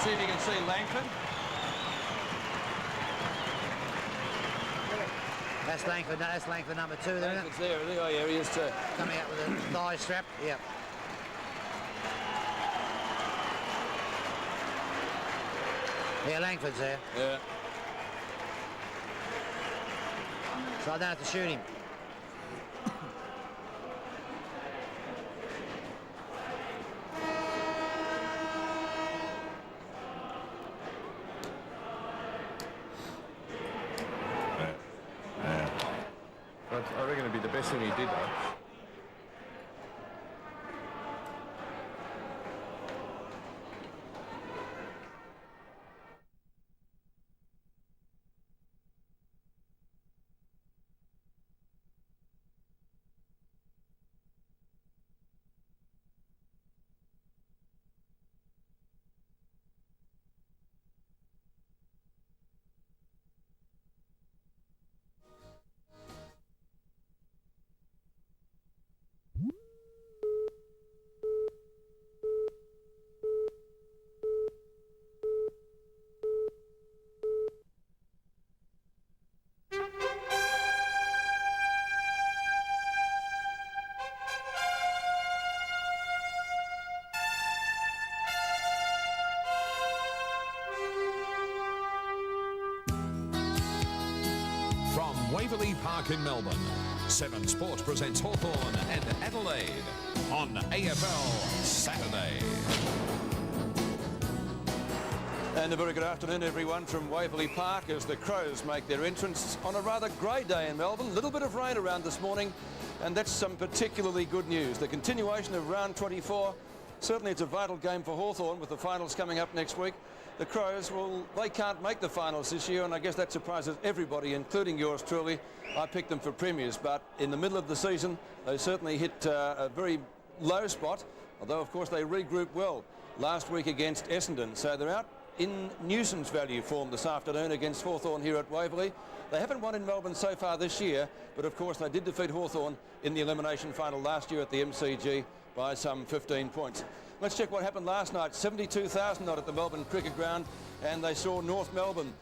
see if you can see Langford. That's Langford. That's Langford number 2 there. Langford's there. Oh, yeah, he is too. Coming out with a thigh strap. Yep. Yeah, Langford's there. Yeah. So I don't have to shoot him. I reckon it'd be the best thing he did, though. Waverley Park in Melbourne, 7 Sport presents Hawthorn and Adelaide on AFL Saturday. And a very good afternoon, everyone, from Waverley Park as the Crows make their entrance on a rather grey day in Melbourne. A little bit of rain around this morning, and that's some particularly good news. The continuation of round 24, certainly it's a vital game for Hawthorn with the finals coming up next week. The Crows, well, they can't make the finals this year, and I guess that surprises everybody, including yours truly. I picked them for premiers, but in the middle of the season, they certainly hit a very low spot, although, of course, they regrouped well last week against Essendon. So they're out in nuisance value form this afternoon against Hawthorn here at Waverley. They haven't won in Melbourne so far this year, but, of course, they did defeat Hawthorn in the elimination final last year at the MCG by some 15 points. Let's check what happened last night. 72,000 odd at the Melbourne Cricket Ground, and they saw North Melbourne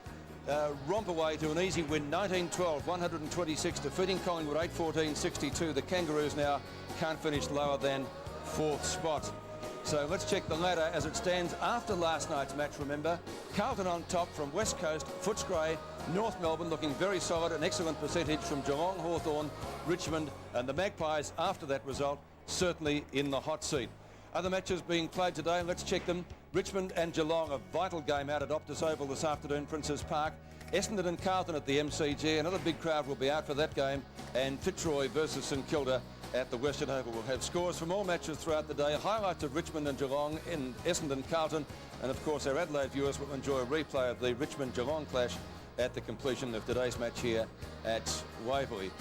romp away to an easy win, 19-12, 126, defeating Collingwood 8-14-62. The Kangaroos now can't finish lower than 4th spot. So let's check the ladder as it stands after last night's match, remember. Carlton on top from West Coast, Footscray, North Melbourne looking very solid, an excellent percentage from Geelong, Hawthorn, Richmond, and the Magpies after that result certainly in the hot seat. Other matches being played today, let's check them. Richmond and Geelong, a vital game out at Optus Oval this afternoon, Princes Park. Essendon and Carlton at the MCG, another big crowd will be out for that game. And Fitzroy versus St Kilda at the Western Oval. We'll have scores from all matches throughout the day, highlights of Richmond and Geelong, and Essendon, Carlton, and of course our Adelaide viewers will enjoy a replay of the Richmond-Geelong clash at the completion of today's match here at Waverley.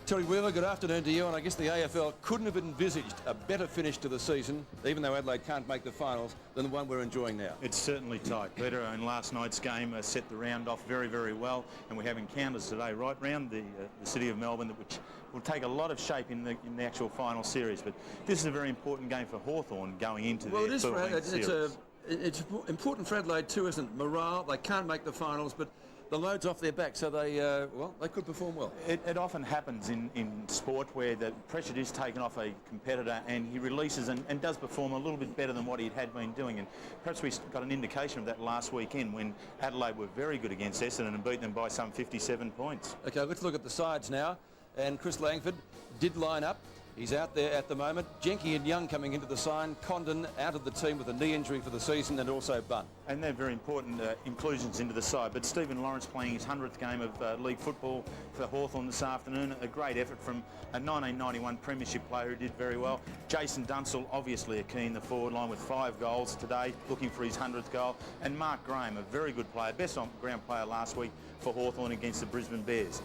Terry Wheeler, good afternoon to you, and I guess the AFL couldn't have envisaged a better finish to the season, even though Adelaide can't make the finals, than the one we're enjoying now. It's certainly tight. Better in last night's game set the round off very, very well, and we have encounters today right round the city of Melbourne, which will take a lot of shape in the actual final series. But this is a very important game for Hawthorn going into the series. It's important for Adelaide too, isn't it? Morale, they can't make the finals, but the load's off their back, so they could perform well. It often happens in sport where the pressure is taken off a competitor and he releases and does perform a little bit better than what he had been doing. And perhaps we got an indication of that last weekend when Adelaide were very good against Essendon and beat them by some 57 points. Okay, let's look at the sides now. And Chris Langford did line up. He's out there at the moment. Jenke and Young coming into the side. Condon out of the team with a knee injury for the season, and also Bunn. And they're very important inclusions into the side. But Stephen Lawrence playing his 100th game of league football for Hawthorn this afternoon. A great effort from a 1991 premiership player who did very well. Jason Dunsell, obviously a key in the forward line with 5 goals today, looking for his 100th goal. And Mark Graham, a very good player, best on ground player last week for Hawthorn against the Brisbane Bears.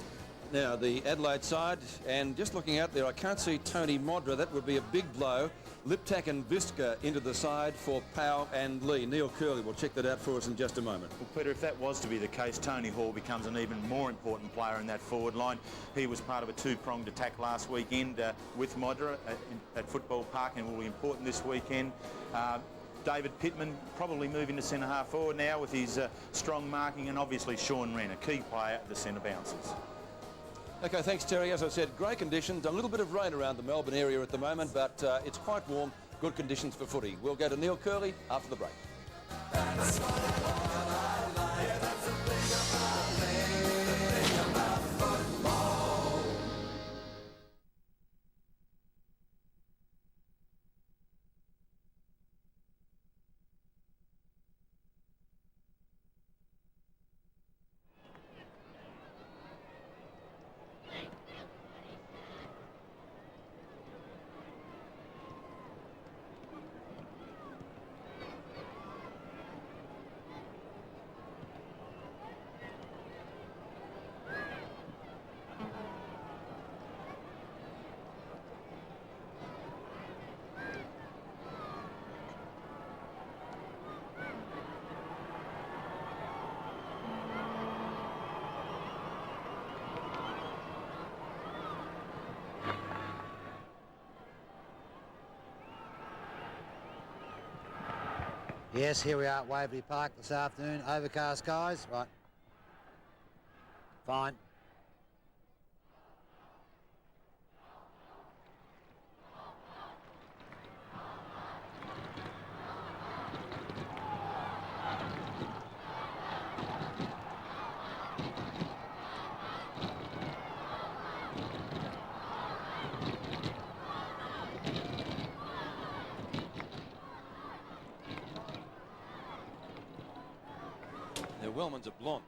Now the Adelaide side, and just looking out there, I can't see Tony Modra. That would be a big blow. Liptak and Visca into the side for Powell and Lee. Neil Curley will check that out for us in just a moment. Well, Peter, if that was to be the case, Tony Hall becomes an even more important player in that forward line. He was part of a 2-pronged attack last weekend with Modra at Football Park and will be important this weekend. David Pittman probably moving to centre half forward now with his strong marking, and obviously Sean Wren, a key player at the centre bounces. Okay, thanks, Terry. As I said, great conditions. A little bit of rain around the Melbourne area at the moment, but it's quite warm. Good conditions for footy. We'll go to Neil Curley after the break. Yes, here we are at Waverley Park this afternoon. Overcast skies, right. Fine. The Wellmans are blonde.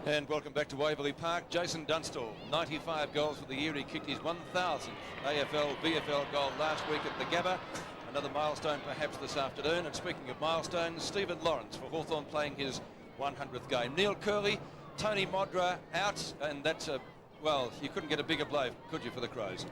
And welcome back to Waverley Park. Jason Dunstall, 95 goals for the year. He kicked his 1,000th AFL, VFL goal last week at the Gabba. Another milestone perhaps this afternoon. And speaking of milestones, Stephen Lawrence for Hawthorn playing his 100th game. Neil Curley, Tony Modra out, and that's a, well, you couldn't get a bigger blow, could you, for the Crows?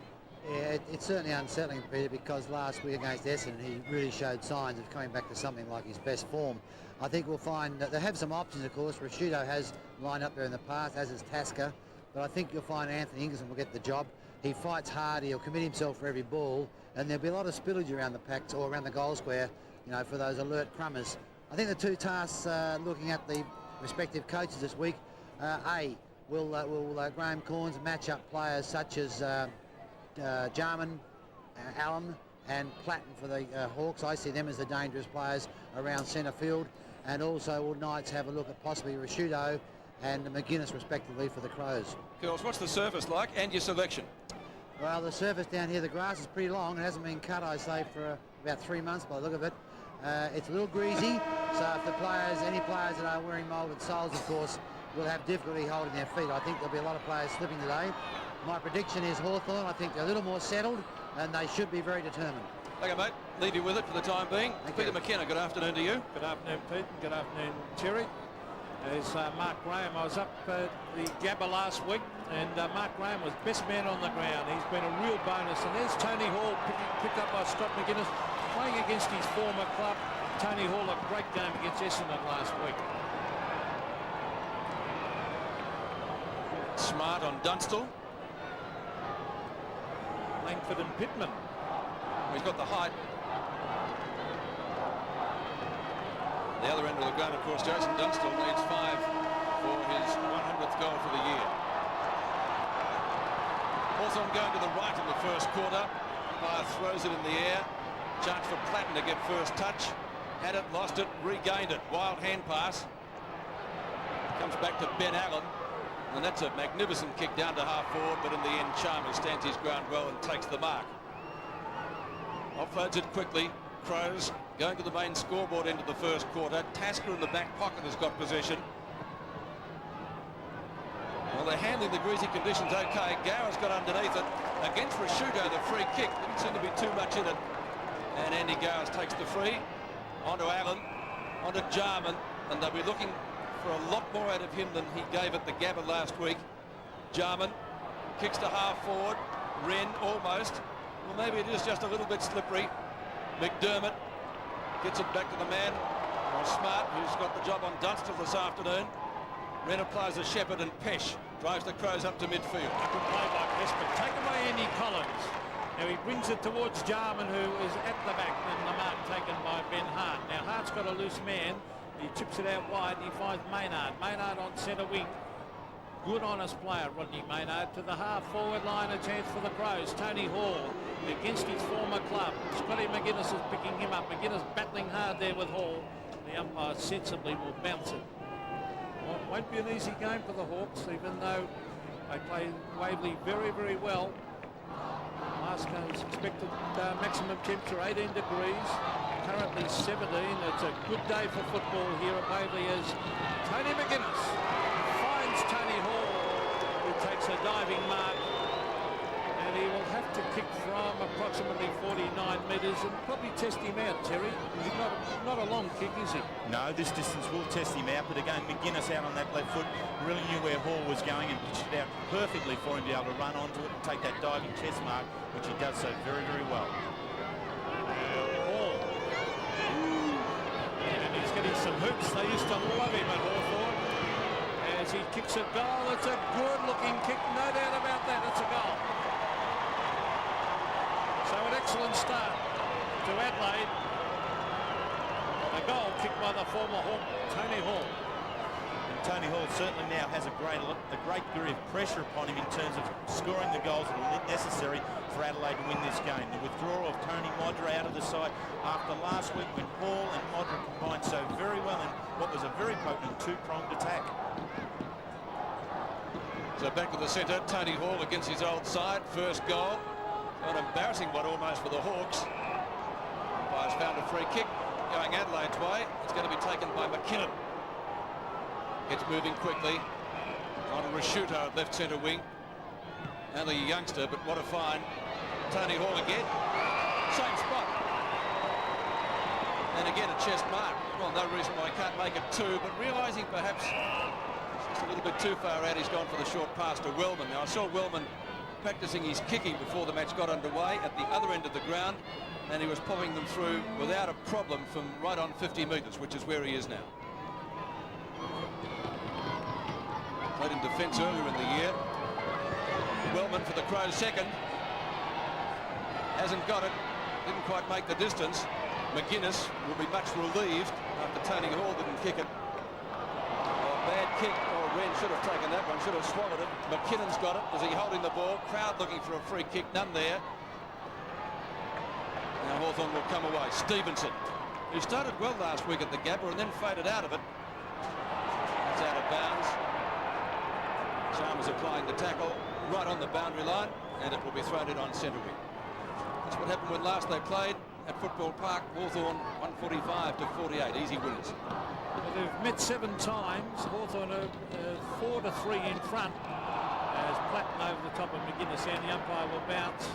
Yeah, it's certainly unsettling, Peter, because last week against Essendon he really showed signs of coming back to something like his best form. I think we'll find that they have some options, of course. Rashudo has lined up there in the past, as is Tasker, but I think you'll find Anthony Ingerson will get the job. He fights hard, he'll commit himself for every ball, and there'll be a lot of spillage around the packs or around the goal square, you know, for those alert crummers. I think the two tasks looking at the respective coaches this week, will Graham Corns match up players such as Jarman, Allen and Platten for the Hawks. I see them as the dangerous players around centre field, and also will Knights have a look at possibly Rashudo and McGuinness respectively for the Crows. Girls, what's the surface like and your selection? Well, the surface down here, the grass is pretty long. It hasn't been cut, I say, for about 3 months by the look of it. It's a little greasy, so if the players, any players that are wearing moulded soles, of course, will have difficulty holding their feet. I think there'll be a lot of players slipping today. My prediction is Hawthorn. I think they're a little more settled and they should be very determined. Okay, mate, leave you with it for the time being. Peter McKenna, good afternoon to you. Good afternoon, Pete, and good afternoon, Terry. As Mark Graham, I was up at the Gabba last week, and Mark Graham was best man on the ground. He's been a real bonus. And there's Tony Hall, picked up by Scott McGuinness, playing against his former club. Tony Hall, a great game against Essendon last week. Smart on Dunstall. Langford and Pittman. He's got the height. The other end of the ground, of course, Jason Dunstall needs 5 for his 100th goal for the year. Hawthorn going to the right in the first quarter. Umpire throws it in the air. Chance for Platten to get first touch. Had it, lost it, regained it. Wild hand pass. Comes back to Ben Allen. And that's a magnificent kick down to half forward, but in the end Chalmers stands his ground well and takes the mark. Offloads it quickly. Crows going to the main scoreboard into the first quarter. Tasker in the back pocket has got possession. Well, they're handling the greasy conditions okay. Gower's got underneath it. Against Rashuto, the free kick. Didn't seem to be too much in it. And Andy Gowers takes the free. Onto Allen. Onto Jarman. And they'll be looking for a lot more out of him than he gave at the Gabba last week. Jarman kicks to half forward. Wren almost. Well, maybe it is just a little bit slippery. McDermott gets it back to the man, Smart, who's got the job on Dunstall this afternoon. Wren applies a Shepherd, and Pesh drives the Crows up to midfield. Good play by Pesh, but take away Andy Collins. Now he brings it towards Jarman, who is at the back, and the mark taken by Ben Hart. Now Hart's got a loose man. He chips it out wide. He finds Maynard. Maynard on centre wing. Good honest player, Rodney Maynard, to the half-forward line, a chance for the Crows. Tony Hall against his former club. Scotty McGuinness is picking him up. McGuinness battling hard there with Hall. The umpire sensibly will bounce it. Well, it won't be an easy game for the Hawks, even though they play Waverley very, very well. Last game's expected maximum temperature 18 degrees. Currently 17. It's a good day for football here at Waverley as Tony McGuinness finds Tony Hall, who takes a diving mark, and he will have to kick from approximately 49 metres and probably test him out, Terry. He's not a long kick, is he? No, this distance will test him out, but again, McGuinness out on that left foot really knew where Hall was going and pitched it out perfectly for him to be able to run onto it and take that diving chest mark, which he does so very, very well. Hall. And he's getting some hoops. They used to love him at Hawthorn. As he kicks a goal, it's a good-looking kick, no doubt about that. It's a goal. So an excellent start to Adelaide. A goal kicked by the former Hawk, Tony Hall. And Tony Hall certainly now has a great degree of pressure upon him in terms of scoring the goals that are necessary for Adelaide to win this game. The withdrawal of Tony Modra out of the side after last week when Hall and Modra combined so very well in what was a very potent two-pronged attack. So back to the centre, Tony Hall against his old side. First goal. An embarrassing one almost for the Hawks. Umpire's found a free kick going Adelaide's way. It's going to be taken by McKinnon. Gets moving quickly. On Rashuto at left centre wing. Only a youngster, but what a find. Tony Hall again. Same spot. And again a chest mark. Well, no reason why he can't make it two, but realising perhaps it's just a little bit too far out, he's gone for the short pass to Wellman. Now I saw Wellman practicing his kicking before the match got underway at the other end of the ground, and he was popping them through without a problem from right on 50 metres, which is where he is now. Played in defence earlier in the year. Wellman for the Crows second. Hasn't got it. Didn't quite make the distance. McGuinness will be much relieved after Tony Hall didn't kick it. Bad kick. Oh, Wren should have taken that one, should have swallowed it. McKinnon's got it. Is he holding the ball? Crowd looking for a free kick. None there. Now Hawthorn will come away. Stevenson, who started well last week at the Gabba and then faded out of it. That's out of bounds. Chalmers applying the tackle right on the boundary line, and it will be thrown in on centre wing. That's what happened when last they played at Football Park. Hawthorn 145 to 48. Easy winners. Well, they've met 7 times. Hawthorn are 4-3 in front as Platten over the top of McGuinness, and the umpire will bounce.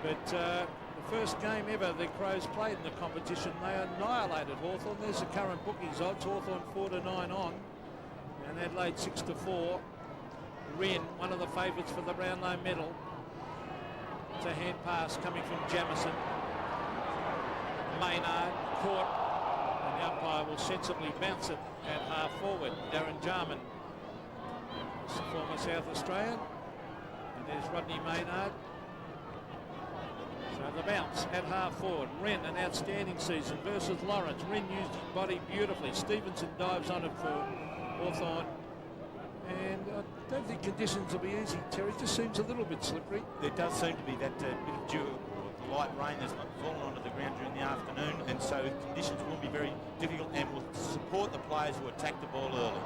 But the first game ever the Crows played in the competition, they annihilated Hawthorn. There's the current bookies odds. Hawthorn 4-9 on, and Adelaide 6-4. Wren, one of the favourites for the Brownlow medal. It's a hand pass coming from Jamison. Maynard caught. The umpire will sensibly bounce it at half forward. Darren Jarman, former South Australian, and there's Rodney Maynard. So the bounce at half forward. Wren, an outstanding season versus Lawrence. Wren used his body beautifully. Stevenson dives on it for Hawthorn. And I don't think conditions will be easy, Terry. It just seems a little bit slippery. There does seem to be that bit of dew or the light rain that's fallen onto the ground during the afternoon, and so conditions will be very difficult and will support the players who attack the ball early.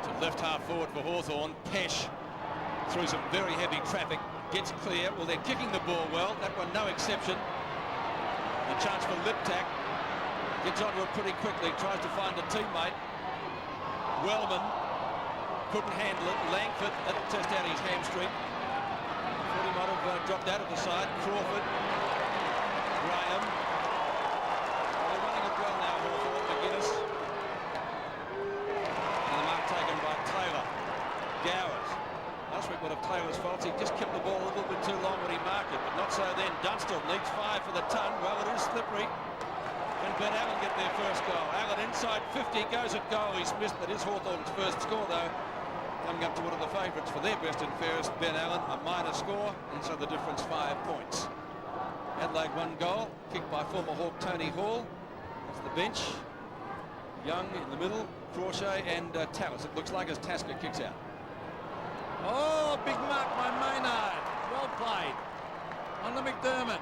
To left half forward for Hawthorn. Pesh through some very heavy traffic. Gets clear. Well, they're kicking the ball well. That one no exception. A chance for Liptak. Gets onto it pretty quickly. Tries to find a teammate. Wellman couldn't handle it. Langford test out his hamstring. Thought he might have dropped out of the side. Crawford. Graham. Well, they're running it well now, Hawthorn. McGuinness. And the mark taken by Taylor. Gowers. Last week would have Taylor's fault. He just kept the ball a little bit too long when he marked it, but not so then. Dunstall needs 5 for the ton. Well, it is slippery. Can Ben Allen get their first goal? Allen inside 50, goes at goal. He's missed. That is Hawthorn's first score, though. Coming up to one of the favourites for their best and fairest, Ben Allen, a minor score, and so the difference 5 points. Adelaide 1 goal, kicked by former Hawk Tony Hall. That's the bench. Young in the middle, Crawshay and Tallis. It looks like as Tasker kicks out. Oh, big mark by Maynard. Well played. On to McDermott.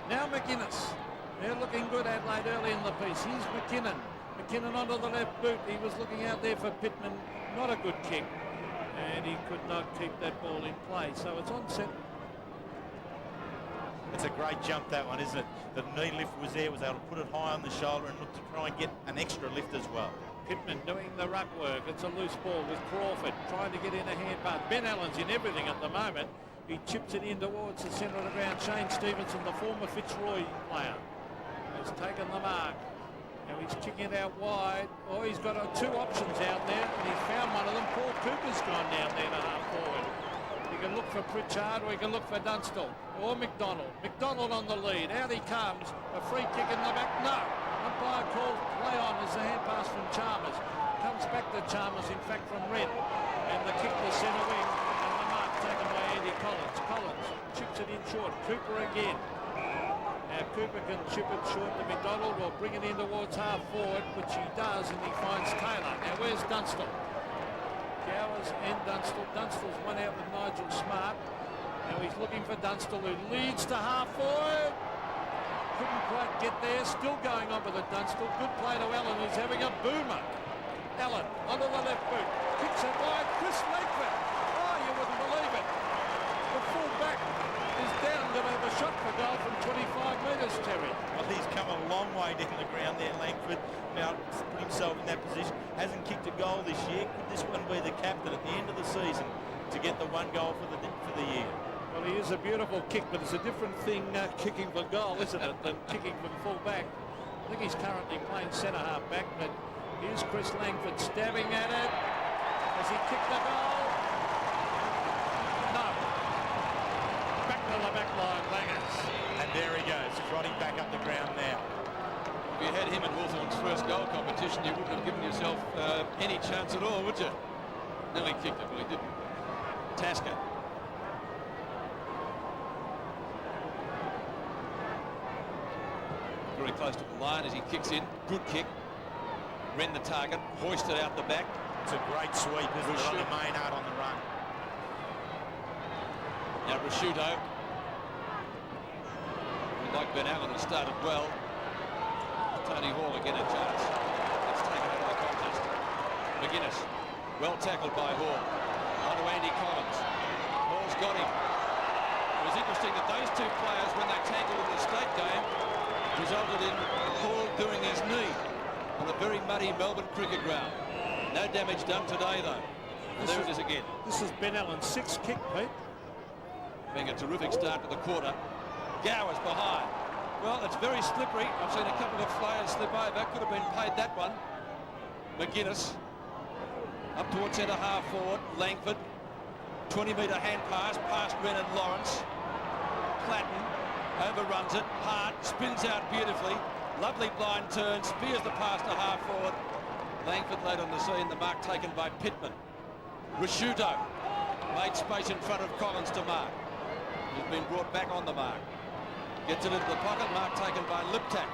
Now McGuinness. They're looking good, Adelaide, early in the piece. Here's McKinnon. McKinnon onto the left boot. He was looking out there for Pittman. Not a good kick. And he could not keep that ball in play. So it's on set. It's a great jump, that one, isn't it? The knee lift was there, was able to put it high on the shoulder and look to try and get an extra lift as well. Pittman doing the ruck work. It's a loose ball with Crawford trying to get in a hand pass. Ben Allen's in everything at the moment. He chips it in towards the centre of the ground. Shane Stevenson, the former Fitzroy player, has taken the mark. Now he's kicking it out wide. Oh, he's got 2 options out there, and he's found one of them. Paul Cooper's gone down there to half forward. He can look for Pritchard, or he can look for Dunstall, or McDonald. McDonald on the lead. Out he comes. A free kick in the back. No. Umpire calls play on as the hand pass from Chalmers. Comes back to Chalmers, in fact, from Red. And the kick to centre wing. And the mark taken by Andy Collins. Collins chips it in short. Cooper again. Now Cooper can chip it short to McDonald or bring it in towards half forward, which he does, and he finds Taylor. Now where's Dunstall? Gowers and Dunstall. Dunstall's one out with Nigel Smart. Now he's looking for Dunstall, who leads to half forward. Couldn't quite get there. Still going on with the Dunstall. Good play to Allen, who's having a boomer. Allen onto the left boot. Kicks it wide. Chris Langford. Oh, you wouldn't believe it. The full back is down to have a shot for goal from 25 metres, Terry. Well, he's come a long way down the ground there, Langford. Now put himself in that position. Hasn't kicked a goal this year. Could this one be the captain at the end of the season to get the 1 goal for the year? Well, he is a beautiful kick, but it's a different thing kicking for goal, isn't it, than kicking from full back. I think he's currently playing centre half back, but here's Chris Langford stabbing at it. Has he kicked the goal? No. Back to the back line, Langers. And there he goes, trotting back up the ground now. If you had him in Hawthorn's first goal competition, you wouldn't have given yourself any chance at all, would you? No, he kicked it, but he didn't. Tasker. Very close to the line as he kicks in. Good kick. Ren the target. Hoisted out the back. It's a great sweep, isn't it, on the Maynard on the run. Now Rashuto. Like Ben Allen has started well. Tony Hall again a chance. It's taken out of the contest. McGuinness. Well tackled by Hall. On to Andy Collins. Hall's got him. It was interesting that those 2 players, when they tackled in the state game, resulted in Hall doing his knee on the very muddy Melbourne cricket ground. No damage done today, though. There it is again. This is Ben Allen's 6th kick, Pete. Being a terrific start to the quarter. Gowers behind. Well, it's very slippery. I've seen a couple of flyers slip over. Could have been paid that one. McGuinness up towards centre half forward. Langford. 20-metre hand pass past Ren and Lawrence. Platten overruns it. Hart spins out beautifully. Lovely blind turn. Spears the pass to half forward. Langford late on the scene. The mark taken by Pittman. Rashuto made space in front of Collins to mark. He's been brought back on the mark. Gets it into the pocket. Mark taken by Liptak.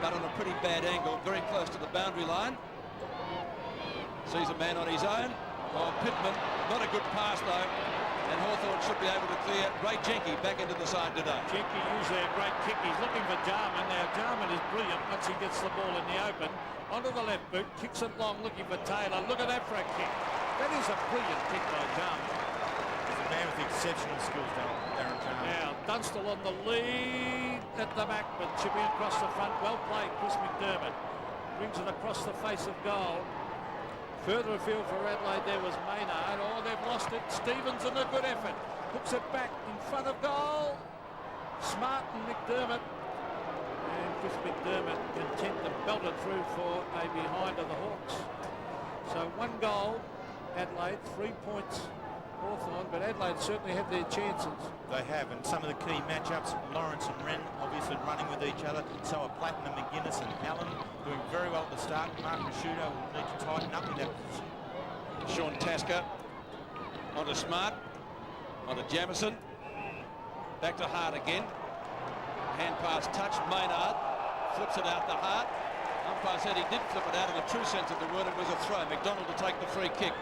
But on a pretty bad angle. Very close to the boundary line. Sees a man on his own. Oh, Pittman, not a good pass though. And Hawthorn should be able to clear. Ray Jenke back into the side today. Jenke usually a great kick. He's looking for Jarman. Now Jarman is brilliant once he gets the ball in the open. Onto the left boot, kicks it long, looking for Taylor. Look at that for a kick. That is a brilliant kick by Jarman. He's a man with exceptional skills, Darren Jarman. Now Dunstall on the lead at the back, but chipping across the front. Well played, Chris McDermott. Brings it across the face of goal. Further afield for Adelaide, there was Maynard. Oh, they've lost it. Stevenson, a good effort. Hooks it back in front of goal. Smart and McDermott. And Chris McDermott content to belt it through for a behind of the Hawks. So 1 goal, Adelaide, 3 points Hawthorn, but Adelaide certainly had their chances. They have, and some of the key matchups, Lawrence and Wren obviously running with each other. So are Platten and McGuinness and Allen doing very well at the start. Mark Rashudo will need to tighten up in that position. Sean Tasker onto Smart, onto Jamison, back to Hart again. Hand pass touched, Maynard flips it out to Hart. Umpire said he did flip it out in the true sense of the word. It was a throw. McDonald to take the free kick.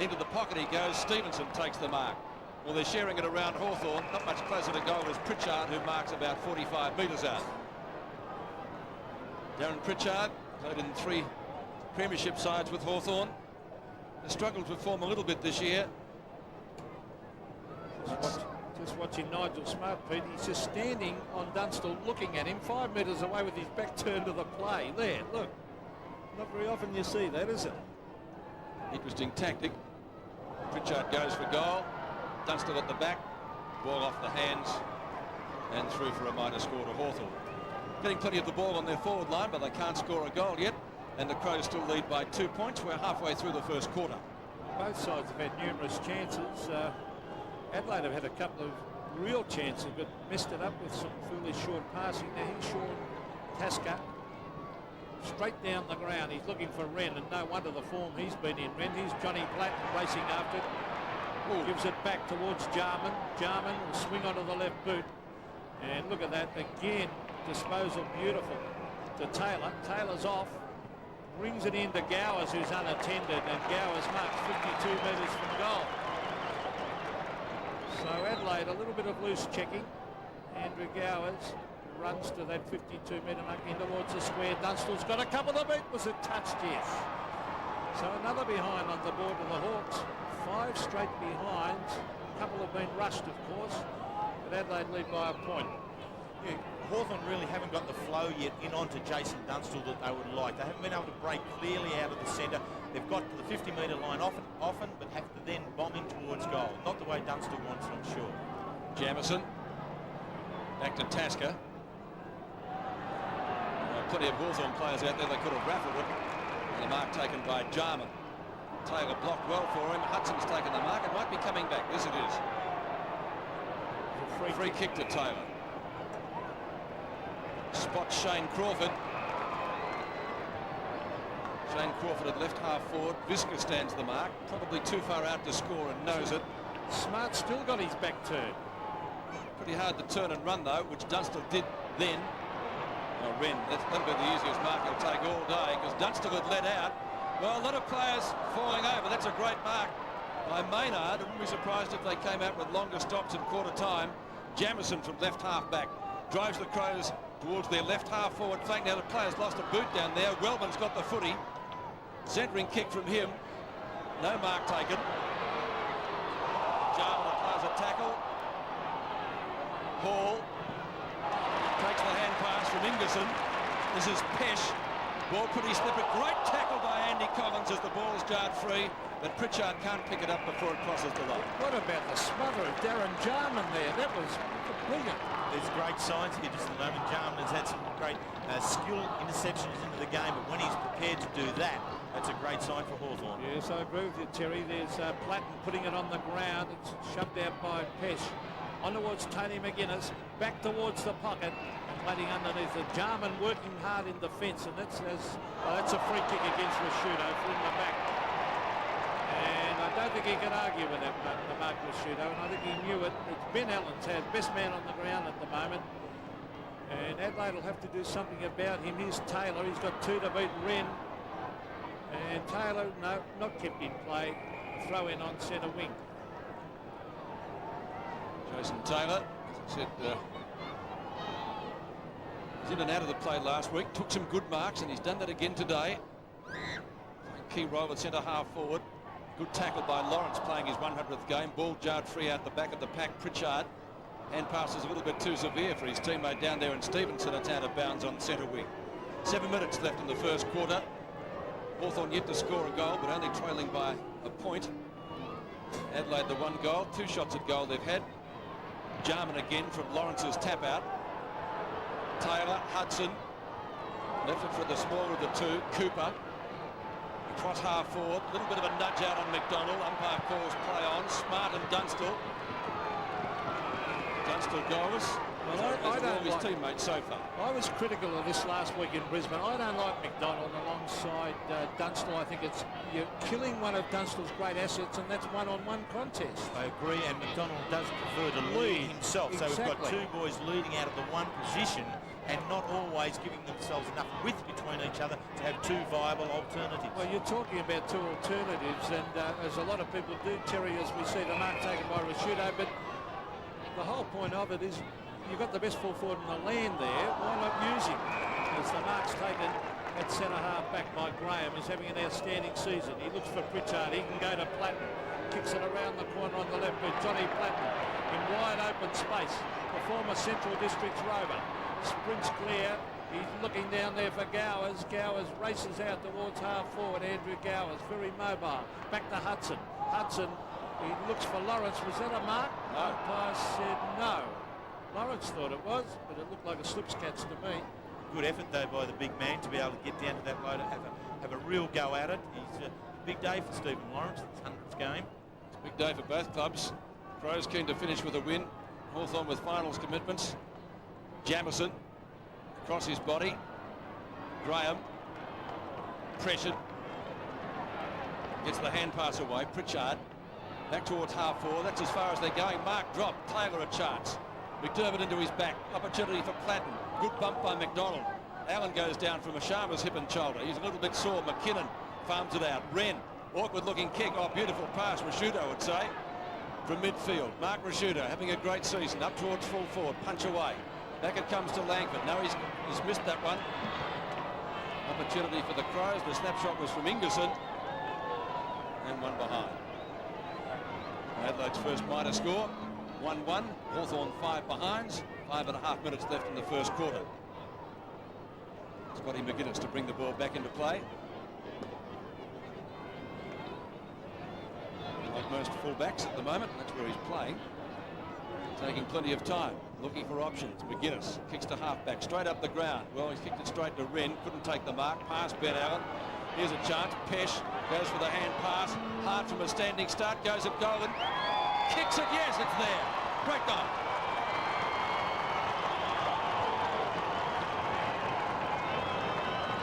Into the pocket he goes. Stevenson takes the mark. Well, they're sharing it around Hawthorn. Not much closer to goal is Pritchard, who marks about 45 metres out. Darren Pritchard played in 3 premiership sides with Hawthorn. Has struggled to form a little bit this year. Just watching Nigel Smart, Pete. He's just standing on Dunstall looking at him 5 metres away with his back turned to the play. There, look. Not very often you see that, is it? Interesting tactic. Pritchard goes for goal. Dunstall at the back. Ball off the hands and through for a minor score to Hawthorn. Getting plenty of the ball on their forward line, but they can't score a goal yet. And the Crows still lead by 2 points. We're halfway through the first quarter. Both sides have had numerous chances. Adelaide have had a couple of real chances, but messed it up with some foolish short passing. Now here's Sean Tasker. Straight down the ground. He's looking for Wren, and no wonder the form he's been in. Wren, here's Johnny Platt racing after it. Ooh. Gives it back towards Jarman. Jarman will swing onto the left boot. And look at that. Again, disposal beautiful to Taylor. Taylor's off. Brings it into Gowers, who's unattended, and Gowers marks 52 metres from goal. So Adelaide, a little bit of loose checking. Andrew Gowers runs to that 52-metre mark in towards the square. Dunstall's got a couple of it. Was it touched? Yes. So another behind on the board of the Hawks. 5 straight behinds. A couple have been rushed, of course. But Adelaide lead by a point. Yeah, Hawthorn really haven't got the flow yet in onto Jason Dunstall that they would like. They haven't been able to break clearly out of the centre. They've got to the 50-metre line often, but have to then bomb in towards goal. Not the way Dunstall wants it, I'm sure. Jamison. Back to Tasker. Plenty of Hawthorn players out there. They could have raffled it. And the mark taken by Jarman. Taylor blocked well for him. Hudson's taken the mark. It might be coming back. Yes, it is. Free kick to Taylor. Spots Shane Crawford. Shane Crawford at left half forward. Visca stands the mark. Probably too far out to score and knows it. Smart still got his back turned. Pretty hard to turn and run though, which Dunstall did then. Wren, that'll be the easiest mark he'll take all day, because Dunstall had let out. Well, a lot of players falling over. That's a great mark by Maynard. I wouldn't be surprised if they came out with longer stops at quarter time. Jamison from left half back drives the Crows towards their left half forward flank. Now the players lost a boot down there. Wellman's got the footy. Centering kick from him. No mark taken. Jarman applies a tackle. Hall takes the hand pass from Ingerson. This is Pesh. Ball pretty slippery. Great tackle by Andy Collins as the ball is jarred free, but Pritchard can't pick it up before it crosses the line. What about the smother of Darren Jarman there? That was brilliant. There's great signs here just at the moment. Jarman has had some great skill interceptions into the game, but when he's prepared to do that, that's a great sign for Hawthorn. Yes, I agree with you, Terry. There's Platten putting it on the ground. It's shoved out by Pesh. On towards Tony McGuinness, back towards the pocket, and Platten underneath it. Jarman working hard in defence, and that's a free kick against Rashudo from the back. And I don't think he can argue with that, the mark Rashudo, and I think he knew it. It's Ben Allen's had best man on the ground at the moment, and Adelaide will have to do something about him. Here's Taylor. He's got 2 to beat Wren, And Taylor, no, not kept in play. Throw in on centre wing. Jason Taylor, as I said, he's in and out of the play last week, took some good marks, and he's done that again today. Key role at centre half forward. Good tackle by Lawrence, playing his 100th game. Ball jarred free out the back of the pack. Pritchard. Hand pass is a little bit too severe for his teammate down there, and Stevenson. It's out of bounds on centre wing. 7 minutes left in the first quarter. Hawthorn yet to score a goal, but only trailing by a point. Adelaide the 1 goal. 2 shots at goal they've had. Jarman again from Lawrence's tap out. Taylor, Hudson. Left it for the smaller of the 2. Cooper. Across half forward. A little bit of a nudge out on McDonald. Umpire calls play on. Smart and Dunstall. Dunstall goals. Well, I don't his like teammates so far. I was critical of this last week in Brisbane. I don't like McDonald alongside Dunstall. I think you're killing one of Dunstall's great assets, and that's one-on-one contest. I agree, and McDonald does prefer to lead himself. Exactly. So we've got 2 boys leading out of the 1 position and not always giving themselves enough width between each other to have 2 viable alternatives. Well, you're talking about 2 alternatives, and as a lot of people do, Terry, as we see the mark taken by Rashudo, but the whole point of it is you've got the best full forward in the land there. Why not use him? As the mark's taken at centre half back by Graham, is having an outstanding season. He looks for Pritchard. He can go to Platten. Kicks it around the corner on the left with Johnny Platten in wide open space. The former Central Districts rover sprints clear. He's looking down there for Gowers. Gowers races out towards half forward. Andrew Gowers, very mobile. Back to Hudson. Hudson, he looks for Lawrence. Was that a mark? No. Umpire said no. Lawrence thought it was, but it looked like a slipscatch to me. Good effort, though, by the big man to be able to get down to that load and have a real go at it. He's a big day for Stephen Lawrence, his 100th game. It's a big day for both clubs. Crows keen to finish with a win. Hawthorn with finals commitments. Jamison across his body. Graham pressured. Gets the hand pass away. Pritchard back towards half forward. That's as far as they're going. Mark dropped. Taylor a chance. McDermott into his back. Opportunity for Platten. Good bump by McDonald. Allen goes down from Ashama's hip and shoulder. He's a little bit sore. McKinnon farms it out. Wren. Awkward looking kick. Oh, beautiful pass. Rashudo would say. From midfield. Mark Rashudo having a great season. Up towards full forward. Punch away. Back it comes to Langford. No, he's missed that one. Opportunity for the Crows. The snapshot was from Ingerson. And one behind. Adelaide's first minor score. 1-1. Hawthorn 5 behinds. 5.5 minutes left in the first quarter. Scotty McGuinness to bring the ball back into play. Like most fullbacks at the moment, that's where he's playing. Taking plenty of time, looking for options. McGuinness kicks to halfback, straight up the ground. Well, he's kicked it straight to Wren, couldn't take the mark. Pass Ben Allen. Here's a chance. Pesh goes for the hand pass. Hart from a standing start, goes at goal and kicks it. Yes, it's there. Great goal.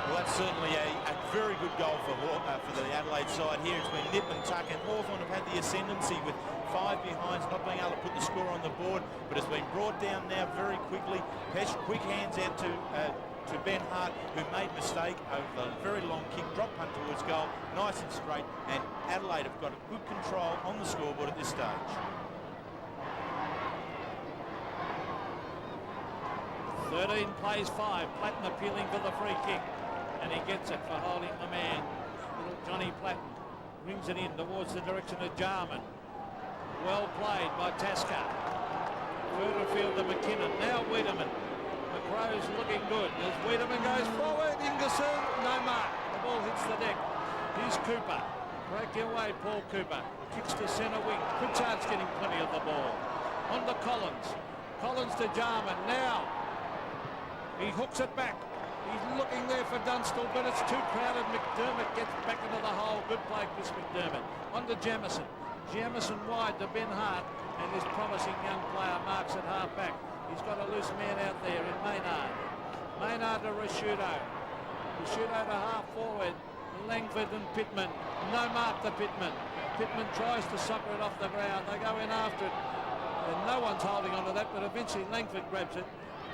Well, that's certainly a very good goal for the Adelaide side here. It's been nip and tuck, and Hawthorn have had the ascendancy with 5 behinds, not being able to put the score on the board, but it's been brought down now very quickly. Pesh, quick hands out to Ben Hart, who made a mistake over the very long kick, drop punt towards goal, nice and straight, and Adelaide have got a good control on the scoreboard at this stage. 13 plays 5. Platten appealing for the free kick, and he gets it for holding the man. Little Johnny Platten brings it in towards the direction of Jarman. Well played by Tasker. Further field to McKinnon. Now Wiedemann. The Crows looking good as Wiedemann goes forward. Ingerson, no mark. The ball hits the deck. Here's Cooper. Break your way, Paul Cooper. Kicks to centre wing. Pritchard's getting plenty of the ball. On to Collins. Collins to Jarman. Now he hooks it back. He's looking there for Dunstall, but it's too crowded. McDermott gets back into the hole. Good play, Chris McDermott. On to Jamison. Jamison wide to Ben Hart, and this promising young player marks at half-back. He's got a loose man out there in Maynard. Maynard to Rashudo. Rashudo to half-forward. Langford and Pittman. No mark to Pittman. Pittman tries to soccer it off the ground. They go in after it. And no one's holding on to that, but eventually Langford grabs it,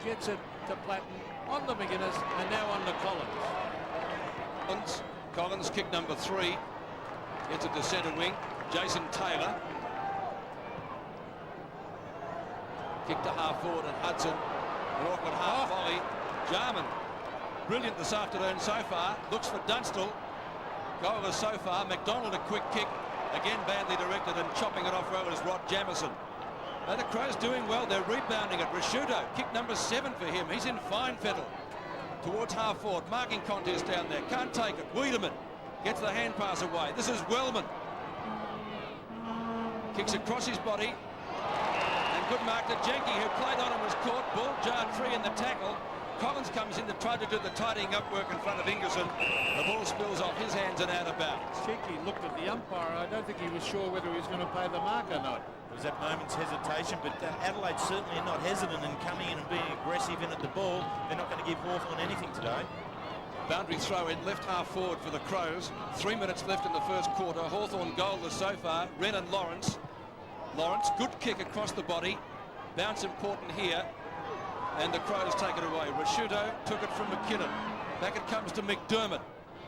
gets it to Platten, on to McGuinness, and now on to Collins. Collins, kick number 3. Gets it to centre wing. Jason Taylor. Kick to half forward and Hudson. An awkward half volley. Jarman, brilliant this afternoon so far. Looks for Dunstall. Goalless so far. McDonald a quick kick. Again badly directed and chopping it off row is Rod Jamison. Now the Crows doing well. They're rebounding it. Rashudo, kick number 7 for him. He's in fine fettle. Towards half forward. Marking contest down there. Can't take it. Wiedemann gets the hand pass away. This is Wellman. Kicks across his body. And good mark to Jenke, who played on and was caught. Ball jarred free in the tackle. Collins comes in to try to do the tidying up work in front of Ingerson. The ball spills off his hands and out of bounds. Jenke looked at the umpire. I don't think he was sure whether he was going to pay the mark or not. There was that moment's hesitation, but Adelaide certainly are not hesitant in coming in and being aggressive in at the ball. They're not going to give Hawthorn anything today. Boundary throw in, left half forward for the Crows. 3 minutes left in the first quarter. Hawthorn goalless so far. Wren and Lawrence. Lawrence, good kick across the body. Bounce important here. And the Crows take it away. Rashudo took it from McKinnon. Back it comes to McDermott,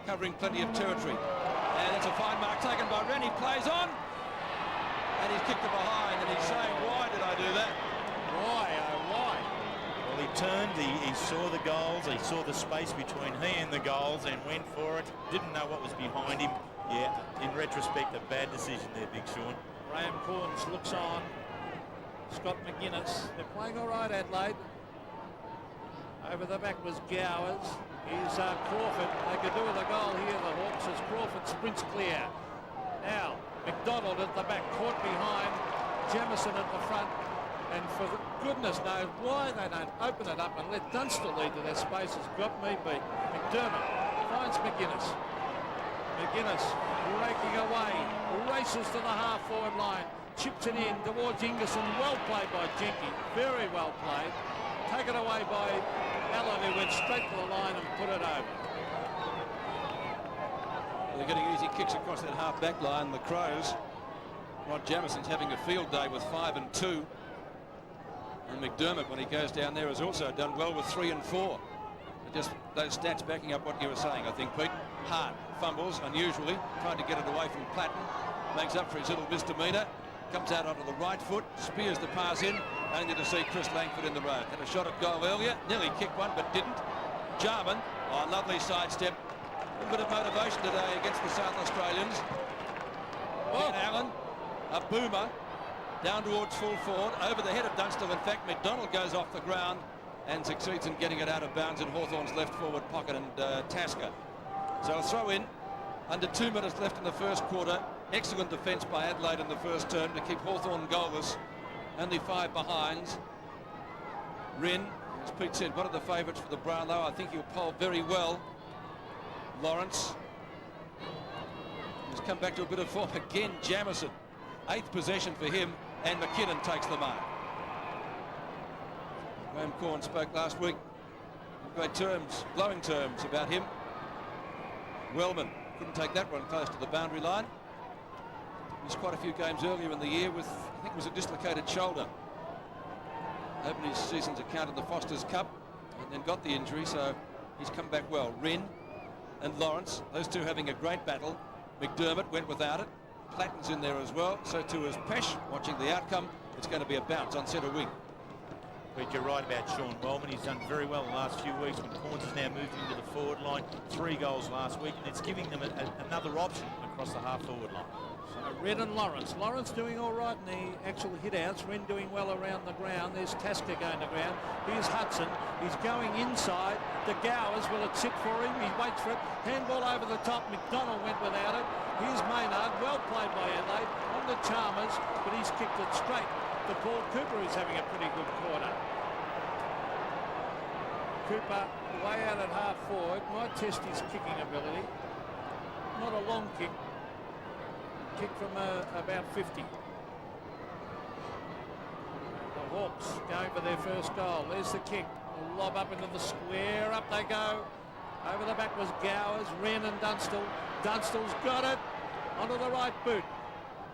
covering plenty of territory. And it's a fine mark taken by Wren. He plays on. And he's kicked it behind. And he's saying, why did I do that? Why, oh why? Well, he turned, he saw the goals, he saw the space between he and the goals and went for it. Didn't know what was behind him. Yeah, in retrospect, a bad decision there, Big Sean. Graham Corns looks on. Scott McGuinness. They're playing all right, Adelaide. Over the back was Gowers. Here's Crawford. They could do with a goal here, the Hawks, as Crawford sprints clear. Now, McDonald at the back, caught behind. Jamison at the front. And for goodness knows why they don't open it up and let Dunstall lead to their space has got me beat. McDermott finds McGuinness. McGuinness breaking away, races to the half-forward line, chips it in towards Ingerson. Well played by Jenke, very well played. Taken away by Allen, who went straight to the line and put it over. They're getting easy kicks across that half-back line. The Crows. Rod Jamison's having a field day with 5 and 2. And McDermott, when he goes down there, has also done well with 3 and 4. Just those stats backing up what you were saying, I think, Pete. Hart fumbles, unusually, trying to get it away from Platten. Makes up for his little misdemeanor. Comes out onto the right foot, spears the pass in, only to see Chris Langford in the road. Had a shot at goal earlier, nearly kicked one, but didn't. Jarman, lovely sidestep. A bit of motivation today against the South Australians. Ben Allen, a boomer, down towards full forward, over the head of Dunstall. In fact, McDonald goes off the ground and succeeds in getting it out of bounds in Hawthorn's left forward pocket, and Tasker. So a throw in, under 2 minutes left in the first quarter. Excellent defence by Adelaide in the first term to keep Hawthorn goalless. Only 5 behinds. Wren, as Pete said, one of the favourites for the Brownlow. I think he'll poll very well. Lawrence has come back to a bit of form again. Jamison, 8th possession for him, and McKinnon takes the mark. Graham Corn spoke last week in great terms, glowing terms about him. Wellman couldn't take that one close to the boundary line. Missed quite a few games earlier in the year with, I think it was a dislocated shoulder. Opened his season's account in the Foster's Cup and then got the injury, so he's come back well. Wren and Lawrence, those two having a great battle. McDermott went without it. Platten's in there as well, so too is Pesh. Watching the outcome, it's going to be a bounce on centre wing. But you're right about Sean Wellman. He's done very well in the last few weeks when Corns has now moved into the forward line. 3 goals last week, and it's giving them another option across the half-forward line. So Wren and Lawrence. Lawrence doing all right in the actual hit-outs. Wren doing well around the ground. There's Tasker going to ground. Here's Hudson. He's going inside. The Gowers, will it sit for him? He waits for it. Handball over the top. McDonald went without it. Here's Maynard. Well played by Adelaide. On the Chalmers, but he's kicked it straight to Paul Cooper, who's having a pretty good quarter. Cooper way out at half forward. Might test his kicking ability. Not a long kick. Kick from about 50. The Hawks going for their first goal. There's the kick. A lob up into the square. Up they go. Over the back was Gowers, Wren and Dunstall. Dunstall's got it. Onto the right boot.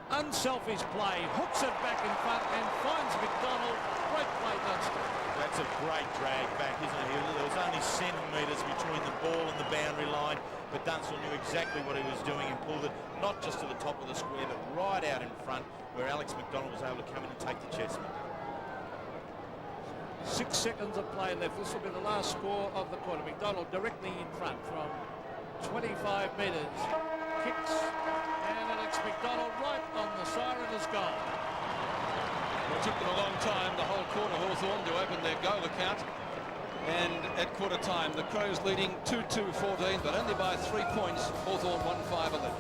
Unselfish play. Hooks it back in front and finds McDonald. Great play, Dunstall. That's That's a great drag back, isn't it? There was only centimetres between the ball and the boundary line, but Dunstall knew exactly what he was doing and pulled it not just to the top of the square, but right out in front, where Alex McDonald was able to come in and take the chessman. 6 seconds of play left. This will be the last score of the quarter. McDonald directly in front from 25 metres. Kicks, and Alex McDonald right on the siren is gone. Well, it took them a long time, the whole quarter, Hawthorn, to open their goal account. And at quarter time, the Crows leading 2-2-14, but only by 3 points. Hawthorn 1-5-11.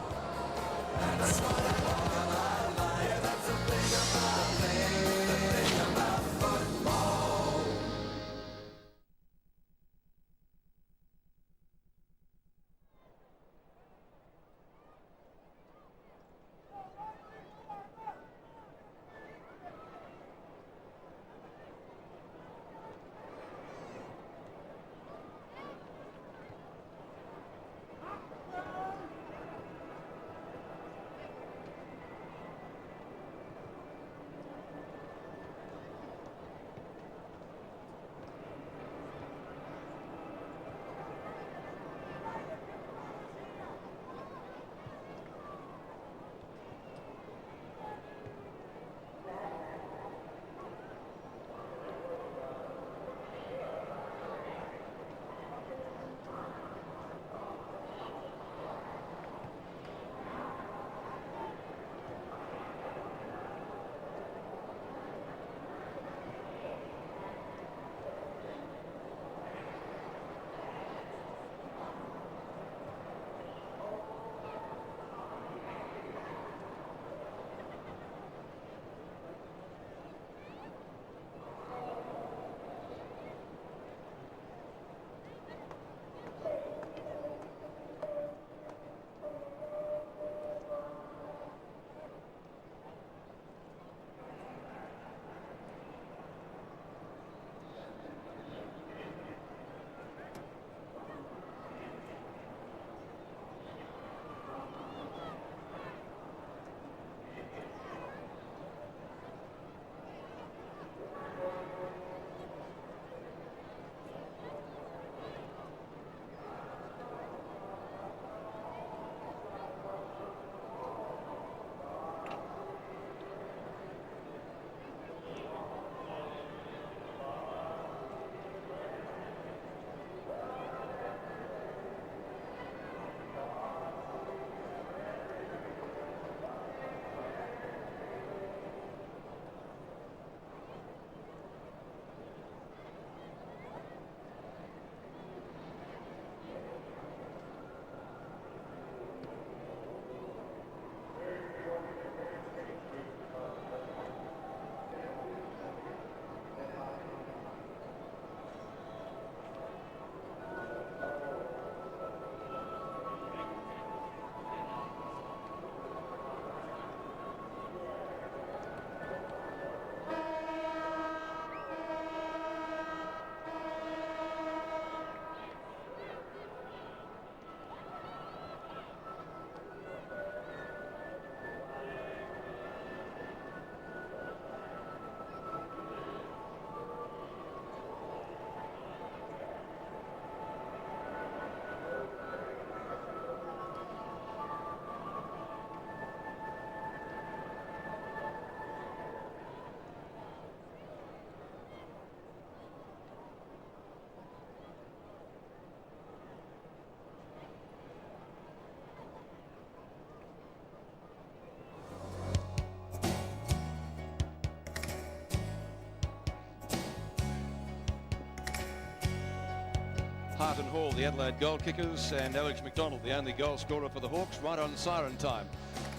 Hart and Hall, the Adelaide goal kickers, and Alex McDonald, the only goal scorer for the Hawks, right on siren time.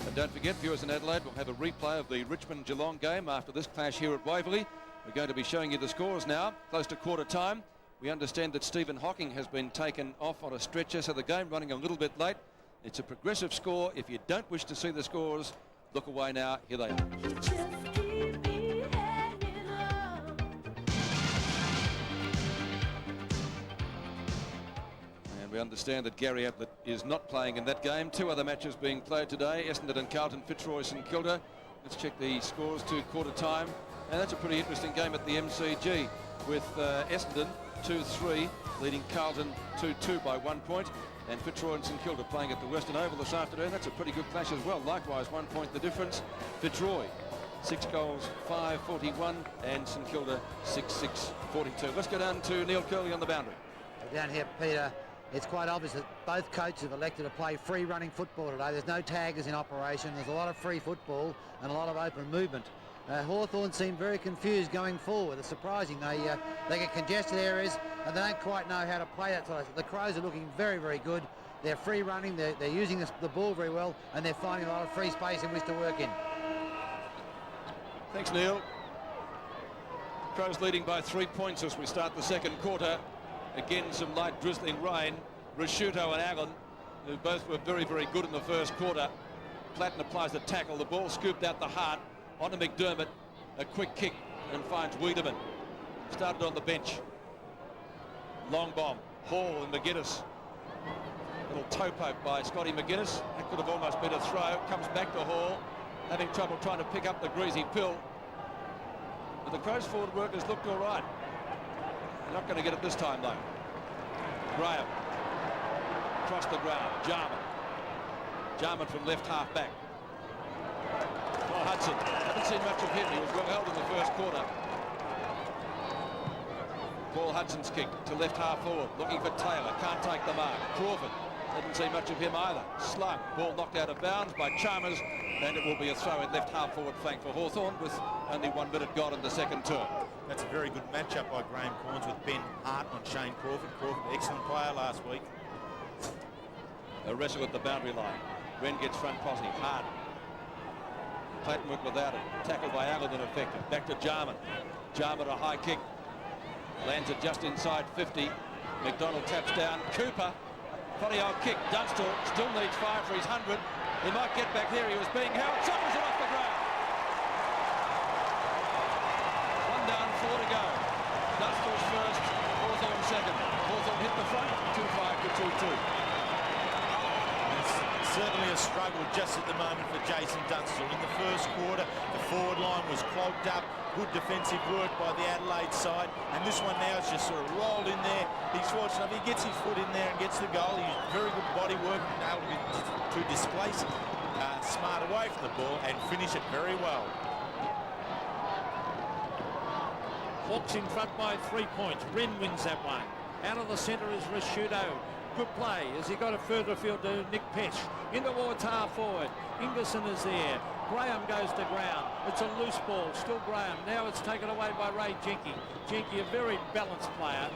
And don't forget, viewers in Adelaide, we'll have a replay of the Richmond-Geelong game after this clash here at Waverley. We're going to be showing you the scores now, close to quarter time. We understand that Stephen Hocking has been taken off on a stretcher, so the game running a little bit late. It's a progressive score. If you don't wish to see the scores, look away now. Here they are. And we understand that Gary Ablett is not playing in that game. Two other matches being played today, Essendon and Carlton, Fitzroy St Kilda. Let's check the scores to quarter time. And that's a pretty interesting game at the MCG. with Essendon 2-3, leading Carlton 2-2 by 1 point. And Fitzroy and St Kilda playing at the Western Oval this afternoon. That's a pretty good clash as well. Likewise, 1 point the difference. Fitzroy 6 goals, 5-41, and St Kilda 6-6, 42. Let's go down to Neil Curley on the boundary. Down here, Peter, it's quite obvious that both coaches have elected to play free running football today. There's no taggers in operation. There's a lot of free football and a lot of open movement. Hawthorn seem very confused going forward. It's surprising. They get congested areas and they don't quite know how to play that. So the Crows are looking very, very good. They're free running. They're using the ball very well, and they're finding a lot of free space in which to work in. Thanks, Neil. Crows leading by 3 points as we start the second quarter. Again, some light drizzling rain. Rasciuto and Allen, who both were very, very good in the first quarter. Platten applies the tackle. The ball scooped out the heart. Onto McDermott. A quick kick and finds Wiedemann. Started on the bench. Long bomb. Hall and McGuinness. Little toe poke by Scotty McGuinness. That could have almost been a throw. Comes back to Hall. Having trouble trying to pick up the greasy pill. But the Crows forward workers looked all right. They're not going to get it this time, though. Graham. Across the ground. Jarman from left half back. Oh, Hudson. Haven't seen much of him. He was well held in the first quarter. Paul Hudson's kick to left half forward. Looking for Taylor. Can't take the mark. Crawford. Didn't see much of him either. Slung. Ball knocked out of bounds by Chalmers. And it will be a throw in left half forward flank for Hawthorn with only 1 minute gone in the second term. That's a very good matchup by Graham Corns with Ben Hart on Shane Crawford. Crawford, excellent player last week. A wrestle at the boundary line. Wren gets front posse. Hart. Clayton went without it. Tackled by Allen and effective. Back to Jarman. Jarman a high kick. Lands it just inside 50. McDonald taps down. Cooper. Funny old kick. Dunstall still needs 5 for his 100. He might get back there. He was being held. Summers it off the ground. 1 down, 4 to go. Dunstall's first. Hawthorn second. Hawthorn hit the front. 2-5 to 2-2. Certainly a struggle just at the moment for Jason Dunstall. In the first quarter, the forward line was clogged up. Good defensive work by the Adelaide side. And this one now is just sort of rolled in there. He's fortunate enough. He gets his foot in there and gets the goal. He's very good body work and able to displace Smart away from the ball and finish it very well. Hawks in front by 3 points. Wren wins that one. Out of the centre is Rasciuto. Good play as he got it further afield to Nick Pesh. In towards half forward. Ingerson is there. Graham goes to ground. It's a loose ball. Still Graham. Now it's taken away by Ray Jenke. Jenke, a very balanced player,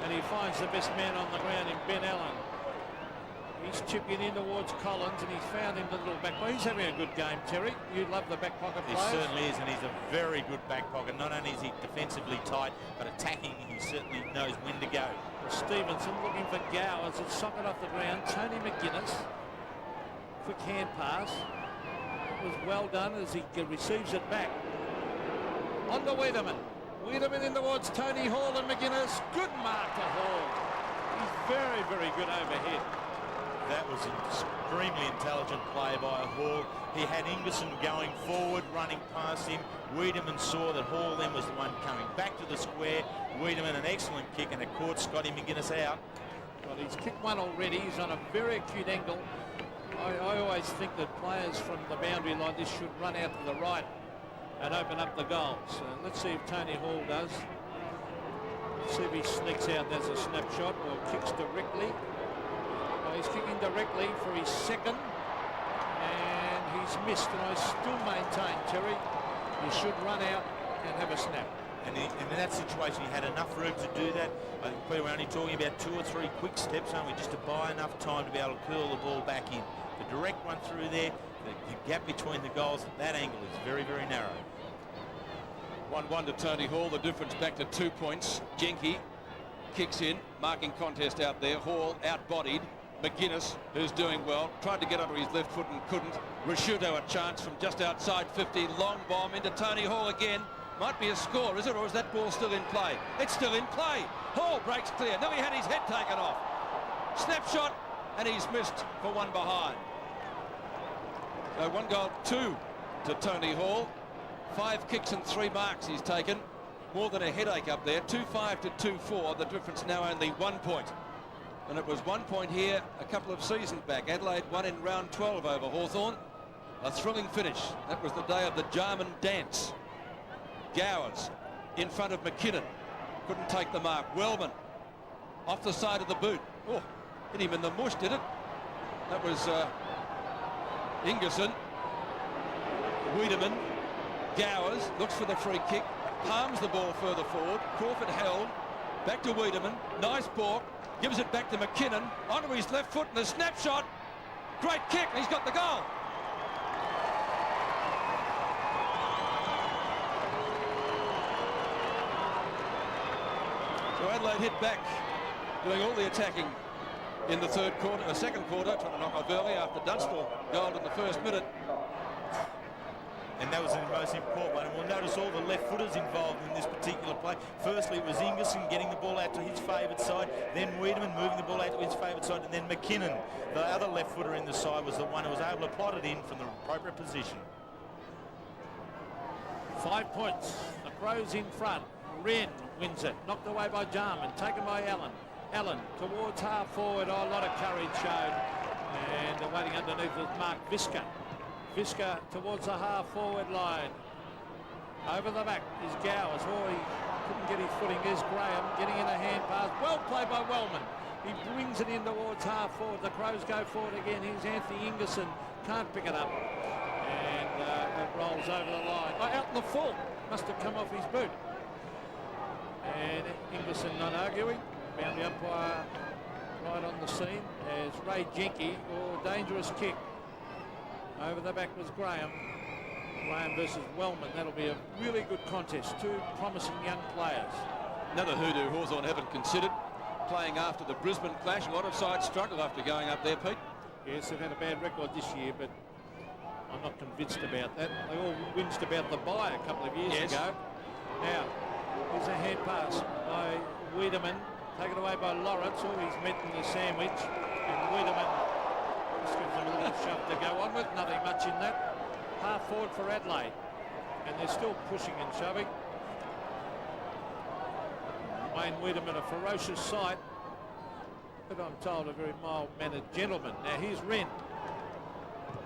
and he finds the best man on the ground in Ben Allen. He's chipping in towards Collins, and he's found him the little back pocket. He's having a good game, Terry. You love the back pocket players. He certainly is, and he's a very good back pocket. Not only is he defensively tight, but attacking, he certainly knows when to go. Stevenson looking for Gowers. It's socket off the ground. Tony McGuinness. Quick hand pass. It was well done as he receives it back. On to Wiedemann. Wiedemann in towards Tony Hall and McGuinness. Good mark to Hall. He's very, very good overhead. That was an extremely intelligent play by Hall. He had Ingerson going forward, running past him. Wiedemann saw that Hall then was the one coming back to the square. Wiedemann an excellent kick, and it caught Scotty McGuinness out. Well, he's kicked one already. He's on a very acute angle. I always think that players from the boundary line, this should run out to the right and open up the goals. Let's see if Tony Hall does. Let's see if he sneaks out. There's a snapshot or kicks directly. He's kicking directly for his second, and he's missed. And I still maintain, Terry, you should run out and have a snap. And in that situation, he had enough room to do that. I think we're only talking about 2 or 3 quick steps, only just to buy enough time to be able to curl the ball back in. The direct run through there, the gap between the goals at that angle is very, very narrow. 1-1 to Tony Hall. The difference back to 2 points. Jenke kicks in. Marking contest out there. Hall out-bodied. McGuinness, who's doing well, tried to get onto his left foot and couldn't. Rasciuto a chance from just outside 50. Long bomb into Tony Hall again. Might be a score, is it, or is that ball still in play? It's still in play. Hall breaks clear. Now he had his head taken off. Snapshot, and he's missed for one behind. So 1 goal, 2 to Tony Hall. 5 kicks and 3 marks he's taken. more than a headache up there. 2-5 to 2-4. The difference now only 1 point. And it was 1 point here a couple of seasons back. Adelaide won in round 12 over Hawthorn. A thrilling finish. That was the day of the Jarman dance. Gowers in front of McKinnon. Couldn't take the mark. Wellman off the side of the boot. Oh, hit him in the mush, did it? That was Ingerson. Wiedemann. Gowers looks for the free kick. Palms the ball further forward. Crawford held. Back to Wiedemann. Nice balk. Gives it back to McKinnon. Onto his left foot and a snapshot. Great kick. He's got the goal. So Adelaide hit back, doing all the attacking in the second quarter, trying to knock off early after Dunstall goaled in the first minute. And that was the most important one. And we'll notice all the left footers involved in this particular play. Firstly, it was Ingerson getting the ball out to his favourite side. Then Wiedemann moving the ball out to his favourite side. And then McKinnon, the other left footer in the side, was the one who was able to plot it in from the appropriate position. 5 points. The Crows in front. Wren wins it. Knocked away by Jarman. Taken by Allen. Allen towards half forward. Oh, a lot of courage showed. And waiting underneath was Mark Visca. Visca towards the half forward line. Over the back is Gowers. Oh, he couldn't get his footing. There's Graham getting in a hand pass. Well played by Wellman. He brings it in towards half forward. The Crows go forward again. Here's Anthony Ingerson. Can't pick it up. And it rolls over the line. Oh, out in the full. Must have come off his boot. And Ingerson not arguing. Found the umpire right on the scene as Ray Jenke. Oh, dangerous kick. Over the back was Graham. Graham versus Wellman. That'll be a really good contest. Two promising young players. Another hoodoo Hawthorn haven't considered, playing after the Brisbane clash. A lot of sides struggle after going up there, Pete. Yes, they've had a bad record this year, but I'm not convinced about that. They all whinged about the bye a couple of years ago. Now, here's a hand pass by Wiedemann. Taken away by Lawrence. Oh, he's met in the sandwich. And Wiedemann just gives him a little shove to go on with. Nothing much in that. Half forward for Adelaide. And they're still pushing and shoving. Wayne Wiedemann, a ferocious sight, but I'm told a very mild-mannered gentleman. Now here's Wren.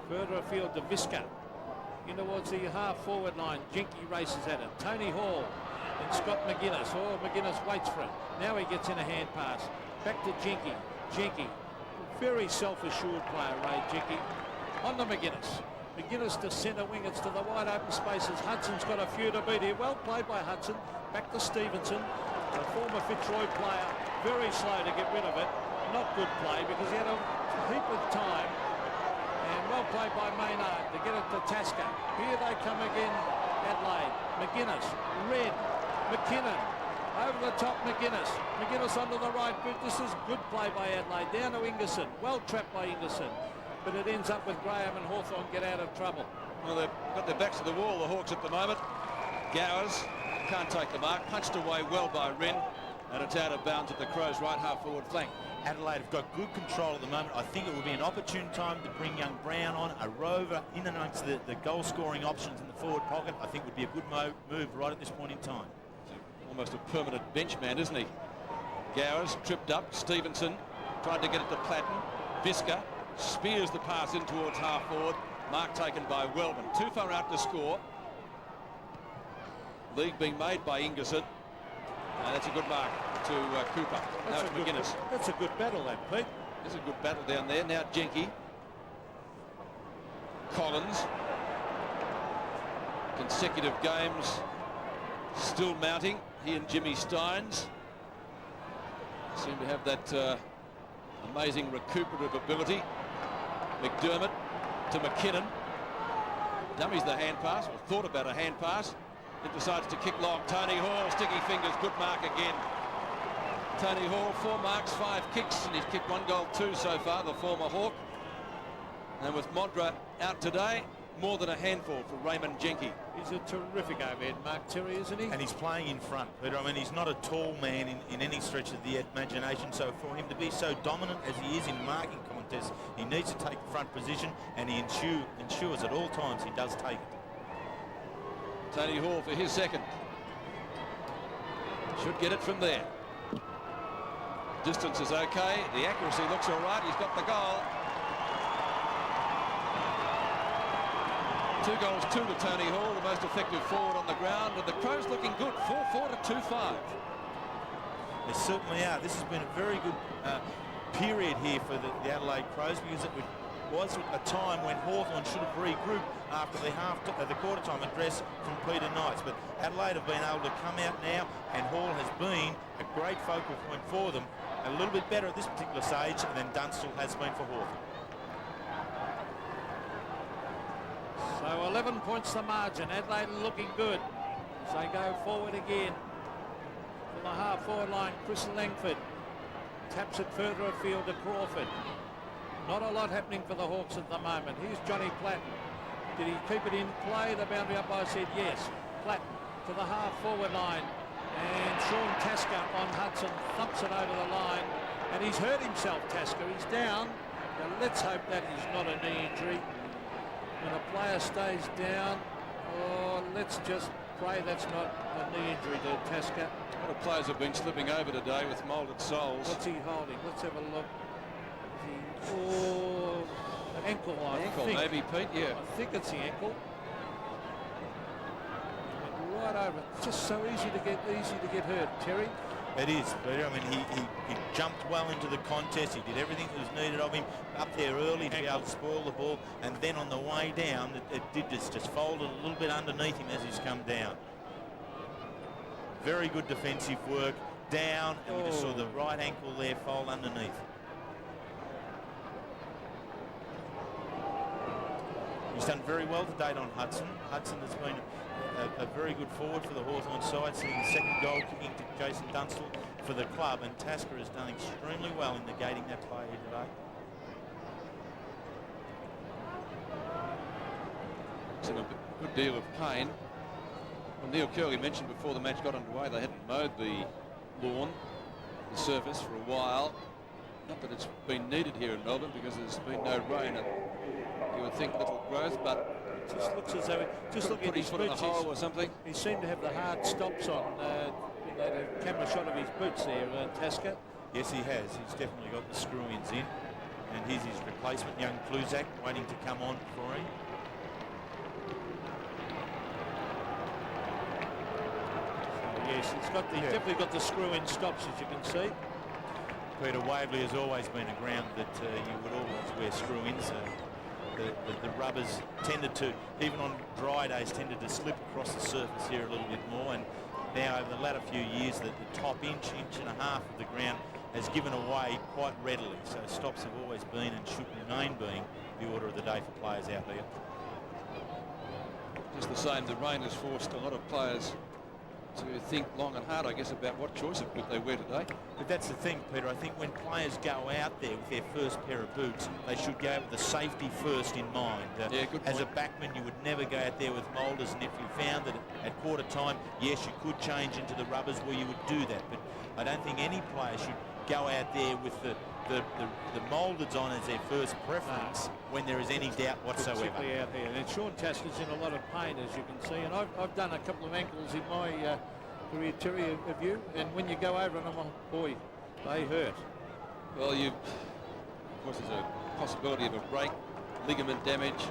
Further afield to Visca. In towards the half-forward line. Jenke races at it. Tony Hall and Scott McGuinness. Oh, McGuinness waits for it. Now he gets in a hand pass. Back to Jenke. Jenke. Very self-assured player, Ray Jenke. On to McGuinness. McGuinness to centre wing. It's to the wide open spaces. Hudson's got a few to beat here. Well played by Hudson. Back to Stevenson. A former Fitzroy player. Very slow to get rid of it. Not good play because he had a heap of time. And well played by Maynard to get it to Tasker. Here they come again, Adelaide. McGuinness, Red, McKinnon. Over the top, McGuinness. McGuinness onto the right boot. This is good play by Adelaide. Down to Ingerson. Well trapped by Ingerson. But it ends up with Graham and Hawthorn get out of trouble. Well, they've got their backs to the wall, the Hawks, at the moment. Gowers can't take the mark. Punched away well by Wren. And it's out of bounds at the Crows' right half-forward flank. Adelaide have got good control at the moment. I think it will be an opportune time to bring young Brown on, a rover in amongst the goal-scoring options in the forward pocket. I think would be a good move right at this point in time. Almost a permanent bench man, isn't he? Gowers tripped up. Stevenson tried to get it to Platten. Visca spears the pass in towards half-forward. Mark taken by Wellman. Too far out to score. League being made by Ingerson. And that's a good mark to Cooper. Now it's McGuinness. That's a good battle, that, Pete. There's a good battle down there. Now Jenke. Collins. Consecutive games still mounting. He and Jimmy Steins seem to have that amazing recuperative ability. McDermott to McKinnon. Dummies the hand pass, or thought about a hand pass. It decides to kick long. Tony Hall, sticky fingers, good mark again. Tony Hall, 4 marks, 5 kicks, and he's kicked 1 goal, 2 so far, the former Hawk. And with Modra out today, more than a handful for Raymond Jenke. He's a terrific overhead mark, Terry, isn't he? And he's playing in front, Peter. I mean, he's not a tall man in any stretch of the imagination. So for him to be so dominant as he is in marking contests, he needs to take the front position, and he ensures at all times he does take it. Tony Hall for his second. Should get it from there. Distance is okay. The accuracy looks all right. He's got the goal. 2 goals, 2 to Tony Hall, the most effective forward on the ground, and the Crows looking good, 4-4 to 2-5. They certainly are. This has been a very good period here for the Adelaide Crows, because it was a time when Hawthorn should have regrouped after the quarter-time address from Peter Knights. But Adelaide have been able to come out now, and Hall has been a great focal point for them. A little bit better at this particular stage than Dunstall has been for Hawthorn. So 11 points the margin. Adelaide looking good. So they go forward again. From the half-forward line, Chris Langford taps it further afield to Crawford. Not a lot happening for the Hawks at the moment. Here's Johnny Platten. Did he keep it in play? The boundary umpire said yes. Platten to the half-forward line. And Sean Tasker on Hudson thumps it over the line. And he's hurt himself, Tasker. He's down. Now let's hope that is not a knee injury. When a player stays down, let's just pray that's not a knee injury to Tasker. A lot of players have been slipping over today with moulded soles. What's he holding? Let's have a look. Ankle, I think. Maybe, Pete, yeah. I think it's the ankle. Right over. It's just so easy to get hurt, Terry. It is, Peter. I mean, he jumped well into the contest. He did everything that was needed of him up there early to be able to spoil the ball. And then on the way down, it did just fold a little bit underneath him as he's come down. Very good defensive work. Down, and we just saw the right ankle there fold underneath. He's done very well to date on Hudson. Hudson has been a very good forward for the Hawthorn side, seeing the second goal kicking to Jason Dunstall for the club, and Tasker has done extremely well in negating that play here today. It's in a good deal of pain. Well, Neil Curley mentioned before the match got underway they hadn't mowed the lawn, the surface, for a while. Not that it's been needed here in Melbourne because there's been no rain, and you would think little growth, but it just looks as though just look at his foot in the boots. hole or something. He seemed to have the hard stops on. The camera shot of his boots there, Tasker. Yes, he has. He's definitely got the screw-ins in, and here's his replacement, young Kluzak, waiting to come on for him. Yes, it's got the definitely got the screw-in stops, as you can see. Peter, Waverley has always been a ground that you would always wear screw-ins. The rubbers tended to, even on dry days, tended to slip across the surface here a little bit more. And now over the latter few years, the top inch and a half of the ground has given away quite readily. So stops have always been and should remain being the order of the day for players out there. Just the same, the rain has forced a lot of players to think long and hard, I guess, about what choice of boot they wear today. But that's the thing, Peter. I think when players go out there with their first pair of boots, they should go with the safety first in mind. As a backman, you would never go out there with moulders, and if you found that at quarter time, yes, you could change into the rubbers where you would do that. But I don't think any player should go out there with the mouldeds on as their first preference when there is any doubt whatsoever. Particularly out here. And Sean Tasker's in a lot of pain, as you can see. And I've done a couple of ankles in my career, Terry, of you. And when you go over and I'm on, boy, they hurt. Well, of course, there's a possibility of a break, ligament damage,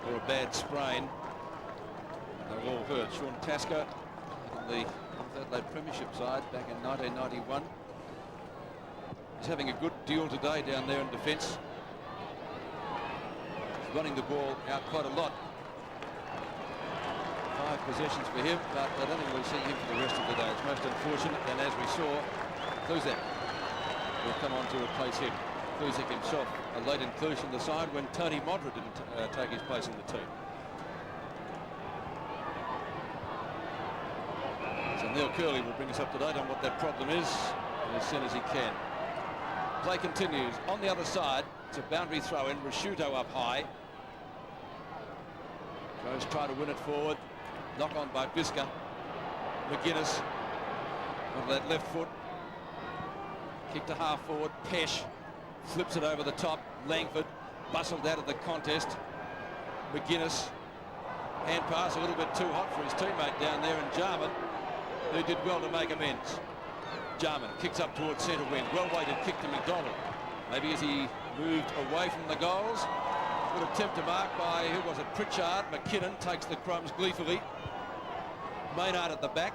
or a bad sprain. They've all hurt. Sean Tasker in the Adelaide Premiership side back in 1991. He's having a good deal today down there in defence. He's running the ball out quite a lot. 5 possessions for him, but I don't think we'll see him for the rest of the day. It's most unfortunate, and as we saw, Kluzak will come on to replace him. Kluzak himself, a late inclusion in the side when Tony Modra didn't take his place in the team. So Neil Curley will bring us up to date on what that problem is as soon as he can. Play continues on the other side. It's a boundary throw in. Rasciuto up high. Crows try to win it forward. Knock on by Bisker. McGuinness on that left foot. Kick to half forward. Pesh flips it over the top. Langford bustled out of the contest. McGuinness. Hand pass a little bit too hot for his teammate down there in Jarman. who did well to make amends. Jarman kicks up towards centre wing. Well-weighted kick to McDonald. Maybe as he moved away from the goals. Good attempt to mark by, who was it, Pritchard. McKinnon takes the crumbs gleefully. Maynard at the back.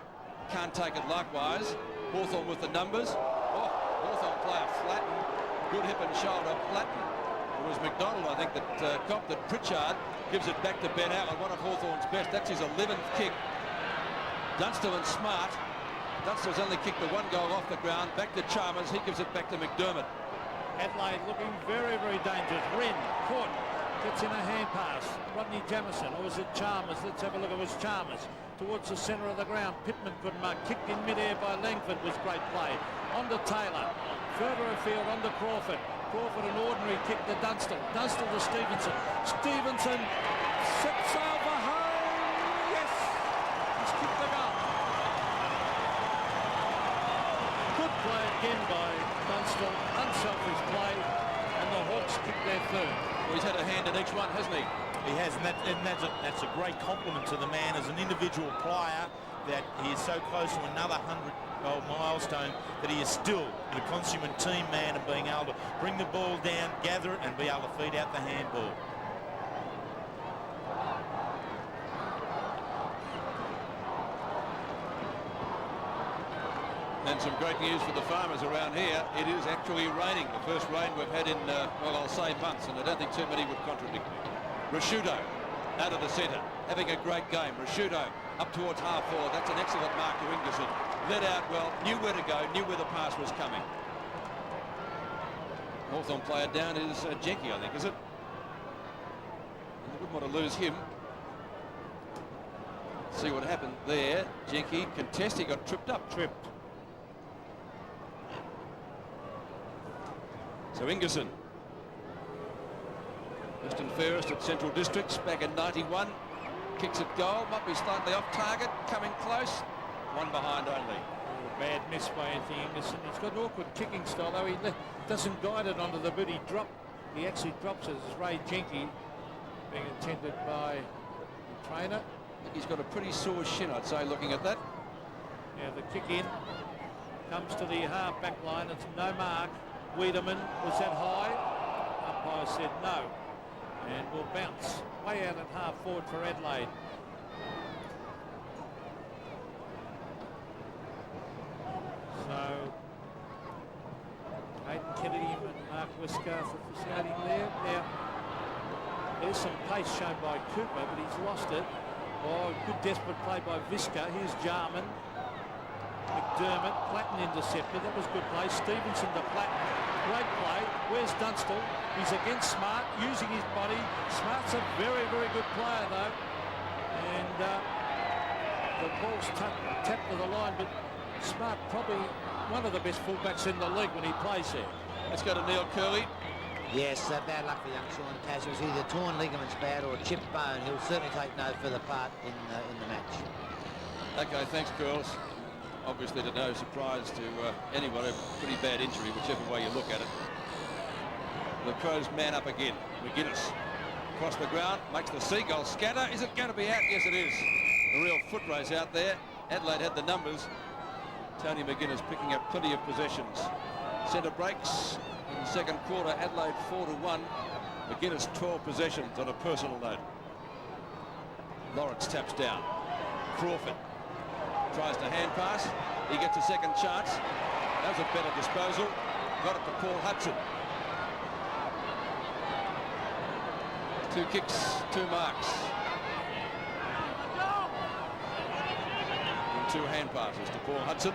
Can't take it likewise. Hawthorn with the numbers. Oh, Hawthorn player Flatten. Good hip and shoulder. Flatten. It was McDonald, I think, that copped it. Pritchard gives it back to Ben Allen, one of Hawthorn's best. That's his 11th kick. Dunstall and Smart. Dunstall's only kicked the one goal off the ground. Back to Chalmers. He gives it back to McDermott. Adelaide looking very, very dangerous. Wren caught. Gets in a hand pass. Rodney Jamison, or was it Chalmers? Let's have a look. It was Chalmers. Towards the centre of the ground. Pittman couldn't mark. Kicked in midair by Langford was great play. On to Taylor. Further afield on to Crawford. Crawford an ordinary kick to Dunstall. Dunstall to Stevenson. Stevenson sets sail for home. Yes! He's kicked the goal. Good play again by Dunstall. Unselfish play. And the Hawks kick their third. Well, he's had a hand in each one, hasn't he? He has, and that's a great compliment to the man as an individual player, that he is so close to another 100-goal milestone, that he is still a consummate team man and being able to bring the ball down, gather it, and be able to feed out the handball. And some great news for the farmers around here. It is actually raining. The first rain we've had in, well, I'll say months, and I don't think too many would contradict me. Rasciuto out of the centre, having a great game. Rasciuto up towards half forward. That's an excellent mark to Ingerson. Led out well, knew where to go, knew where the pass was coming. Hawthorn player down is Jenke, I think, is it? And they wouldn't want to lose him. See what happened there. Jenke contest, he got tripped up. Tripped. So Ingerson, Western Fairest at Central Districts back in 91, kicks at goal, might be slightly off target, coming close, one behind only. Bad miss by Anthony Ingerson. He's got an awkward kicking style, though. He doesn't guide it onto the boot. He actually drops it as Ray Jenke, being intended by the trainer. I think he's got a pretty sore shin, I'd say, looking at that. Yeah, the kick in comes to the half back line. It's no mark. Wiedemann, was that high? Umpire said no. And will bounce way out at half forward for Adelaide. So Hayden Kennedy and Mark Wisker officiating there. Now there's some pace shown by Cooper, but he's lost it. Oh, good desperate play by Wisker. Here's Jarman. McDermott, Platten intercepted. That was good play. Stevenson to Platten. Great play. Where's Dunstall? He's against Smart, using his body. Smart's a very, very good player, though. And the ball's tapped to the line, but Smart probably one of the best fullbacks in the league when he plays there. Let's go to Neil Curley. Yes, bad luck for young Sean Cash. It was either torn ligaments bad or a chipped bone. He'll certainly take no further part in the match. Okay, thanks, Curls. Obviously, to no surprise to anyone, a pretty bad injury, whichever way you look at it. The Crows man up again. McGuinness across the ground, makes the seagull scatter. Is it going to be out? Yes, it is. A real foot race out there. Adelaide had the numbers. Tony McGuinness picking up plenty of possessions. Centre breaks in the second quarter. Adelaide 4-1. McGuinness 12 possessions on a personal note. Lawrence taps down. Crawford tries to hand pass. He gets a second chance. That was a better disposal. Got it to Paul Hudson. 2 kicks, 2 marks. And 2 hand passes to Paul Hudson.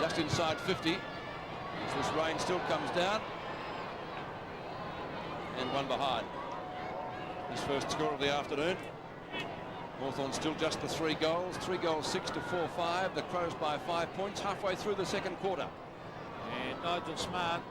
Just inside 50. As this rain still comes down. And 1 behind. His first score of the afternoon. Hawthorn still just the 3 goals. 3 goals, 6 to 4-5. The Crows by 5 points halfway through the second quarter. And Nigel Smart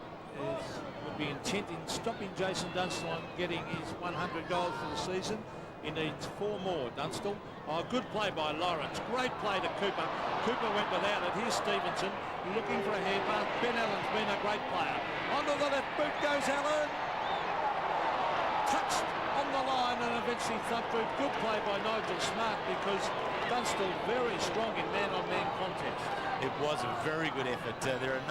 would be intent in stopping Jason Dunstall on getting his 100 goals for the season. He needs 4 more, Dunstall. Oh, good play by Lawrence. Great play to Cooper. Cooper went without it. Here's Stevenson looking for a hand pass. Ben Allen's been a great player. Onto the left boot goes Allen. touched on the line and eventually thumped through. Good play by Nigel Smart, because Dunstall very strong in man-on-man contest. It was a very good effort. There are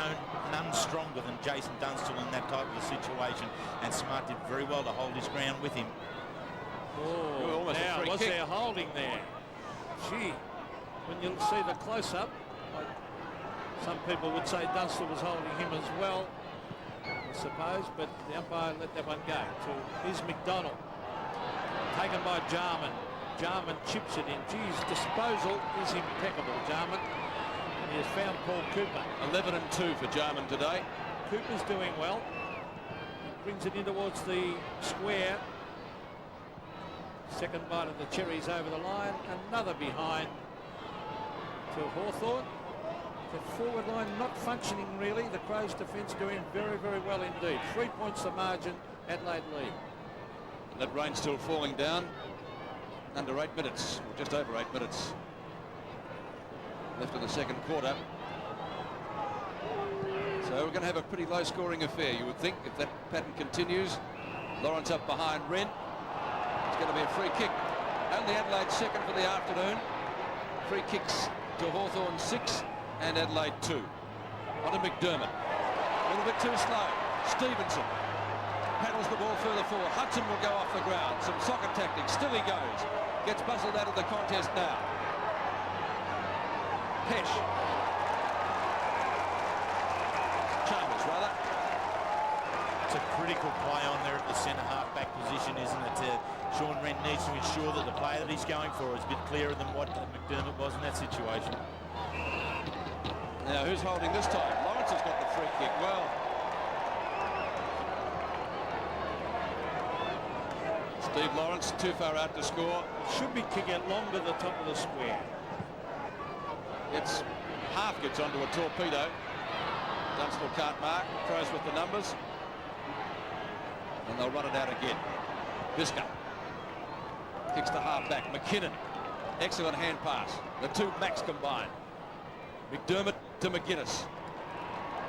none stronger than Jason Dunstall in that type of a situation, and Smart did very well to hold his ground with him. Oh, now was there holding there? Gee, when you see the close-up, some people would say Dunstall was holding him as well, I suppose, but the umpire let that one go. Here's McDonald, taken by Jarman. Jarman chips it in. Geez, disposal is impeccable, Jarman. And he has found Paul Cooper. 11 and 2 for Jarman today. Cooper's doing well. He brings it in towards the square. Second bite of the cherries over the line. Another behind to Hawthorn. The forward line not functioning really. The Crows defence doing very, very well indeed. 3 points the margin. Adelaide lead. And that rain still falling down. Under 8 minutes, or just over 8 minutes left in the second quarter. So we're going to have a pretty low scoring affair, you would think, if that pattern continues. Lawrence up behind Wren. It's going to be a free kick. Only Adelaide second for the afternoon. Free kicks to Hawthorn 6 and Adelaide 2. On to McDermott. A little bit too slow. Stevenson paddles the ball further forward. Hudson will go off the ground. Some soccer tactics. Still he goes. Gets bustled out of the contest now. Pesh. Chalmers, rather. It's a critical play on there at the centre half-back position, isn't it? Sean Wren needs to ensure that the player that he's going for is a bit clearer than what McDermott was in that situation. Now, who's holding this time? Lawrence has got the free kick. Well, Steve Lawrence too far out to score. Should be kicking it long to the top of the square. It's half gets onto a torpedo. Dunstall can't mark. Crows with the numbers. And they'll run it out again. Biscuit kicks to half back. McKinnon. Excellent hand pass. The two backs combined. McDermott to McGuinness.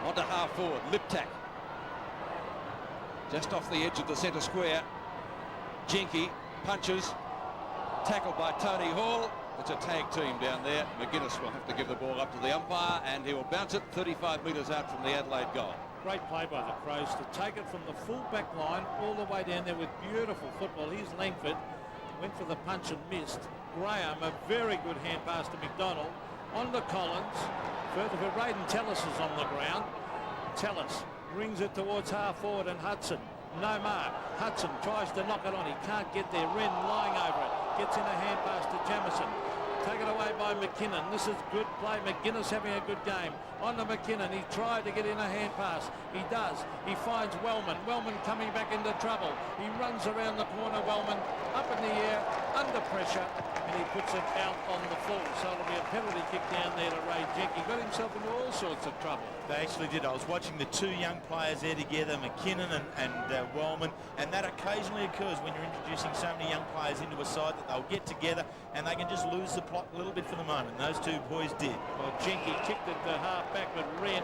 Onto half forward. Liptak. Just off the edge of the centre square. Jenke punches. Tackled by Tony Hall. It's a tag team down there. McGuinness will have to give the ball up to the umpire, and he will bounce it 35 metres out from the Adelaide goal. Great play by the Crows to take it from the full back line all the way down there with beautiful football. Here's Langford. Went for the punch and missed. Graham, a very good hand pass to McDonald. On to Collins. Further for Braden Tellis is on the ground. Tellis brings it towards half forward and Hudson. No mark. Hudson tries to knock it on. He can't get there. Wren lying over it. Gets in a hand pass to Jamison. Taken away by McKinnon. This is good play. McGuinness having a good game. On to McKinnon. He tried to get in a hand pass. He does. He finds Wellman. Wellman coming back into trouble. He runs around the corner. Wellman up in the air, under pressure, and he puts it out on the full. So it'll be a penalty kick down there to Ray Jenke. He got himself into all sorts of trouble. They actually did. I was watching the two young players there together, McKinnon and Wellman, and that occasionally occurs when you're introducing so many young players into a side that they'll get together and they can just lose the plot a little bit for the moment. Those two boys did. Well, Jenke kicked it to half back, but Wren,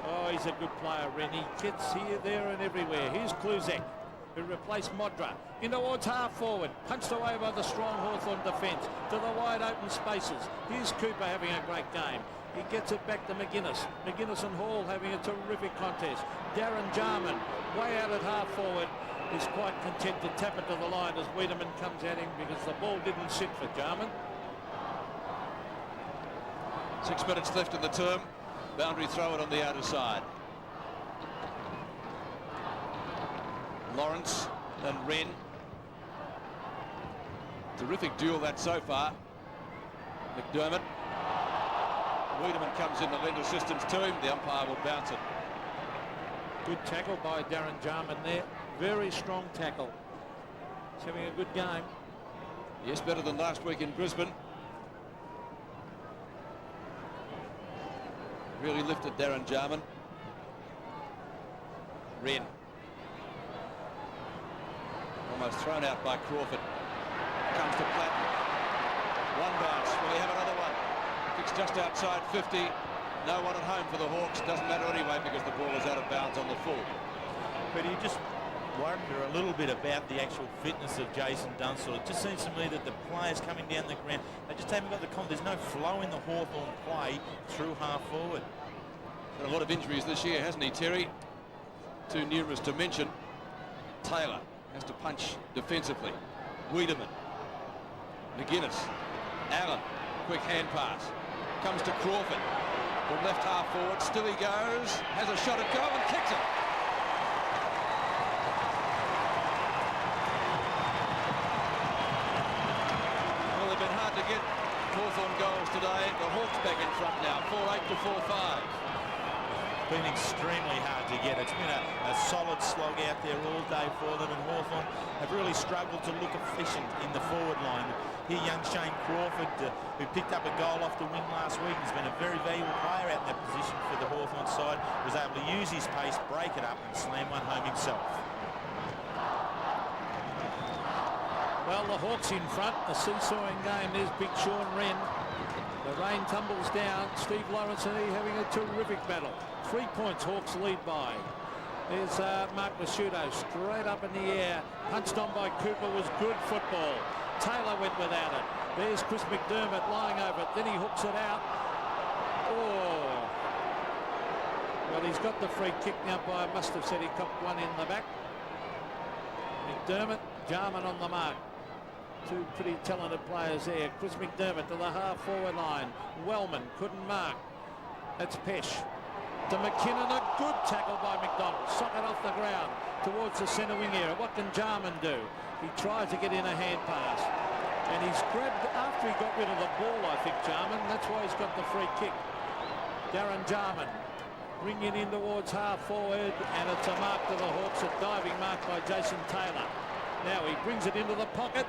oh, he's a good player, Wren. He gets here, there and everywhere. Here's Kluzak, who replaced Modra. In towards half forward, punched away by the strong Hawthorn defence to the wide open spaces. Here's Cooper having a great game. He gets it back to McGuinness. McGuinness and Hall having a terrific contest. Darren Jarman, way out at half forward, is quite content to tap it to the line as Wiedemann comes at him because the ball didn't sit for Jarman. 6 minutes left in the term. Boundary throw it on the outer side. Lawrence and Wren. Terrific duel that so far. McDermott. Wiedemann comes in to lend assistance to him. The umpire will bounce it. Good tackle by Darren Jarman there. Very strong tackle. He's having a good game. Yes, better than last week in Brisbane. Really lifted Darren Jarman. Wren. Almost thrown out by Crawford. Comes to Platten. One bounce. Will he have another one? Kicks just outside 50. No one at home for the Hawks. Doesn't matter anyway because the ball is out of bounds on the full. But you just wonder a little bit about the actual fitness of Jason Dunstall. It just seems to me that the players coming down the ground, they just haven't got the confidence. There's no flow in the Hawthorn play through half forward. Got a lot of injuries this year, hasn't he, Terry? Too numerous to mention. Taylor has to punch defensively. Wiedemann. McGuinness. Allen. Quick hand pass. Comes to Crawford. From left half forward. Still he goes. Has a shot at goal and kicks it. Well, they've been hard to get Hawthorn goals today. The Hawks back in front now. 4-8 to 4-5. Been extremely hard to get. It's been a solid slog out there all day for them, and Hawthorn have really struggled to look efficient in the forward line. Here, young Shane Crawford, who picked up a goal off the wing last week, has been a very valuable player out in that position for the Hawthorn side, was able to use his pace, break it up and slam one home himself. Well, the Hawks in front, a seesawing game. There's Big Sean Wren. The rain tumbles down. Steve Lawrence and he having a terrific battle. 3 points Hawks lead by. There's Mark Masciuto straight up in the air. Punched on by Cooper was good football. Taylor went without it. There's Chris McDermott lying over it. Then he hooks it out. Oh. Well, he's got the free kick now. By must have said he copped one in the back. McDermott, Jarman on the mark. Two pretty talented players there. Chris McDermott to the half forward line. Wellman couldn't mark. That's Pesh. To McKinnon, a good tackle by McDonald. Sock it off the ground towards the centre wing area. What can Jarman do? He tries to get in a hand pass. And he's grabbed after he got rid of the ball, I think, Jarman. That's why he's got the free kick. Darren Jarman bringing in towards half forward. And it's a mark to the Hawks. A diving mark by Jason Taylor. Now he brings it into the pocket.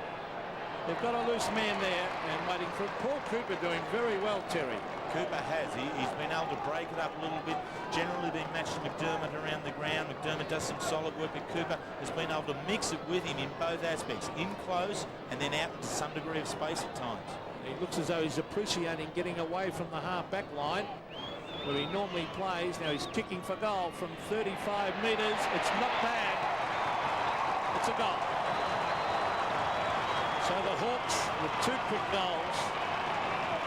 They've got a loose man there and waiting for it. Paul Cooper doing very well, Terry. Cooper has. He's been able to break it up a little bit. Generally been matching McDermott around the ground. McDermott does some solid work, but Cooper has been able to mix it with him in both aspects. In close and then out into some degree of space at times. He looks as though he's appreciating getting away from the half-back line where he normally plays. Now he's kicking for goal from 35 metres. It's not bad. It's a goal. So the Hawks, with 2 quick goals,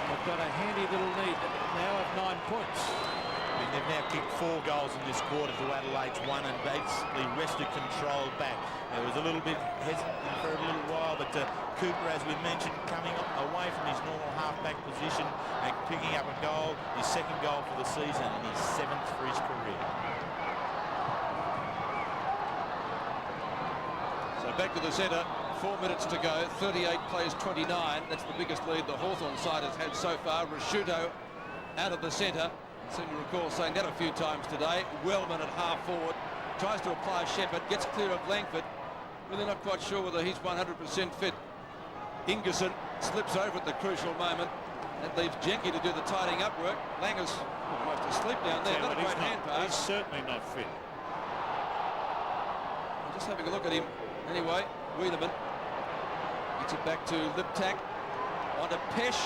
have got a handy little lead now of 9 points. I mean, they've now kicked 4 goals in this quarter to Adelaide's 1 and basically wrested control back. It was a little bit hesitant for a little while, but Cooper, as we mentioned, coming away from his normal half-back position and picking up a goal, his 2nd goal for the season and his 7th for his career. So back to the centre. 4 minutes to go. 38 plays 29. That's the biggest lead the Hawthorn side has had so far. Rasciuto out of the centre. I seem to recall saying that a few times today. Wellman at half forward. Tries to apply Shepherd. Gets clear of Langford. Really not quite sure whether he's 100% fit. Ingerson slips over at the crucial moment. That leaves Jenke to do the tidying up work. Langer's almost asleep down there. Not a great hand pass. He's certainly not fit. I'm just having a look at him. Anyway, Wiedemann gets it back to Liptak. Onto Pesh.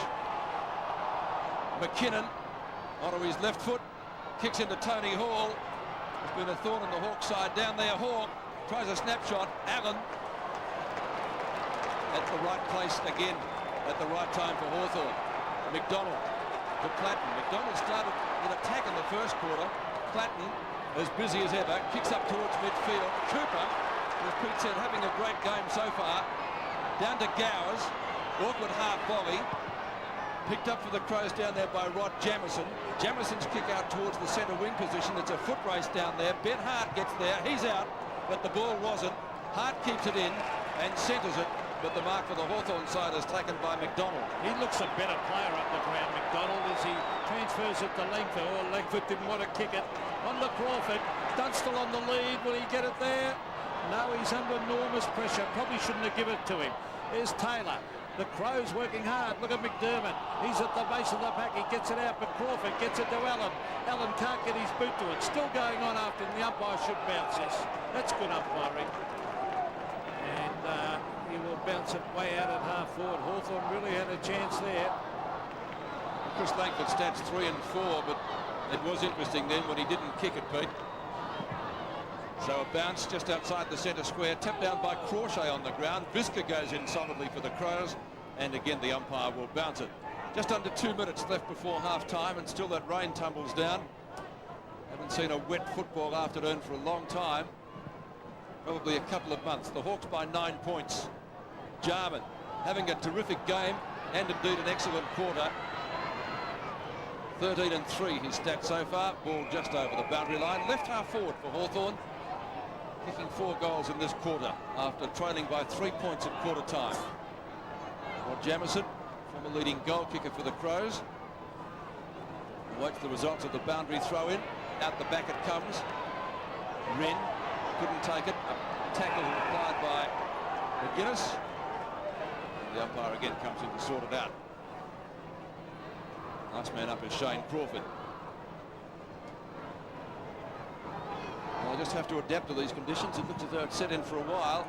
McKinnon onto his left foot. Kicks into Tony Hall. There's been a thorn on the Hawk side. Down there, Hawk tries a snapshot. Allen at the right place again at the right time for Hawthorn. McDonald to Platten. McDonald started an attack in the first quarter. Platten, as busy as ever, kicks up towards midfield. Cooper, as Pete said, having a great game so far. Down to Gowers. Awkward half volley. Picked up for the Crows down there by Rod Jamieson. Jamieson's kick out towards the centre wing position. It's a foot race down there. Ben Hart gets there. He's out, but the ball wasn't. Hart keeps it in and centres it, but the mark for the Hawthorn side is taken by McDonald. He looks a better player up the ground, McDonald, as he transfers it to Langford. Oh, Langford didn't want to kick it. On to Crawford. Dunstall on the lead. Will he get it there? No, he's under enormous pressure. Probably shouldn't have given it to him. There's Taylor. The Crows working hard. Look at McDermott. He's at the base of the pack. He gets it out, but Crawford gets it to Allen. Allen can't get his boot to it. Still going on after, and the umpire should bounce this. That's good umpiring. And he will bounce it way out at half forward. Hawthorn really had a chance there. Chris Langford stats 3 and 4, but it was interesting then when he didn't kick it, Pete. So a bounce just outside the centre square, tapped down by Crawshay on the ground. Visca goes in solidly for the Crows, and again the umpire will bounce it. Just under 2 minutes left before half-time, and still that rain tumbles down. Haven't seen a wet football afternoon for a long time, probably a couple of months. The Hawks by 9 points. Jarman having a terrific game, and indeed an excellent quarter. 13-3 his stats so far. Ball just over the boundary line. Left half forward for Hawthorn, kicking 4 goals in this quarter after trailing by 3 points at quarter time. Rod Jamieson, former leading goal kicker for the Crows, awaits the results of the boundary throw in. Out the back it comes. Wren couldn't take it. A tackle applied by McGuinness. And the umpire again comes in to sort it out. Last man up is Shane Crawford. Well, they just have to adapt to these conditions. It looks as though it's set in for a while.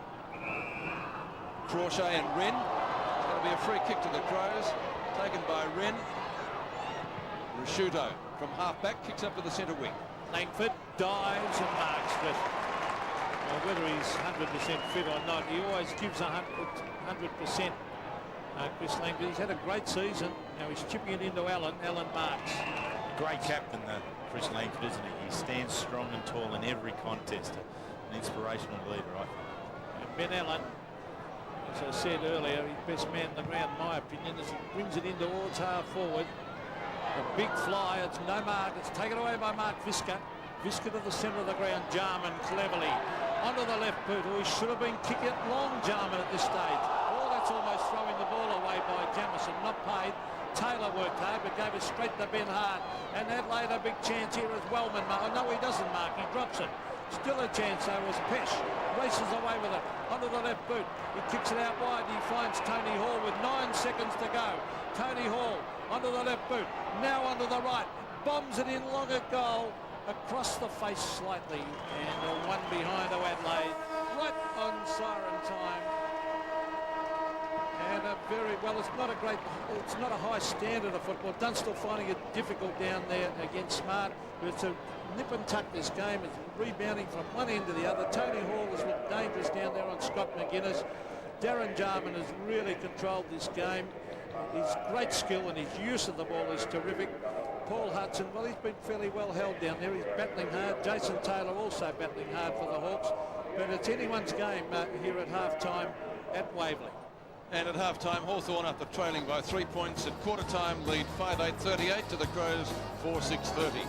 Crawshay and Wren. It's going to be a free kick to the Crows, taken by Wren. Rashuto from half-back kicks up to the centre wing. Langford dives and marks it. Well, whether he's 100% fit or not, he always gives 100%. Chris Langford, he's had a great season. Now he's chipping it into Allen. Allen marks. Great captain, Chris Langford, isn't he? He stands strong and tall in every contest. An inspirational leader, I think. And Ben Allen, as I said earlier, he's best man on the ground, in my opinion, as he brings it in towards half forward. A big fly, it's no mark, it's taken away by Mark Visca. Visca to the centre of the ground, Jarman cleverly onto the left boot. Oh, he should have been kicking it long, Jarman, at this stage. Oh, that's almost throwing the ball away by Jamieson, not paid. Taylor worked hard, but gave it straight to Ben Hart. And Adelaide a big chance here as Wellman. Oh, no, he doesn't mark, he drops it. Still a chance though was Pesh. Races away with it onto the left boot. He kicks it out wide. He finds Tony Hall with 9 seconds to go. Tony Hall onto the left boot. Now onto the right. Bombs it in long at goal. Across the face slightly. And one behind to Adelaide. Right on siren time. And a very well, it's not a high standard of football. Dunstall finding it difficult down there against Smart. But it's a nip and tuck this game. It's rebounding from one end to the other. Tony Hall has looked dangerous down there on Scott McGuinness. Darren Jarman has really controlled this game. His great skill and his use of the ball is terrific. Paul Hudson, well, he's been fairly well held down there. He's battling hard. Jason Taylor also battling hard for the Hawks. But it's anyone's game here at half-time at Waverley. And at half-time, Hawthorn, after trailing by 3 points at quarter-time, lead 5-8-38 to the Crows 4-6-30.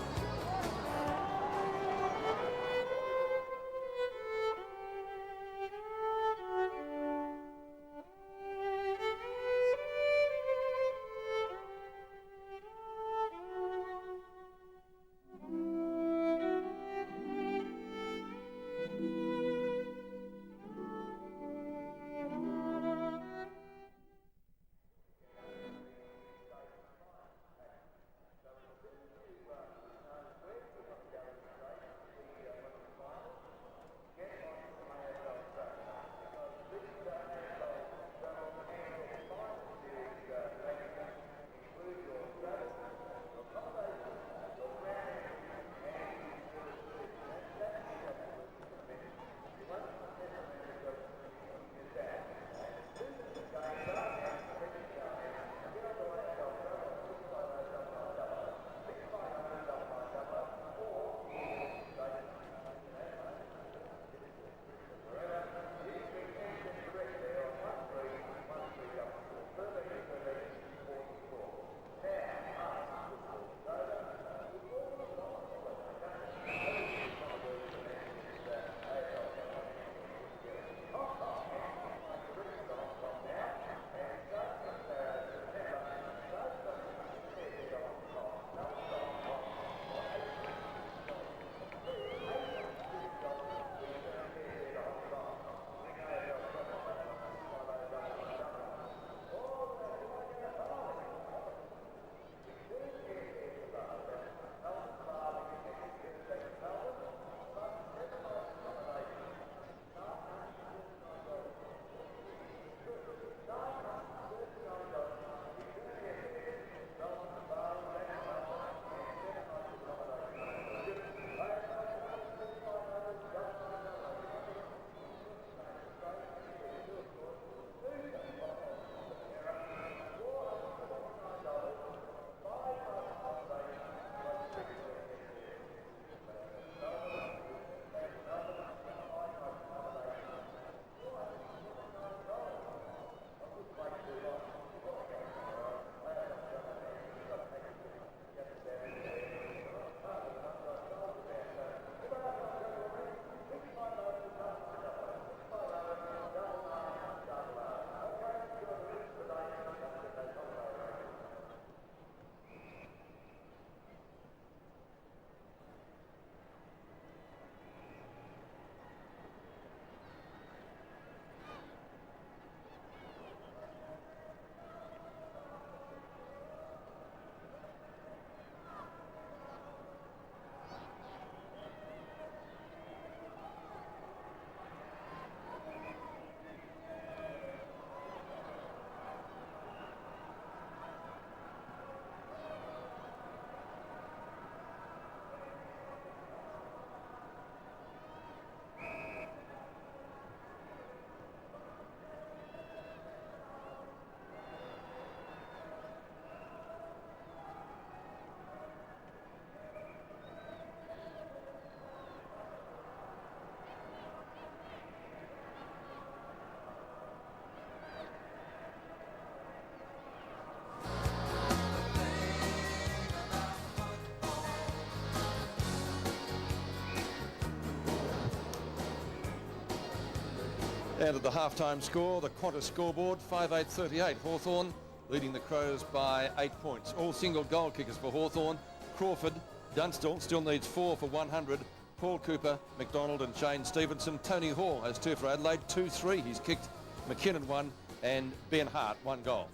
And at the half-time score, the Qantas scoreboard, 5-8-38. Hawthorn leading the Crows by 8 points. All single goal kickers for Hawthorn. Crawford, Dunstall still needs 4 for 100. Paul Cooper, McDonald and Shane Stevenson. Tony Hall has 2 for Adelaide, 2-3 he's kicked. McKinnon 1 and Ben Hart 1 goal.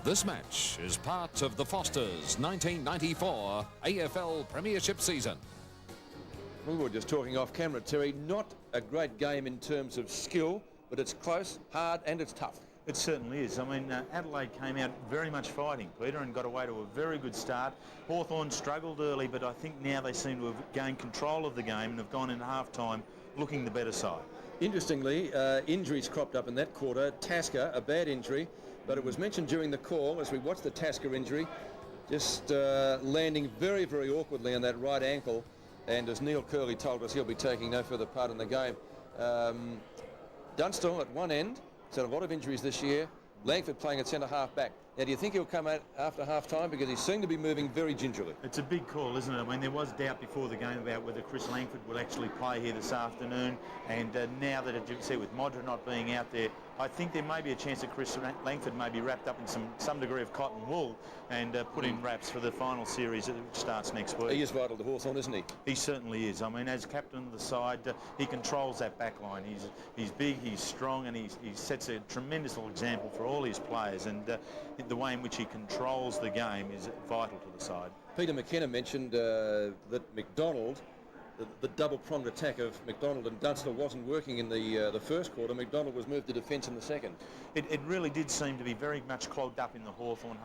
This match is part of the Fosters' 1994 AFL Premiership season. We were just talking off camera, Terry. Not a great game in terms of skill, but it's close, hard and it's tough. It certainly is. I mean, Adelaide came out very much fighting, Peter, and got away to a very good start. Hawthorn struggled early, but I think now they seem to have gained control of the game and have gone into half-time looking the better side. Interestingly, injuries cropped up in that quarter. Tasker, a bad injury, but it was mentioned during the call as we watched the Tasker injury, just landing very, very awkwardly on that right ankle. And as Neil Curley told us, he'll be taking no further part in the game. Dunstall at one end, he's had a lot of injuries this year. Langford playing at centre-half back. Now, do you think he'll come out after half-time? Because he seemed to be moving very gingerly. It's a big call, isn't it? I mean, there was doubt before the game about whether Chris Langford would actually play here this afternoon. And now that, as you can see, with Modra not being out there, I think there may be a chance that Chris Langford may be wrapped up in some degree of cotton wool and put in wraps for the final series which starts next week. He is vital to Hawthorn, isn't he? He certainly is. I mean, as captain of the side, he controls that back line. He's big, he's strong, and he sets a tremendous example for all his players. And the way in which he controls the game is vital to the side. Peter McKenna mentioned that McDonald, the double-pronged attack of McDonald and Dunstall wasn't working in the first quarter. McDonald was moved to defence in the second. It really did seem to be very much clogged up in the Hawthorn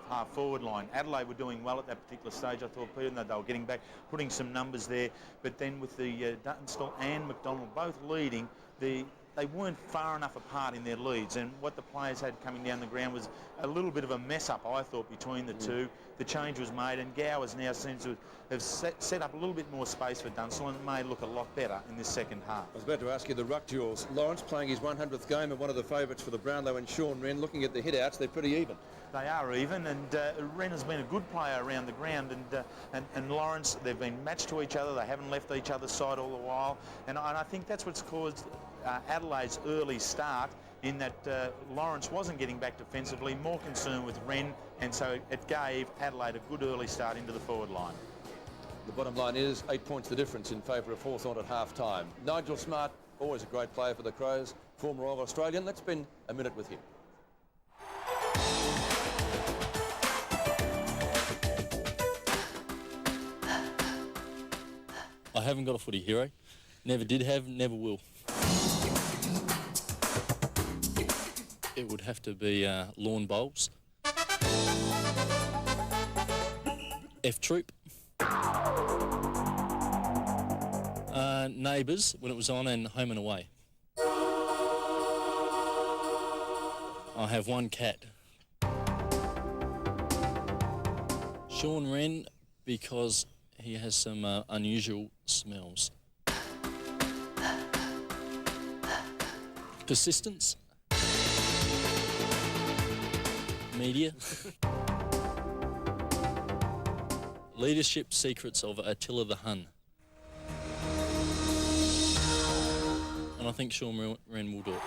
half-forward line. Adelaide were doing well at that particular stage, I thought, Peter, that they were getting back, putting some numbers there. But then with the Dunstall and McDonald both leading, they weren't far enough apart in their leads, and what the players had coming down the ground was a little bit of a mess-up, I thought, between the two. The change was made, and Gowers now seems to have set up a little bit more space for Dunstall, and it may look a lot better in this second half. I was about to ask you the ruck duels. Lawrence playing his 100th game and one of the favourites for the Brownlow, and Sean Wren. Looking at the hit-outs, they're pretty even. They are even, and Wren has been a good player around the ground, and Lawrence, they've been matched to each other. They haven't left each other's side all the while, and I think that's what's caused Adelaide's early start, in that Lawrence wasn't getting back defensively, more concerned with Wren, and so it gave Adelaide a good early start into the forward line. The bottom line is 8 points the difference in favour of Hawthorn at half-time. Nigel Smart, always a great player for the Crows, former Royal Australian. Let's spend a minute with him. I haven't got a footy hero. Never did have, never will. It would have to be Lawn Bowls, F Troop, Neighbours when it was on, and Home and Away. I have one cat. Sean Wren, because he has some unusual smells. Persistence. Media. Leadership secrets of Attila the Hun. And I think Sean Wren will do it.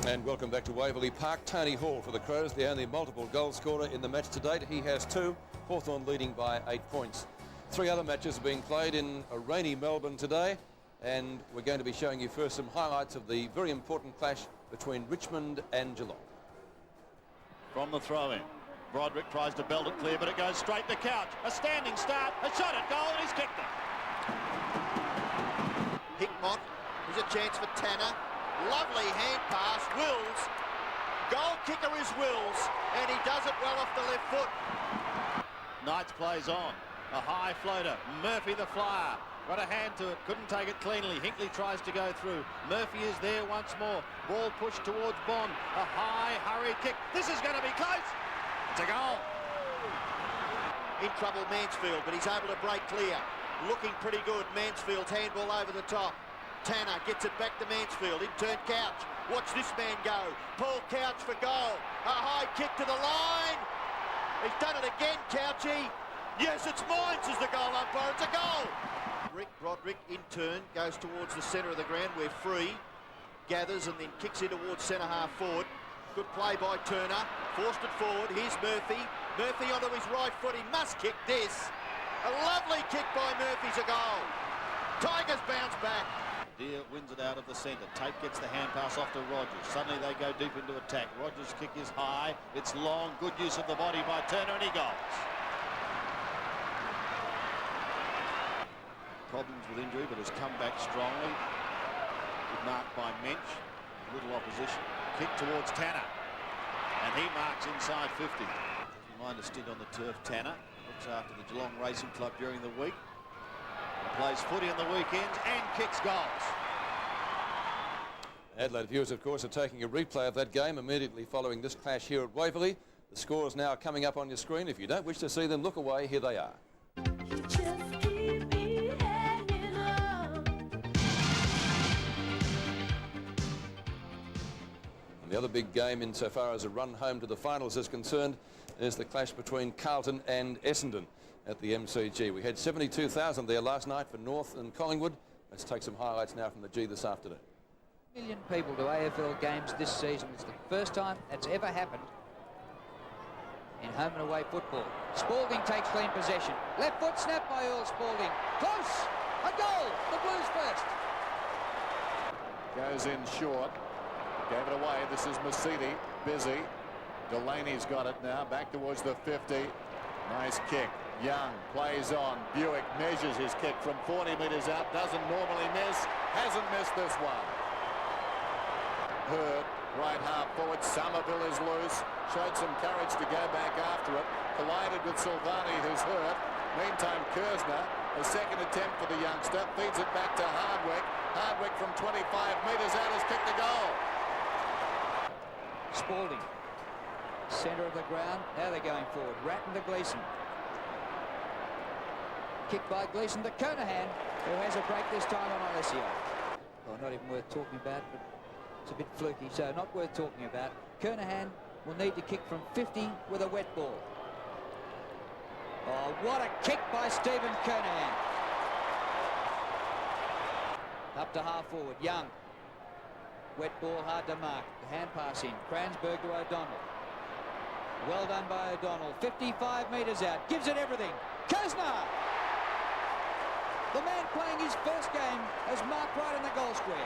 And welcome back to Waverley Park. Tony Hall for the Crows, the only multiple goal scorer in the match to date. He has 2. Hawthorn leading by 8 points. 3 other matches are being played in a rainy Melbourne today, and we're going to be showing you first some highlights of the very important clash between Richmond and Geelong. From the throw-in, Broderick tries to belt it clear, but it goes straight to Couch. A standing start, a shot at goal, and he's kicked it. Hickmott, there's a chance for Tanner. Lovely hand pass, Wills. Goal kicker is Wills, and he does it well off the left foot. Knights plays on. A high floater. Murphy the flyer. Got a hand to it. Couldn't take it cleanly. Hinkley tries to go through. Murphy is there once more. Ball pushed towards Bond. A high, hurried kick. This is going to be close. It's a goal. In trouble, Mansfield, but he's able to break clear. Looking pretty good. Mansfield's handball over the top. Tanner gets it back to Mansfield. In turn, Couch. Watch this man go. Paul Couch for goal. A high kick to the line. He's done it again, Couchy. Yes, it's mine, says the goal umpire. It's a goal. Broderick in turn goes towards the centre of the ground where Free gathers and then kicks in towards centre half forward. Good play by Turner. Forced it forward. Here's Murphy. Murphy onto his right foot. He must kick this. A lovely kick by Murphy's a goal. Tigers bounce back. Deere wins it out of the centre. Tate gets the hand pass off to Rogers. Suddenly they go deep into attack. Rogers' kick is high. It's long. Good use of the body by Turner, and he goes. Problems with injury, but has come back strongly. Good mark by Mensch. Little opposition. Kick towards Tanner. And he marks inside 50. Doesn't mind a stint on the turf, Tanner. Looks after the Geelong Racing Club during the week. Plays footy on the weekends and kicks goals. Adelaide viewers, of course, are taking a replay of that game immediately following this clash here at Waverley. The scores now coming up on your screen. If you don't wish to see them, look away. Here they are. And the other big game insofar as a run home to the finals is concerned is the clash between Carlton and Essendon at the MCG. We had 72,000 there last night for North and Collingwood. Let's take some highlights now from the G this afternoon. Million people to AFL games this season. It's the first time that's ever happened in home and away football. Spalding takes clean possession. Left foot snap by Earl Spalding. Close! A goal! The Blues first. Goes in short. Gave it away. This is Masidi. Busy. Delaney's got it now. Back towards the 50. Nice kick. Young plays on. Buick measures his kick from 40 metres out. Doesn't normally miss. Hasn't missed this one. Hurd, right half forward. Somerville is loose. Showed some courage to go back after it. Collided with Silvani, who's hurt. Meantime, Kersner, a second attempt for the youngster. Feeds it back to Hardwick. Hardwick from 25 metres out has kicked a goal. Spalding. Centre of the ground. Now they're going forward. Ratton to Gleeson. Kick by Gleeson to Kernahan, who has a break this time on Alessio. Well, not even worth talking about, but it's a bit fluky, so not worth talking about. Kernahan will need to kick from 50 with a wet ball. Oh, what a kick by Stephen Kernahan. Up to half forward, Young. Wet ball, hard to mark. The hand pass in. Cransberg to O'Donnell. Well done by O'Donnell. 55 metres out. Gives it everything. Kersner! The man playing his first game has marked right in the goal square.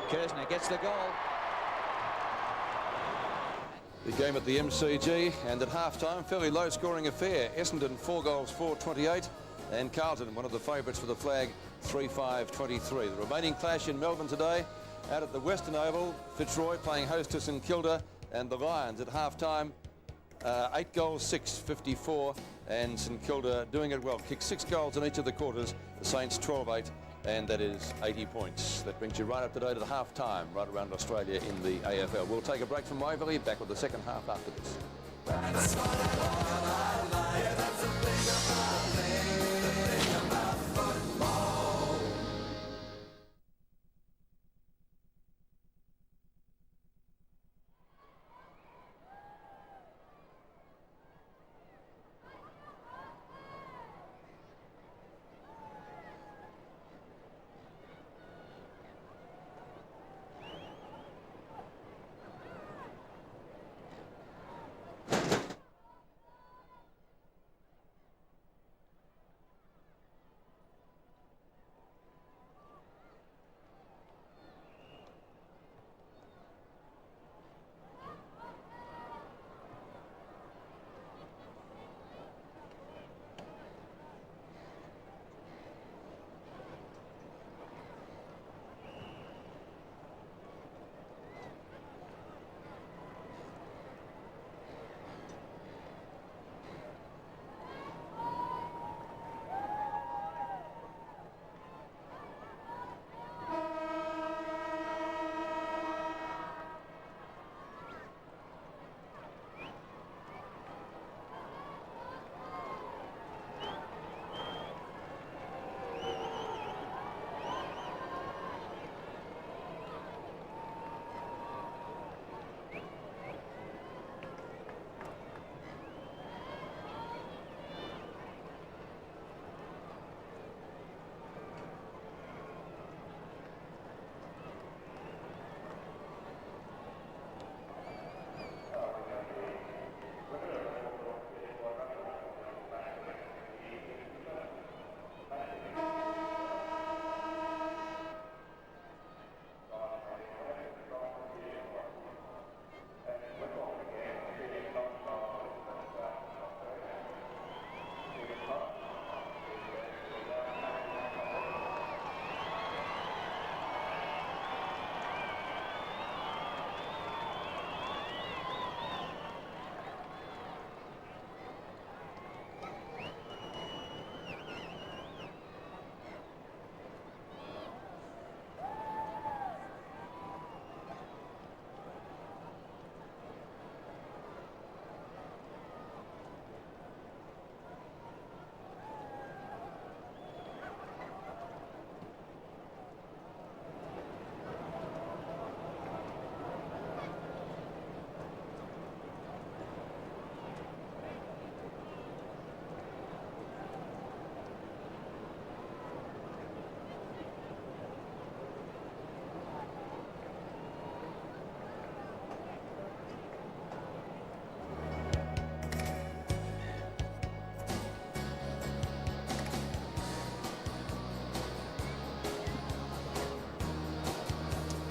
Kersner gets the goal. The game at the MCG, and at half-time, fairly low-scoring affair. Essendon 4 goals, 4-28, and Carlton, one of the favourites for the flag, 3-5-23. The remaining clash in Melbourne today, out at the Western Oval, Fitzroy playing host to St Kilda, and the Lions at half-time, 8 goals, 6-54, and St Kilda doing it well. Kicked 6 goals in each of the quarters. The Saints 12-8, and that is 80 points. That brings you right up to date at half-time, right around Australia in the AFL. We'll take a break from Waverley, back with the second half after this.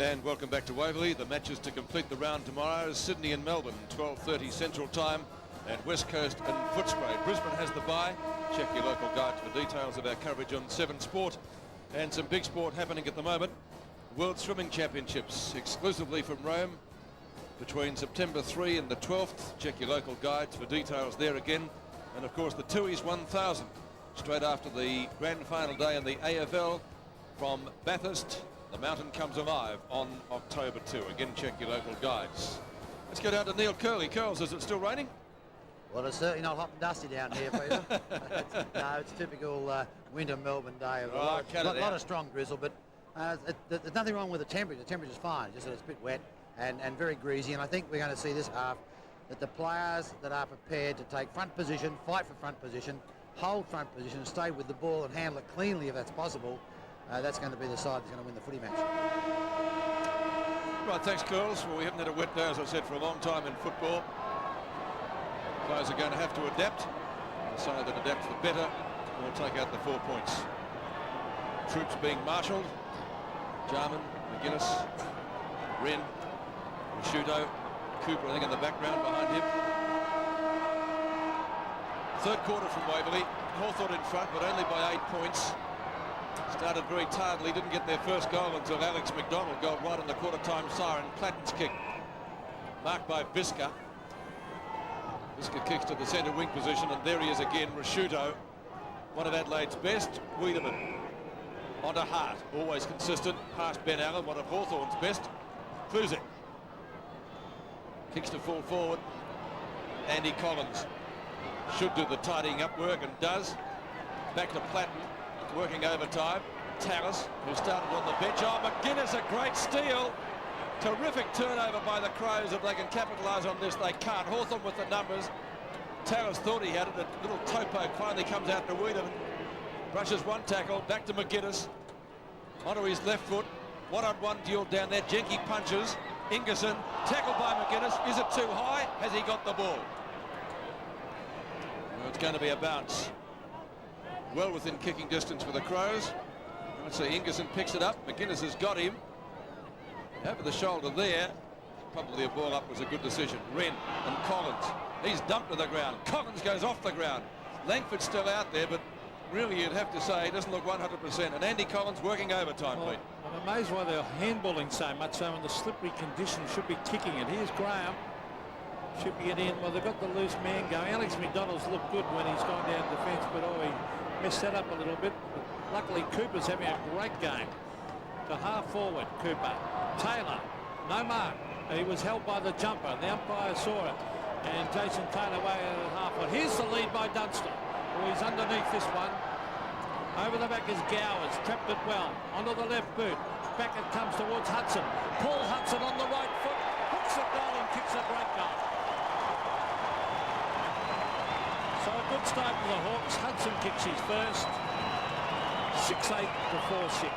And welcome back to Waverley. The matches to complete the round tomorrow: Sydney and Melbourne, 12:30 Central Time, and West Coast and Footscray. Brisbane has the bye. Check your local guide for details of our coverage on 7 Sport. And some big sport happening at the moment. World Swimming Championships exclusively from Rome between September 3 and the 12th. Check your local guides for details there again. And of course the Tooheys 1000 straight after the grand final day in the AFL from Bathurst. The mountain comes alive on October 2. Again, check your local guides. Let's go down to Neil Curley. Curls, is it still raining? Well, it's certainly not hot and dusty down here, Peter. No, it's typical winter Melbourne day. A lot of strong drizzle, but there's nothing wrong with the temperature. The temperature's fine, just that it's a bit wet and very greasy. And I think we're going to see this half that the players that are prepared to take front position, fight for front position, hold front position, stay with the ball and handle it cleanly if that's possible, that's going to be the side that's going to win the footy match. Right, thanks, Curls. Well, we haven't had a wet day, as I said, for a long time in football. Players are going to have to adapt. The side that adapts the better will take out the 4 points. Troops being marshalled. Jarman, McGuinness, Wren, Rashuto, Cooper, I think, in the background behind him. Third quarter from Waverley. Hawthorn in front, but only by 8 points. Started very tardily, didn't get their first goal until Alex McDonald got right on the quarter-time siren. Clatton's kick, marked by Visca. Visca kicks to the centre wing position, and there he is again, Rashuto. One of Adelaide's best. Wiedemann onto Hart, always consistent. Past Ben Allen, one of Hawthorn's best. Clusic kicks to full forward. Andy Collins should do the tidying up work and does. Back to Platten, working overtime. Tallis, who started on the bench. Oh, McGuinness, a great steal. Terrific turnover by the Crows. If they can capitalise on this, they can't. Hawthorn with the numbers. Tallis thought he had it. A little toe poke finally comes out to Wiedemann. Brushes one tackle, back to McGuinness. Onto his left foot. One-on-one duel down there. Jenke punches. Ingerson, tackled by McGuinness. Is it too high? Has he got the ball? Well, it's going to be a bounce. Well within kicking distance for the Crows. Let's see, Ingerson picks it up. McGuinness has got him. Over the shoulder there. Probably a ball up was a good decision. Wren and Collins. He's dumped to the ground. Collins goes off the ground. Langford's still out there, but really you'd have to say he doesn't look 100%. And Andy Collins working overtime, Pete. I'm amazed why they're handballing so much. So in the slippery conditions, should be kicking it. Here's Graham. Should be it in. Well, they've got the loose man going. Alex McDonald's looked good when he's gone down defence, but he messed that up a little bit. But luckily, Cooper's having a great game. To half forward, Cooper. Taylor, no mark. He was held by the jumper. The umpire saw it. And Jason Taylor way out at half foot. Here's the lead by Dunster. Oh, he's underneath this one. Over the back is Gowers. Trapped it well. Onto the left boot. Back it comes towards Hudson. Paul Hudson on the right foot. Hooks the goal and kicks a great goal. So a good start for the Hawks. Hudson kicks his first. 6-8 to 4-6.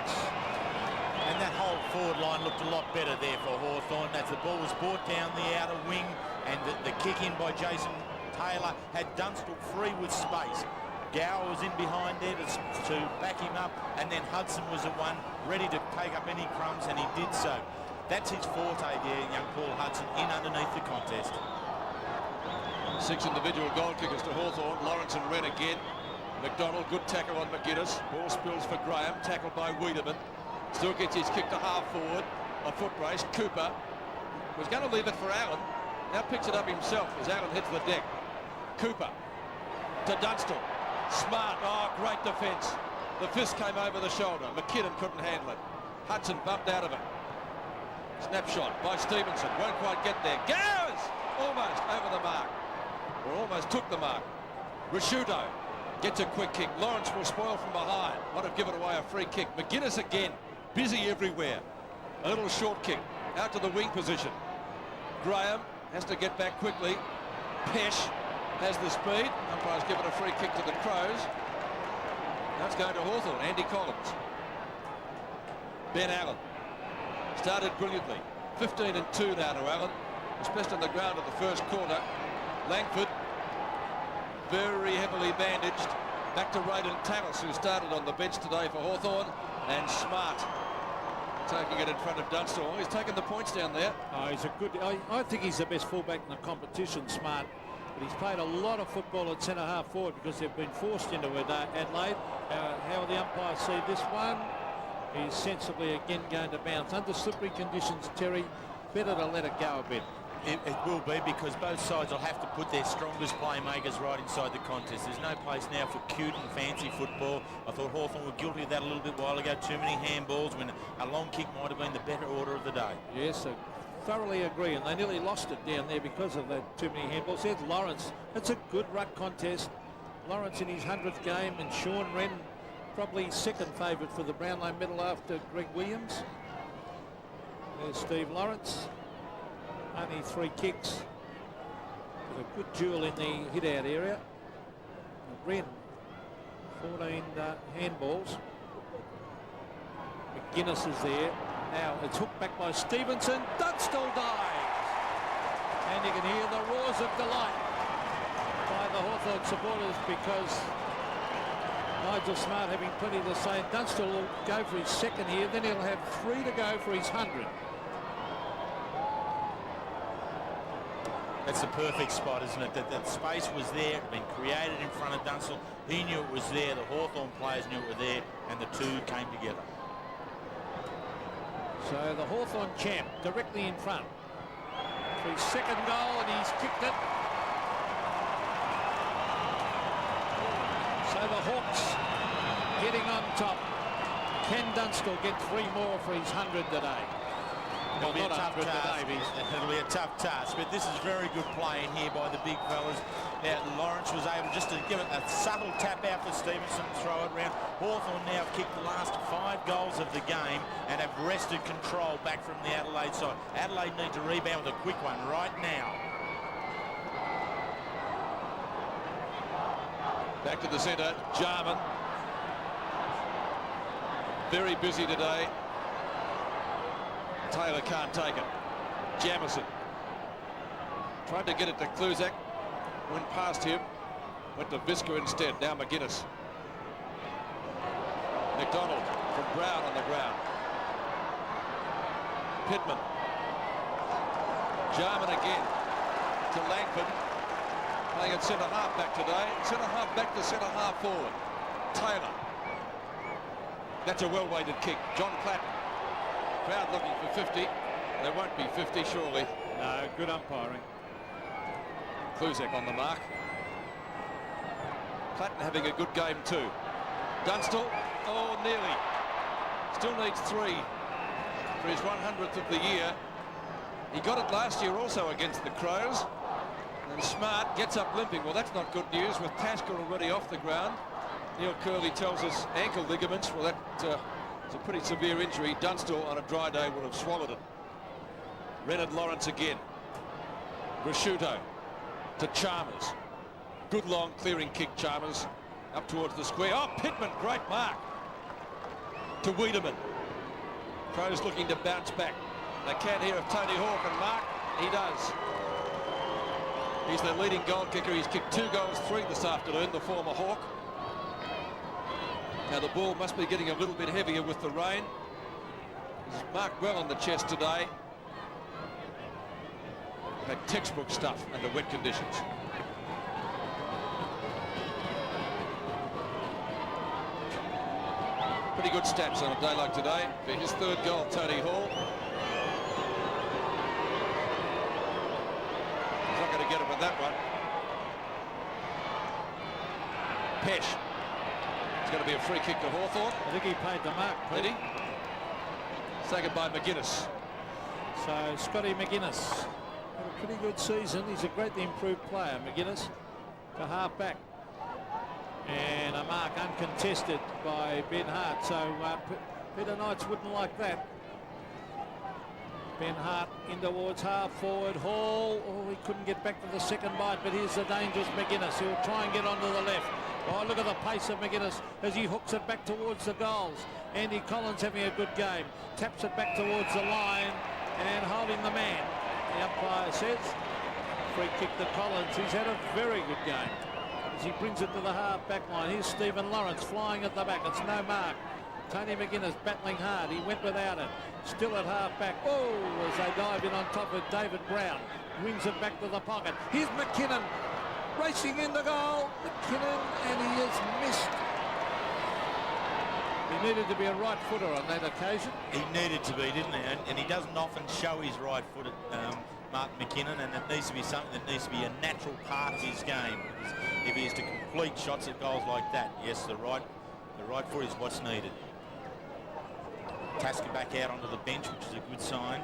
And that whole forward line looked a lot better there for Hawthorn as the ball was brought down the outer wing, and the kick in by Jason Taylor had Dunstall free with space. Gower was in behind there to back him up, and then Hudson was the one ready to take up any crumbs, and he did so. That's his forte there, young Paul Hudson, in underneath the contest. 6 individual goal kickers to Hawthorn. Lawrence and Wren again. McDonald, good tackle on McGuinness. Ball spills for Graham, tackled by Wiedemann. Still gets his kick to half forward. A foot race. Cooper was going to leave it for Allen. Now picks it up himself as Allen hits the deck. Cooper to Dunstall. Smart. Oh, great defence. The fist came over the shoulder. McKinnon couldn't handle it. Hudson bumped out of it. Snapshot by Stevenson. Won't quite get there. Gowers! Almost over the mark. Or almost took the mark. Rashuto gets a quick kick. Lawrence will spoil from behind. Might have given away a free kick. McGuinness again. Busy everywhere. A little short kick out to the wing position. Graham has to get back quickly. Pesh has the speed. Umpire's given a free kick to the Crows. Now it's going to Hawthorn. Andy Collins. Ben Allen started brilliantly. 15-2 now to Allen. Was best on the ground in the first quarter. Langford very heavily bandaged. Back to Raiden Tallis, who started on the bench today for Hawthorn. And Smart taking it in front of Dunstall. He's taken the points down there. Oh, he's a good... I think he's the best fullback in the competition, Smart. But he's played a lot of football at centre-half forward because they've been forced into it, Adelaide. How the umpires see this one? He's sensibly again going to bounce. Under slippery conditions, Terry, better to let it go a bit. It will be, because both sides will have to put their strongest playmakers right inside the contest. There's no place now for cute and fancy football. I thought Hawthorn were guilty of that a little bit while ago. Too many handballs when a long kick might have been the better order of the day. Yes, I thoroughly agree, and they nearly lost it down there because of that too many handballs. There's Lawrence. It's a good ruck contest. Lawrence in his 100th game, and Sean Wren probably second favourite for the Brownlow medal after Greg Williams. There's Steve Lawrence. Only 3 kicks. There's a good duel in the hit-out area. Wren, 14 handballs. McGuinness is there. Now it's hooked back by Stevenson. Dunstall dives. And you can hear the roars of delight by the Hawthorn supporters, because Nigel Smart having plenty to say. Dunstall will go for his second here. Then he'll have 3 to go for his 100. That's the perfect spot, isn't it? That space was there, it had been created in front of Dunstall. He knew it was there, the Hawthorn players knew it was there, and the two came together. So the Hawthorn champ directly in front for his second goal, and he's kicked it. So the Hawks getting on top. Can Dunstall get 3 more for his 100 today? It'll be a tough task. It'll be a tough task, but this is very good play in here by the big fellas. Now, Lawrence was able just to give it a subtle tap out for Stevenson and throw it round. Hawthorn now have kicked the last 5 goals of the game and have wrested control back from the Adelaide side. Adelaide need to rebound with a quick one right now. Back to the centre, Jarman. Very busy today. Taylor can't take it. Jamison tried to get it to Kluzak. Went past him. Went to Visca instead. Now McGuinness. McDonald from Brown on the ground. Pittman. Jarman again to Langford. Playing at centre half back today. Centre half back to centre half forward. Taylor. That's a well-weighted kick. John Platt. Crowd looking for 50. There won't be 50, surely. No, good umpiring. Kluzak on the mark. Platten having a good game too. Dunstall, oh, nearly. Still needs 3 for his 100th of the year. He got it last year also against the Crows. And Smart gets up limping. Well, that's not good news with Tasker already off the ground. Neil Curley tells us ankle ligaments. Well, that it's a pretty severe injury. Dunstall on a dry day would have swallowed it. Renard Lawrence again. Rasciuto to Chalmers. Good long clearing kick, Chalmers. Up towards the square. Oh, Pittman, great mark. To Wiedemann. Crows looking to bounce back. They can't hear if Tony Hawk can mark. He does. He's the leading goal kicker. He's kicked 2 goals, 3 this afternoon, the former Hawk. Now the ball must be getting a little bit heavier with the rain. He's marked well on the chest today. Had textbook stuff under wet conditions. Pretty good stats on a day like today. For his 3rd goal, Tony Hall. He's not going to get it with that one. Pesh. It's going to be a free kick to Hawthorn. I think he paid the mark. Did he? Second by McGuinness. So Scotty McGuinness had a pretty good season. He's a greatly improved player, McGuinness, to half back. And a mark uncontested by Ben Hart. So Peter Knights wouldn't like that. Ben Hart in towards half forward. Hall, oh, he couldn't get back for the second bite, but here's the dangerous McGuinness. He'll try and get onto the left. Oh, look at the pace of McGuinness as he hooks it back towards the goals. Andy Collins having a good game. Taps it back towards the line and holding the man. The umpire says free kick to Collins. He's had a very good game as he brings it to the half back line. Here's Stephen Lawrence flying at the back. It's no mark. Tony McGuinness battling hard. He went without it. Still at half-back. Oh, as they dive in on top of David Brown. Wings it back to the pocket. Here's McKinnon racing in the goal. McKinnon, and he has missed. He needed to be a right footer on that occasion. He needed to be, didn't he? And he doesn't often show his right foot, Mark McKinnon, and it needs to be something that needs to be a natural part of his game. If he is to complete shots at goals like that, yes, the right foot is what's needed. Tasker back out onto the bench, which is a good sign.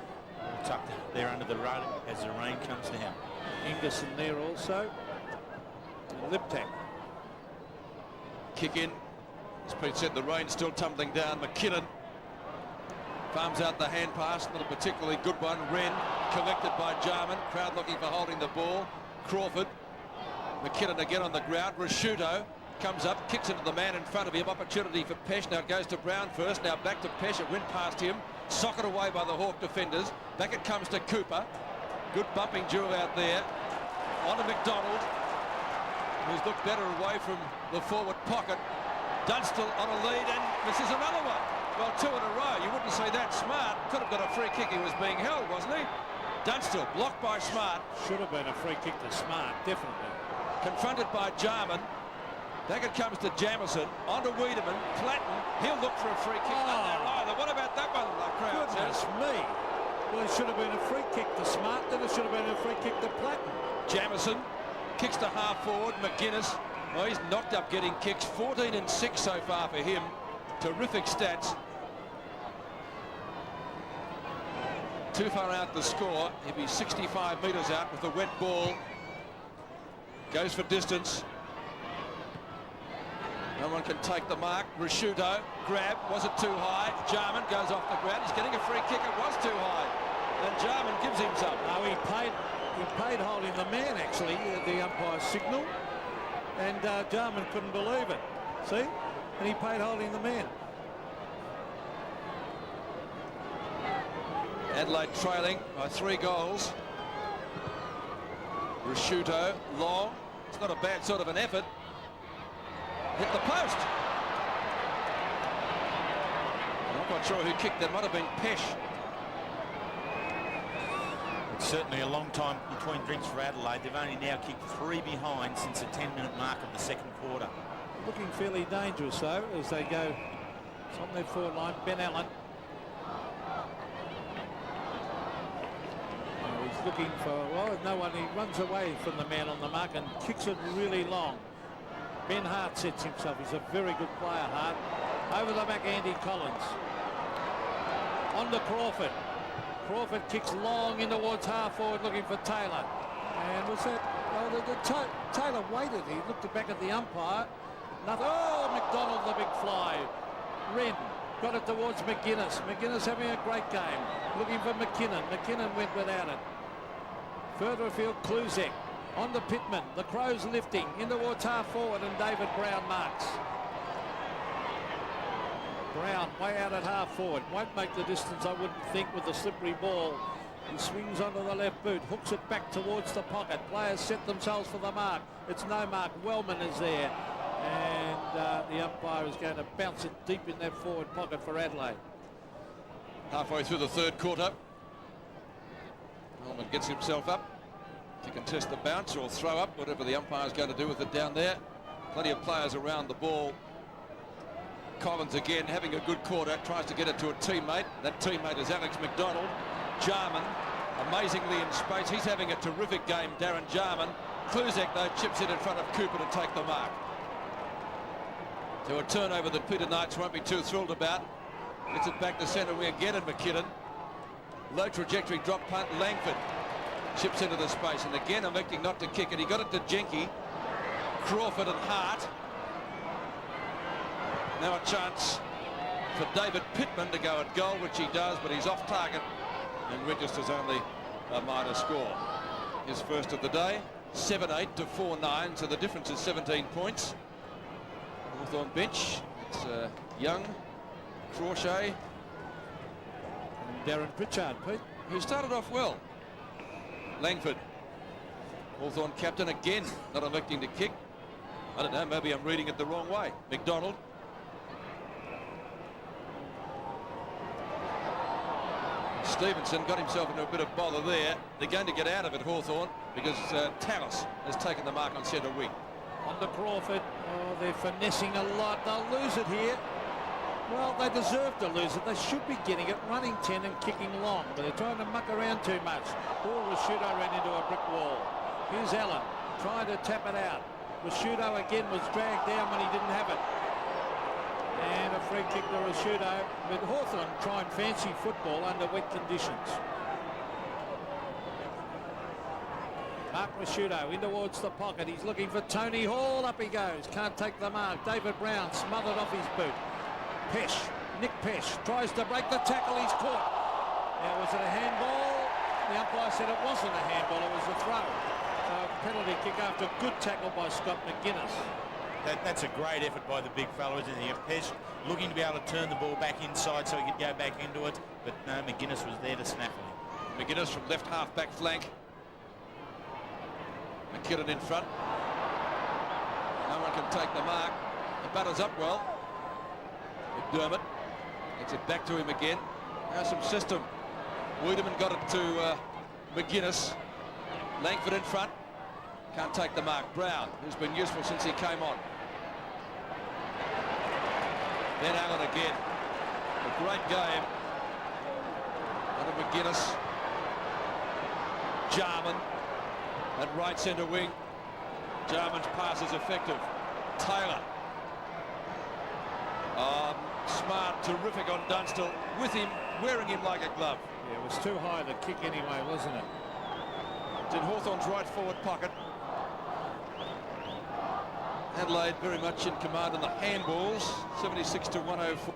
Tucked there under the rug as the rain comes down. Ingerson there also. And Liptak. Kick in. As Pete said, the rain's still tumbling down. McKinnon farms out the hand pass, not a particularly good one. Wren collected by Jarman. Crowd looking for holding the ball. Crawford. McKinnon again on the ground. Rasciuto comes up, kicks into the man in front of him. Opportunity for Pesh. Now it goes to Brown first. Now back to Pesh. It went past him. Socked away by the Hawk defenders. Back it comes to Cooper. Good bumping duel out there. On to McDonald, who's looked better away from the forward pocket. Dunstall on a lead, and this is another one. Well, two in a row. You wouldn't say that. Smart could have got a free kick. He was being held, wasn't he? Dunstall blocked by Smart. Should have been a free kick to Smart, definitely. Confronted by Jarman. Back it comes to Jamison. On to Wiedemann. Platten. He'll look for a free kick. Not there either. What about that one, the crowd Goodness says? me. Well, it should have been a free kick to Smart, then it should have been a free kick to Platten. Jamison kicks to half forward. McGuinness. Well, he's knocked up getting kicks. 14 and 6 so far for him. Terrific stats. Too far out the score. He'll be 65 metres out with the wet ball. Goes for distance. No one can take the mark. Rasciuto, grab, was it too high? Jarman goes off the ground. He's getting a free kick. It was too high. And Jarman gives him some. No, he paid holding the man, actually, the umpire's signal. And Jarman couldn't believe it. See? And he paid holding the man. Adelaide trailing by 3 goals. Rasciuto, long. It's not a bad sort of an effort. Hit the post. I'm not sure who kicked that. Might have been Pesh. It's certainly a long time between drinks for Adelaide. They've only now kicked 3 behind since the 10-minute mark of the second quarter. Looking fairly dangerous, though, as they go. It's on their forward line. Ben Allen. He's looking for, well, no one. He runs away from the man on the mark and kicks it really long. Ben Hart sets himself. He's a very good player, Hart. Over the back, Andy Collins. On to Crawford. Crawford kicks long in towards half forward, looking for Taylor. And was that? Oh, Taylor waited. He looked back at the umpire. Nothing. Oh, McDonald, the big fly. Wren got it towards McGuinness. McGuinness having a great game. Looking for McKinnon. McKinnon went without it. Further afield, Kluzek. On to Pittman. The Crows lifting in towards half forward, and David Brown marks. Brown way out at half forward. Won't make the distance, I wouldn't think, with the slippery ball. He swings onto the left boot, hooks it back towards the pocket. Players set themselves for the mark. It's no mark. Wellman is there. And the umpire is going to bounce it deep in that forward pocket for Adelaide. Halfway through the third quarter. Wellman gets himself up to contest the bounce or throw up, whatever the umpire's going to do with it down there. Plenty of players around the ball. Collins again having a good quarter, tries to get it to a teammate. That teammate is Alex McDonald. Jarman amazingly in space. He's having a terrific game, Darren Jarman. Kluzek, though, chips it in front of Cooper to take the mark. To a turnover that Peter Knights won't be too thrilled about. Gets it back to centre wing again, and McKinnon. Low trajectory drop punt. Langford chips into the space, and again electing not to kick it. He got it to Jenke. Crawford and Hart. Now a chance for David Pittman to go at goal, which he does, but he's off target and registers only a minor score. His first of the day, 7-8 to 4-9, so the difference is 17 points. Hawthorn bench, it's Young, Crawshay, and Darren Pritchard, Pete. Who started off well. Langford, Hawthorn captain again, not electing to kick. I don't know, maybe I'm reading it the wrong way. McDonald. Stevenson got himself into a bit of bother there. They're going to get out of it, Hawthorn, because Tallis has taken the mark on centre wing. On to Crawford. Oh, they're finessing a lot. They'll lose it here. Well, they deserve to lose it. They should be getting it, running 10 and kicking long, but they're trying to muck around too much. Rashudo ran into a brick wall. Here's Allen trying to tap it out. Rashudo again was dragged down when he didn't have it. And a free kick to Rashudo. But Hawthorn trying fancy football under wet conditions. Mark Rashudo in towards the pocket. He's looking for Tony Hall. Up he goes. Can't take the mark. David Brown smothered off his boot. Nick Pesh tries to break the tackle. He's caught. Now, was it a handball? The umpire said it wasn't a handball. It was a throw. So a penalty kick after a good tackle by Scott McGuinness. That's a great effort by the big fellow, isn't he? Pesh looking to be able to turn the ball back inside so he could go back into it, but no, McGuinness was there to snaffle him. McGuinness from left half back flank. McKinnon in front. No one can take the mark. The batter's up well. McDermott gets it back to him again. Now some system. Wiedemann got it to McGuinness. Langford in front. Can't take the mark. Brown, who's been useful since he came on. Then Allen again. A great game. Under McGuinness. Jarman at right centre wing. Jarman's pass is effective. Taylor. Smart, terrific on Dunstall. With him, wearing him like a glove. Yeah, it was too high the kick anyway, wasn't it? It's in Hawthorn's right forward pocket. Adelaide very much in command in the handballs, 76 to 104.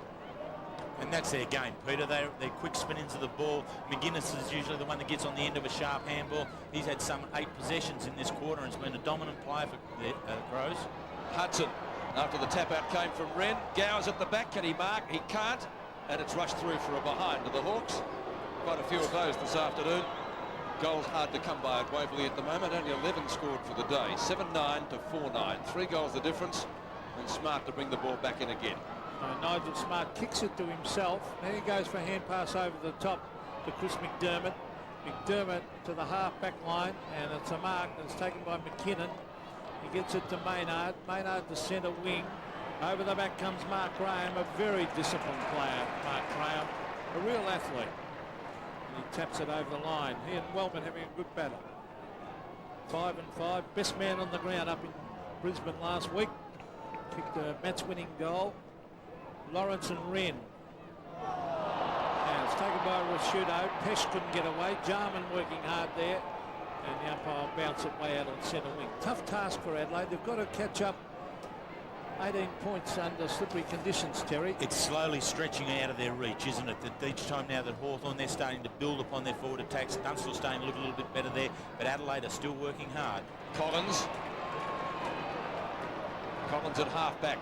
And that's their game, Peter. They're quick spin-ins of the ball. McGuinness is usually the one that gets on the end of a sharp handball. He's had some 8 possessions in this quarter and has been a dominant player for the Crows. Hudson, after the tap out came from Wren. Gowers at the back. Can he mark? He can't. And it's rushed through for a behind to the Hawks. Quite a few of those this afternoon. Goals hard to come by at Waverley at the moment. Only 11 scored for the day. 7-9 to 4-9. 3 goals the difference. And Smart to bring the ball back in again. Nigel Smart kicks it to himself. Then he goes for a hand pass over the top to Chris McDermott. McDermott to the half-back line, and it's a mark that's taken by McKinnon. He gets it to Maynard. Maynard to centre wing. Over the back comes Mark Graham, a very disciplined player. Mark Graham, a real athlete. And he taps it over the line. He and Wellman having a good battle. 5-5. Best man on the ground up in Brisbane last week. Kicked a match-winning goal. Lawrence and Wren. Now it's taken by Rashudo. Pesh couldn't get away. Jarman working hard there. And the umpire bounced it way out on centre wing. Tough task for Adelaide. They've got to catch up 18 points under slippery conditions, Terry. It's slowly stretching out of their reach, isn't it? That each time now that Hawthorn, they're starting to build upon their forward attacks. Dunstall's starting to look a little bit better there, but Adelaide are still working hard. Collins at half back.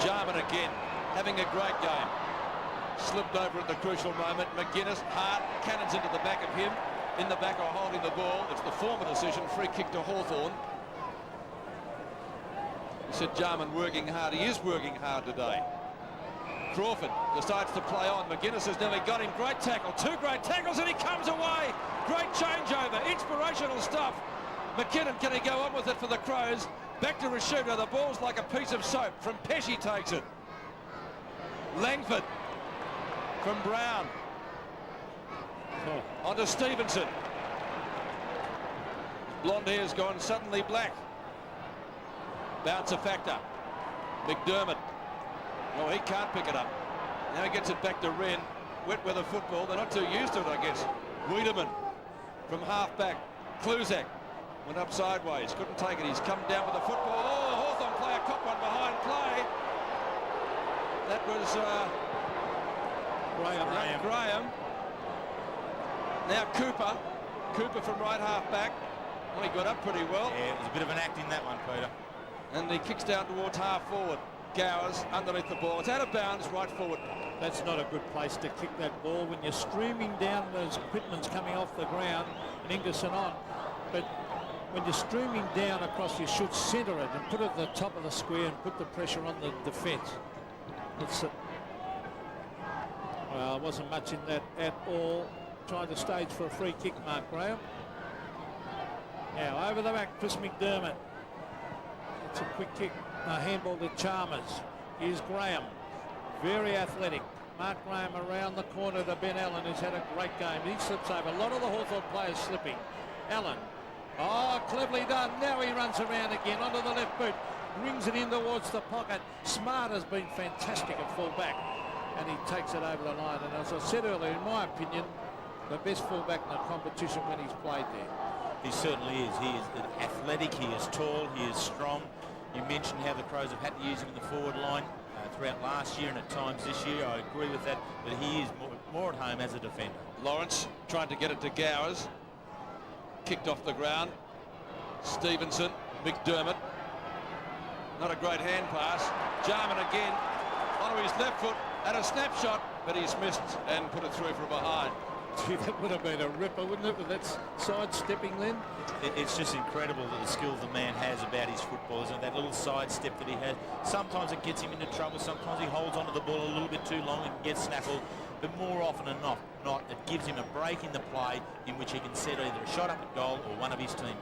Jarman again, having a great game. Slipped over at the crucial moment. McGuinness, Hart, cannons into the back of him. In the back are holding the ball. It's the former decision. Free kick to Hawthorn. He said Jarman working hard. He is working hard today. Crawford decides to play on. McGuinness has nearly got him. Great tackle. 2 great tackles and he comes away. Great changeover. Inspirational stuff. McKinnon, can he go on with it for the Crows? Back to Rashudo. The ball's like a piece of soap. From Pesh he takes it. Langford from Brown. On to Stevenson. Blonde hair's gone suddenly black. Bounce a factor. McDermott. Oh, he can't pick it up. Now he gets it back to Wren. Wet weather football. They're not too used to it, I guess. Wiedemann from half back. Kluzak went up sideways. Couldn't take it. He's come down with the football. Oh, Hawthorn player caught one behind play. That was Graham. Now Cooper from right half back. Well, he got up pretty well. Yeah, it was a bit of an act in that one, Peter. And he kicks down towards half forward. Gowers underneath the ball. It's out of bounds, right forward. That's not a good place to kick that ball when you're streaming down. Those Quitman's coming off the ground and Ingerson on. But when you're streaming down across, you should centre it and put it at the top of the square and put the pressure on the defence. Well, wasn't much in that at all. Tried to stage for a free kick, Mark Graham. Now over the back, Chris McDermott. It's a quick kick, a handball to Chalmers. Here's Graham, very athletic. Mark Graham around the corner to Ben Allen, who's had a great game. He slips over. A lot of the Hawthorn players slipping. Allen, oh, cleverly done. Now he runs around again onto the left boot, rings it in towards the pocket. Smart has been fantastic at full-back, and he takes it over the line. And as I said earlier, in my opinion, the best full-back in the competition when he's played there. He certainly is. He is athletic, he is tall, he is strong. You mentioned how the Crows have had to use him in the forward line throughout last year and at times this year. I agree with that, but he is more at home as a defender. Lawrence trying to get it to Gowers. Kicked off the ground. Stevenson, McDermott. Not a great hand pass. Jarman again onto his left foot at a snapshot, but he's missed and put it through from behind. Gee, that would have been a ripper, wouldn't it, with that sidestepping then? It's just incredible the skill the man has about his football, isn't it? That little sidestep that he has. Sometimes it gets him into trouble. Sometimes he holds onto the ball a little bit too long and gets snaffled. But more often than not, it gives him a break in the play in which he can set either a shot up at goal or one of his teammates.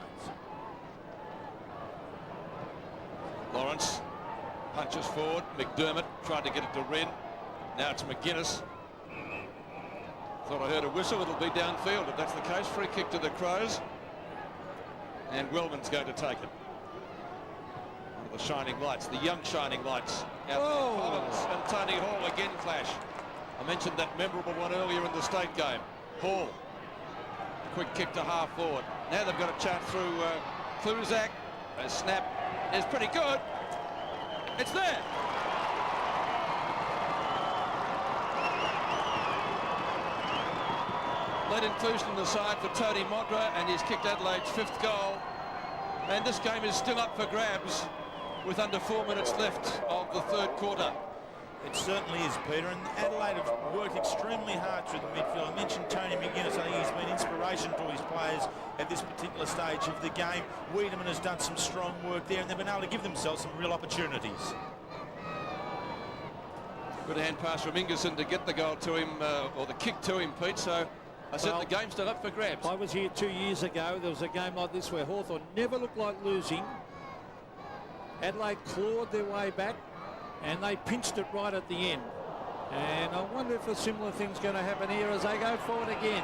Lawrence punches forward. McDermott tried to get it to Wren. Now it's McGuinness. Thought I heard a whistle. It'll be downfield if that's the case. Free kick to the Crows. And Wellman's going to take it. One of the shining lights, the young shining lights. Anthony Collins and Tony Hall again clash. I mentioned that memorable one earlier in the state game. Hall. Quick kick to half forward. Now they've got a chat through Kluzak. A snap is pretty good. It's there. Late inclusion in the side for Tony Modra, and he's kicked Adelaide's 5th goal. And this game is still up for grabs with under 4 minutes left of the 3rd quarter. It certainly is, Peter, and Adelaide have worked extremely hard through the midfield. I mentioned Tony McGuinness. I think he's been inspiration to his players at this particular stage of the game. Wiedemann has done some strong work there, and they've been able to give themselves some real opportunities. Good hand pass from Ingerson to get the goal to him, or the kick to him, Pete. So I said the game's still up for grabs. I was here 2 years ago. There was a game like this where Hawthorn never looked like losing. Adelaide clawed their way back, and they pinched it right at the end. And I wonder if a similar thing's going to happen here as they go forward again.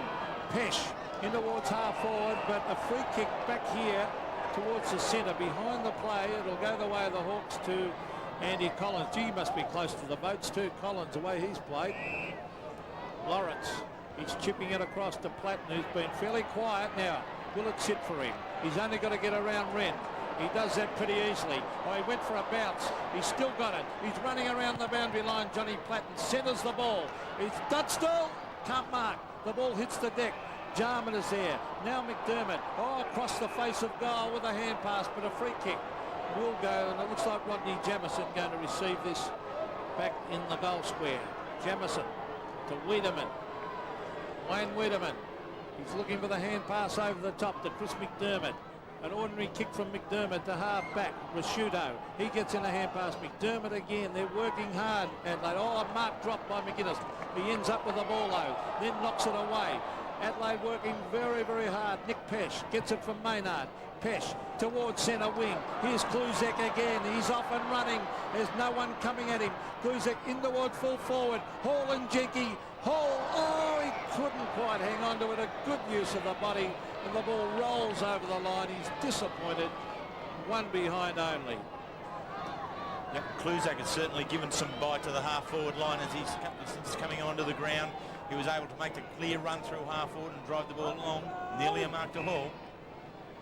Pesh in towards half forward, but a free kick back here towards the centre behind the play. It'll go the way of the Hawks to Andy Collins. Gee, he must be close to the boats too, Collins, the way he's played. Lawrence, he's chipping it across to Platten, who's been fairly quiet now. Will it sit for him? He's only got to get around Wren. He does that pretty easily. Oh, he went for a bounce. He's still got it. He's running around the boundary line. Johnny Platten centres the ball. He's Dunstall. Can't mark. The ball hits the deck. Jarman is there. Now McDermott. Oh, across the face of goal with a hand pass, but a free kick will go. And it looks like Rodney Jamieson going to receive this back in the goal square. Jamieson to Wiedemann. Wayne Wiedemann. He's looking for the hand pass over the top to Chris McDermott. An ordinary kick from McDermott to half back. Rasciuto, he gets in a hand pass. McDermott again. They're working hard. Adelaide. Oh, a mark dropped by McGuinness. He ends up with the ball though. Then knocks it away. Adelaide working very, very hard. Nick Pesh gets it from Maynard. Pesh towards centre wing. Here's Kluzak again. He's off and running. There's no one coming at him. Kluzak in towards full forward. Hall and Jenke. Hall. Oh, he couldn't quite hang on to it. A good use of the body. And the ball rolls over the line. He's disappointed. One behind only. Yep, Kluzak has certainly given some bite to the half-forward line as he's coming onto the ground. He was able to make the clear run through half-forward and drive the ball along. Nearly a mark to Hall.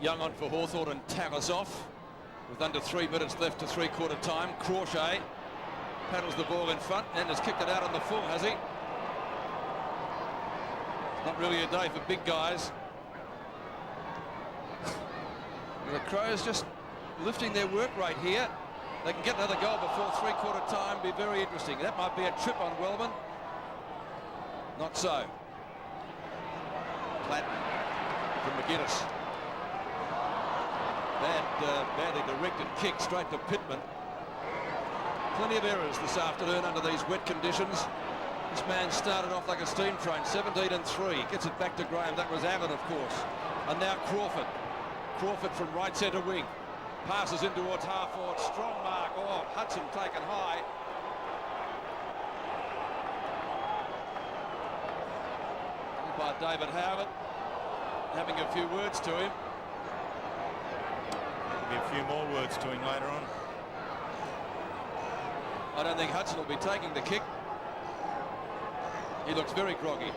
Young on for Hawthorn and Towers off. With under 3 minutes left to three-quarter time. Crawshay paddles the ball in front and has kicked it out on the full, has he? Not really a day for big guys. The Crows just lifting their work rate here. They can get another goal before three-quarter time. Be very interesting. That might be a trip on Wellman. Not so. Platten from McGuinness. Badly directed kick straight to Pittman. Plenty of errors this afternoon under these wet conditions. This man started off like a steam train, 17-3. Gets it back to Graham. That was Allen, of course. And now Crawford. Crawford from right centre wing. Passes in towards half forward. Strong mark. Oh, Hudson taken high. By David Howard. Having a few words to him. There'll be a few more words to him later on. I don't think Hudson will be taking the kick. He looks very groggy.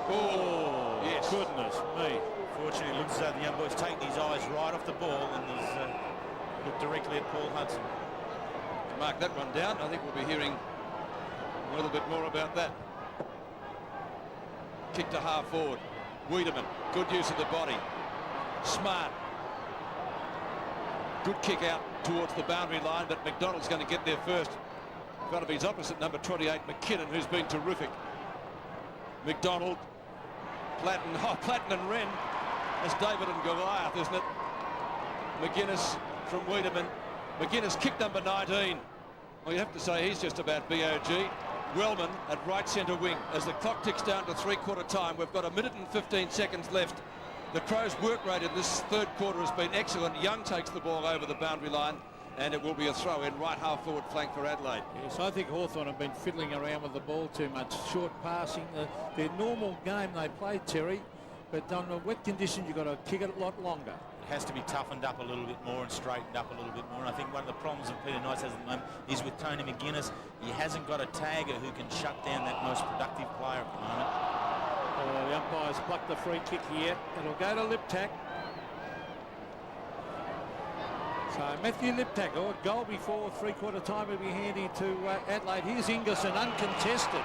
Oh, yes. Goodness me. Fortunately, it looks as though the young boy's taken his eyes right off the ball and has looked directly at Paul Hudson. To mark that one down, I think we'll be hearing a little bit more about that. Kick to half forward. Wiedemann, good use of the body. Smart. Good kick out towards the boundary line, but McDonald's going to get there first. In front of his opposite, number 28, McKinnon, who's been terrific. McDonald, Platten, Platten and Wren. That's David and Goliath, isn't it? McGuinness from Wiedemann. McGuinness kick number 19. Well, you have to say he's just about BOG. Wellman at right centre wing. As the clock ticks down to three-quarter time, we've got 1 minute and 15 seconds left. The Crows' work rate in this third quarter has been excellent. Young takes the ball over the boundary line, and it will be a throw in right half forward flank for Adelaide. Yes, I think Hawthorn have been fiddling around with the ball too much. Short passing, their normal game they play, Terry, but on the wet conditions you've got to kick it a lot longer. It has to be toughened up a little bit more and straightened up a little bit more. And I think one of the problems that Peter Knights has at the moment is with Tony McGuinness. He hasn't got a tagger who can shut down that most productive player at the moment. Oh, the umpire's plucked the free kick here. It'll go to Liptak. So Matthew Liptak, a goal before three-quarter time will be handy to Adelaide. Here's Ingerson, uncontested.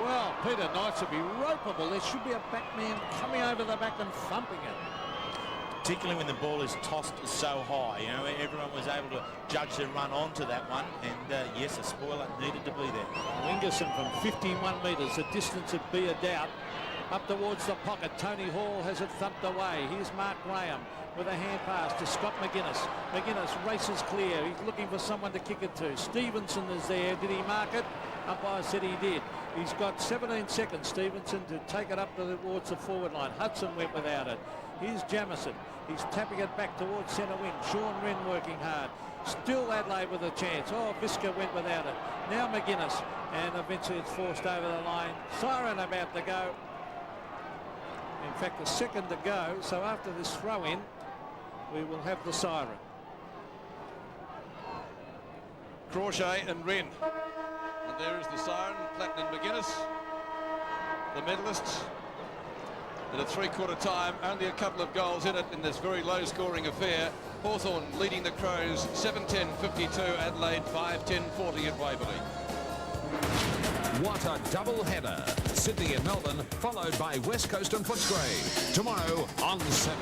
Well, Peter Knights will be ropeable. There should be a backman coming over the back and thumping it. Particularly when the ball is tossed so high. You know, everyone was able to judge the run onto that one, and yes, a spoiler needed to be there. Ingerson from 51 metres, the distance would be a doubt. Up towards the pocket, Tony Hall has it thumped away. Here's Mark Graham with a hand pass to Scott McGuinness. McGuinness races clear. He's looking for someone to kick it to. Stevenson is there. Did he mark it? Umpire said he did. He's got 17 seconds, Stevenson, to take it up towards the forward line. Hudson went without it. Here's Jamison. He's tapping it back towards centre wing. Sean Wren working hard. Still Adelaide with a chance. Oh, Visca went without it. Now McGuinness. And eventually it's forced over the line. Siren about to go. In fact, a second to go. So after this throw-in, we will have the siren. Crawshay and Wren. And there is the siren. Platten and McGuinness, the medalists. At a three-quarter time, only a couple of goals in it in this very low-scoring affair. Hawthorn leading the Crows 7-10-52, Adelaide 5-10-40 at Waverley. What a double header. Sydney and Melbourne, followed by West Coast and Footscray. Tomorrow on 7.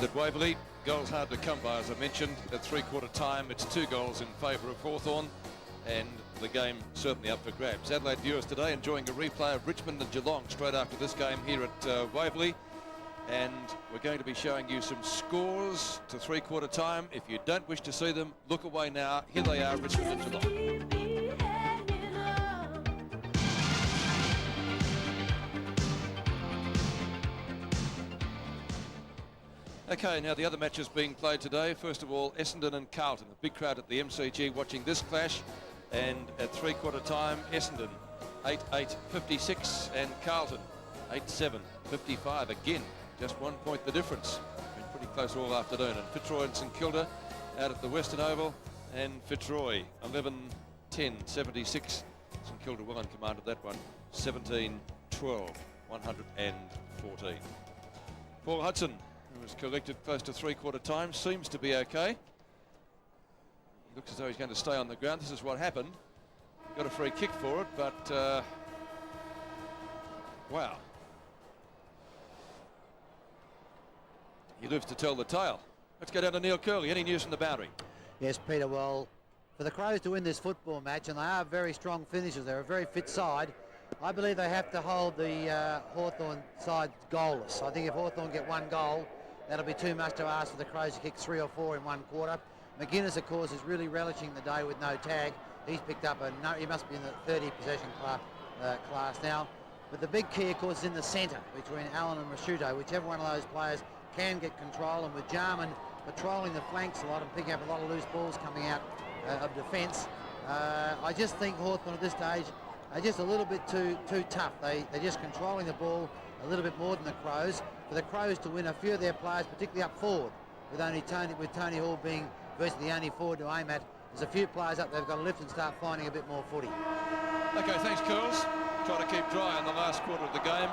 at Waverley. Goals hard to come by, as I mentioned. At three-quarter time, it's 2 goals in favour of Hawthorn, and the game certainly up for grabs. Adelaide viewers today enjoying a replay of Richmond and Geelong straight after this game here at Waverley. And we're going to be showing you some scores to three-quarter time. If you don't wish to see them, look away now. Here they are, Richmond and Geelong. Okay, now the other matches being played today. First of all, Essendon and Carlton. A big crowd at the MCG watching this clash. And at three-quarter time, Essendon 8-8-56 and Carlton 8-7-55. Again, just 1 point the difference. Been pretty close all afternoon. And Fitzroy and St Kilda out at the Western Oval. And Fitzroy 11-10-76. St Kilda well in command of that one. 17-12, 114. Paul Hudson, who was collected close to three-quarter time, seems to be okay. He looks as though he's going to stay on the ground. This is what happened. Got a free kick for it, but wow. He lives to tell the tale. Let's go down to Neil Curley. Any news from the boundary? Yes, Peter, well, for the Crows to win this football match, and they are very strong finishers, they're a very fit side, I believe they have to hold the Hawthorn side goalless. I think if Hawthorn get 1 goal, that'll be too much to ask for the Crows to kick 3 or 4 in 1 quarter. McGuinness, of course, is really relishing the day with no tag. He's picked up he must be in the 30 possession class now. But the big key, of course, is in the centre between Allen and Rashuto. Whichever one of those players can get control, and with Jarman patrolling the flanks a lot and picking up a lot of loose balls coming out of defence, I just think Hawthorn at this stage are just a little bit too tough. They're just controlling the ball a little bit more than the Crows. For the Crows to win, a few of their players, particularly up forward, with Tony Hall being virtually the only forward to aim at, there's a few players up there who've got to lift and start finding a bit more footy. Okay, thanks, Curls. Try to keep dry in the last quarter of the game.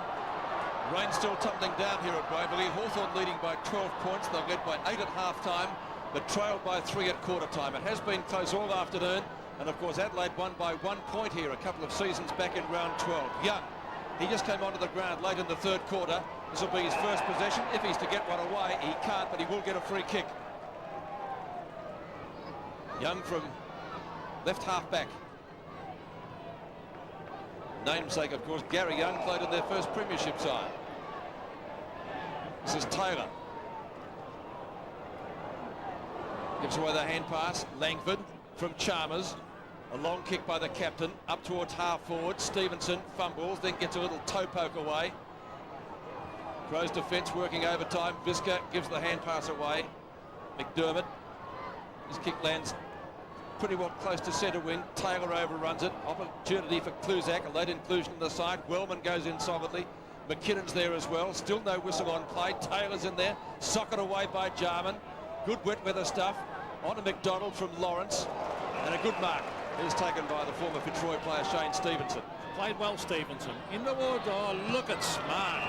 Rain still tumbling down here at Waverley. Hawthorn leading by 12 points. They're led by 8 at half-time, but trailed by 3 at quarter-time. It has been close all afternoon, and of course Adelaide won by 1 point here a couple of seasons back in round 12. Young, he just came onto the ground late in the third quarter. This will be his first possession. If he's to get one away, he can't, but he will get a free kick. Young from left half-back. Namesake, of course, Gary Young played in their first premiership side. This is Taylor. Gives away the hand pass. Langford from Chalmers. A long kick by the captain up towards half forward. Stevenson fumbles, then gets a little toe poke away. Crows defence working overtime. Visca gives the hand pass away. McDermott. His kick lands pretty well close to centre wing. Taylor overruns it. Opportunity for Kluzak, a late inclusion on the side. Wellman goes in solidly. McKinnon's there as well. Still no whistle on play. Taylor's in there. Socket away by Jarman. Good wet weather stuff. On to McDonald from Lawrence. And a good mark is taken by the former Fitzroy player Shane Stevenson. Played well, Stevenson. In the wood. Oh, look at Smart.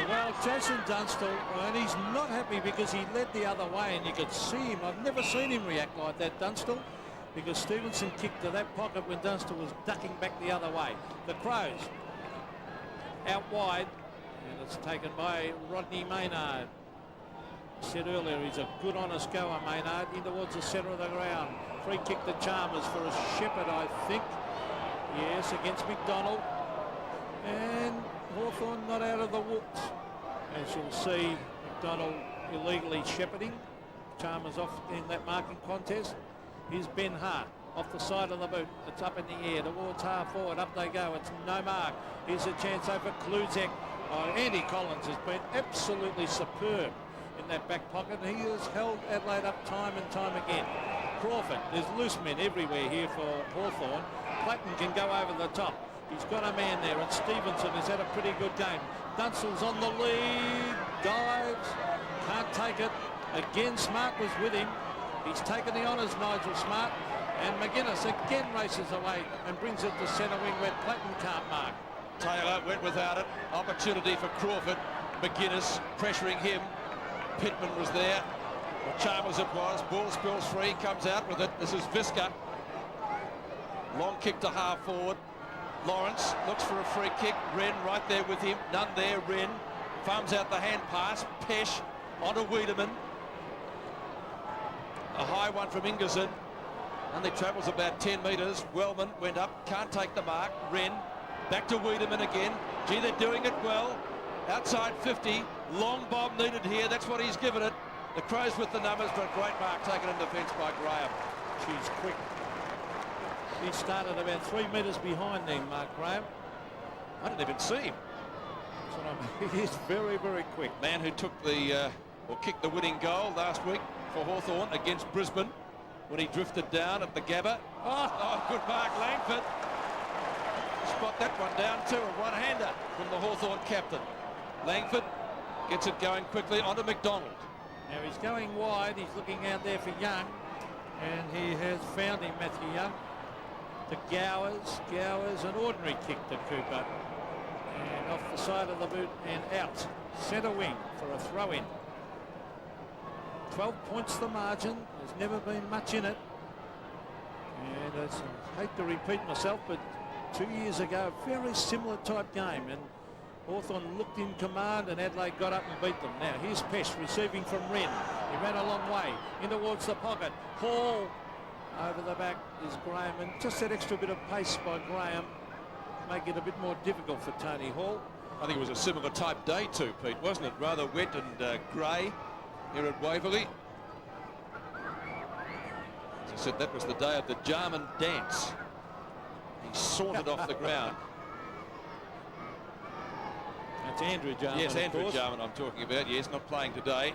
Well, Jason Dunstall, and he's not happy because he led the other way, and you could see him. I've never seen him react like that, Dunstall, because Stevenson kicked to that pocket when Dunstall was ducking back the other way. The Crows out wide, and it's taken by Rodney Maynard. I said earlier, he's a good, honest goer, Maynard, in towards the centre of the ground. Free kick to Chalmers for a Shepherd, I think. Yes, against McDonald. And Hawthorn not out of the woods. As you'll see, McDonald illegally shepherding. Chalmers off in that marking contest. Here's Ben Hart off the side of the boot. It's up in the air towards half forward. Up they go. It's no mark. Here's a chance over Kluzak. Oh, Andy Collins has been absolutely superb in that back pocket. He has held Adelaide up time and time again. Crawford, there's loose men everywhere here for Hawthorn. Clayton can go over the top. He's got a man there, and Stevenson has had a pretty good game. Dunstall's on the lead, dives, can't take it. Again, Smart was with him. He's taken the honours, Nigel Smart, and McGuinness again races away and brings it to centre wing where Clayton can't mark. Taylor went without it. Opportunity for Crawford. McGuinness pressuring him. Pittman was there. Or Chalmers it was. Ball spills free, comes out with it. This is Visca. Long kick to half forward. Lawrence looks for a free kick. Wren right there with him. None there. Wren farms out the hand pass. Pesh onto Wiedemann. A high one from Ingerson. Only travels about 10 metres. Wellman went up, can't take the mark. Wren, back to Wiedemann again. Gee, they're doing it well. Outside 50. Long bomb needed here. That's what he's given it. The Crows with the numbers, but great mark taken in defence by Graham. She's quick. He started about 3 metres behind then, Mark Graham. I didn't even see him. That's what I mean. He is very, very quick. Man who took the, or kicked the winning goal last week for Hawthorn against Brisbane when he drifted down at the Gabba. Oh, good mark, Langford. Spot that one down too, a one-hander from the Hawthorn captain. Langford gets it going quickly onto McDonald. Now he's going wide, he's looking out there for Young, and he has found him, Matthew Young. To Gowers, an ordinary kick to Cooper. And off the side of the boot and out. Centre wing for a throw-in. 12 points the margin. There's never been much in it. And I hate to repeat myself, but 2 years ago, a very similar type game. And Hawthorn looked in command and Adelaide got up and beat them. Now here's Pesh receiving from Wren. He ran a long way in towards the pocket. Hall over the back is Graham, and just that extra bit of pace by Graham make it a bit more difficult for Tony Hall. I think it was a similar type day too, Pete, wasn't it? Rather wet and grey here at Waverley. As I said, that was the day of the Jarman dance. He sauntered off the ground. That's Andrew Jarman. Yes, Andrew Jarman I'm talking about. Yes, not playing today.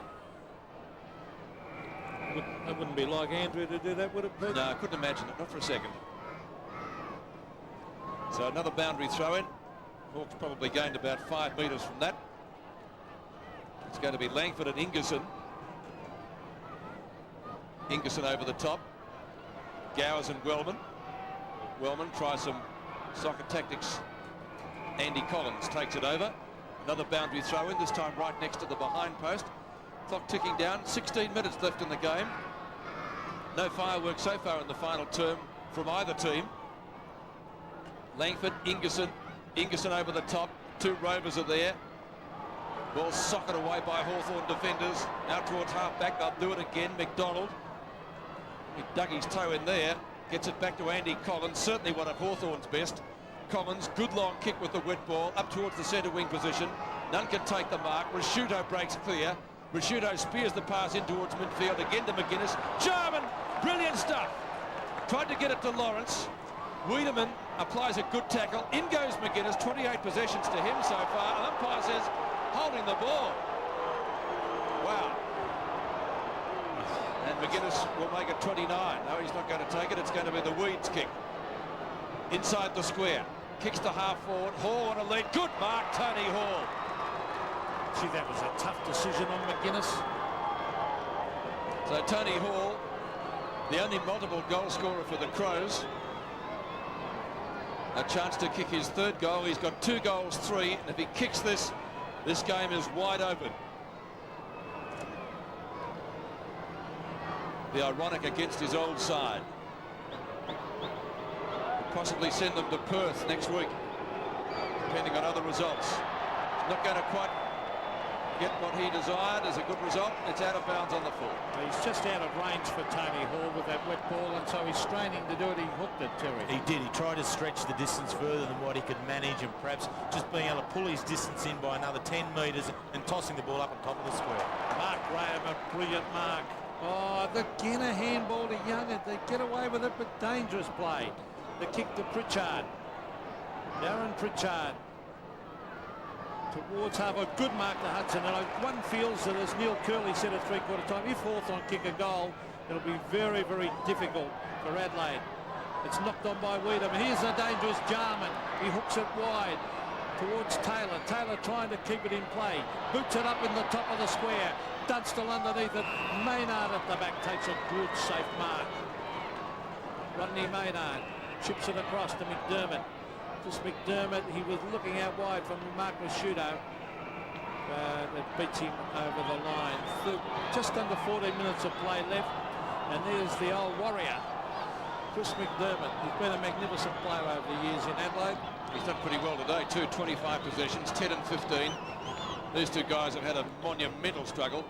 It wouldn't be like Andrew to do that, would it, Pete? No, I couldn't imagine it, not for a second. So another boundary throw in. Hawks probably gained about 5 metres from that. It's going to be Langford and Ingerson. Ingerson over the top. Gowers and Wellman. Wellman tries some soccer tactics. Andy Collins takes it over. Another boundary throw in, this time right next to the behind post. Clock ticking down, 16 minutes left in the game. No fireworks so far in the final term from either team. Langford, Ingerson over the top. 2 Rovers are there. Ball socked away by Hawthorn defenders. Out towards half back, they'll do it again. McDonald, he dug his toe in there. Gets it back to Andy Collins, certainly one of Hawthorn's best. Collins, good long kick with the wet ball up towards the centre wing position. None can take the mark. Rasciuto breaks clear. Rasciuto spears the pass in towards midfield again to McGuinness. Jarman, brilliant stuff. Tried to get it to Lawrence. Wiedemann applies a good tackle. In goes McGuinness, 28 possessions to him so far. An umpire says holding the ball. Wow. And McGuinness will make it 29. No, he's not going to take it. It's going to be the Weeds kick. Inside the square. Kicks to half forward. Hall on a lead. Good mark, Tony Hall. Gee, that was a tough decision on McGuinness. So Tony Hall, the only multiple goal scorer for the Crows. A chance to kick his 3rd goal. He's got 2 goals, 3. And if he kicks this game is wide open. The ironic against his old side. Could possibly send them to Perth next week, depending on other results. Not going to quite get what he desired as a good result. It's out of bounds on the full. He's just out of range for Tony Hall with that wet ball, and so he's straining to do it. He hooked it, Terry. He did. He tried to stretch the distance further than what he could manage, and perhaps just being able to pull his distance in by another 10 metres and tossing the ball up on top of the square. Mark Graham, a brilliant mark. Oh, again a handball to Young. They get away with it, but dangerous play. The kick to Pritchard. Darren Pritchard. Towards half, a good mark to Hudson, and one feels that, as Neil Curley said at 3/4 time, if Hawthorn kick a goal, it'll be very, very difficult for Adelaide. It's knocked on by Wiedemann. Here's a dangerous Jarman. He hooks it wide towards Taylor. Taylor trying to keep it in play. Boots it up in the top of the square. Dunstall underneath it. Maynard at the back takes a good, safe mark. Rodney Maynard chips it across to McDermott. Just McDermott, he was looking out wide from Mark Rasciuto. It beats him over the line. Just under 14 minutes of play left. And there's the old warrior, Chris McDermott. He's been a magnificent player over the years in Adelaide. He's done pretty well today too. 25 possessions, 10 and 15. These 2 guys have had a monumental struggle.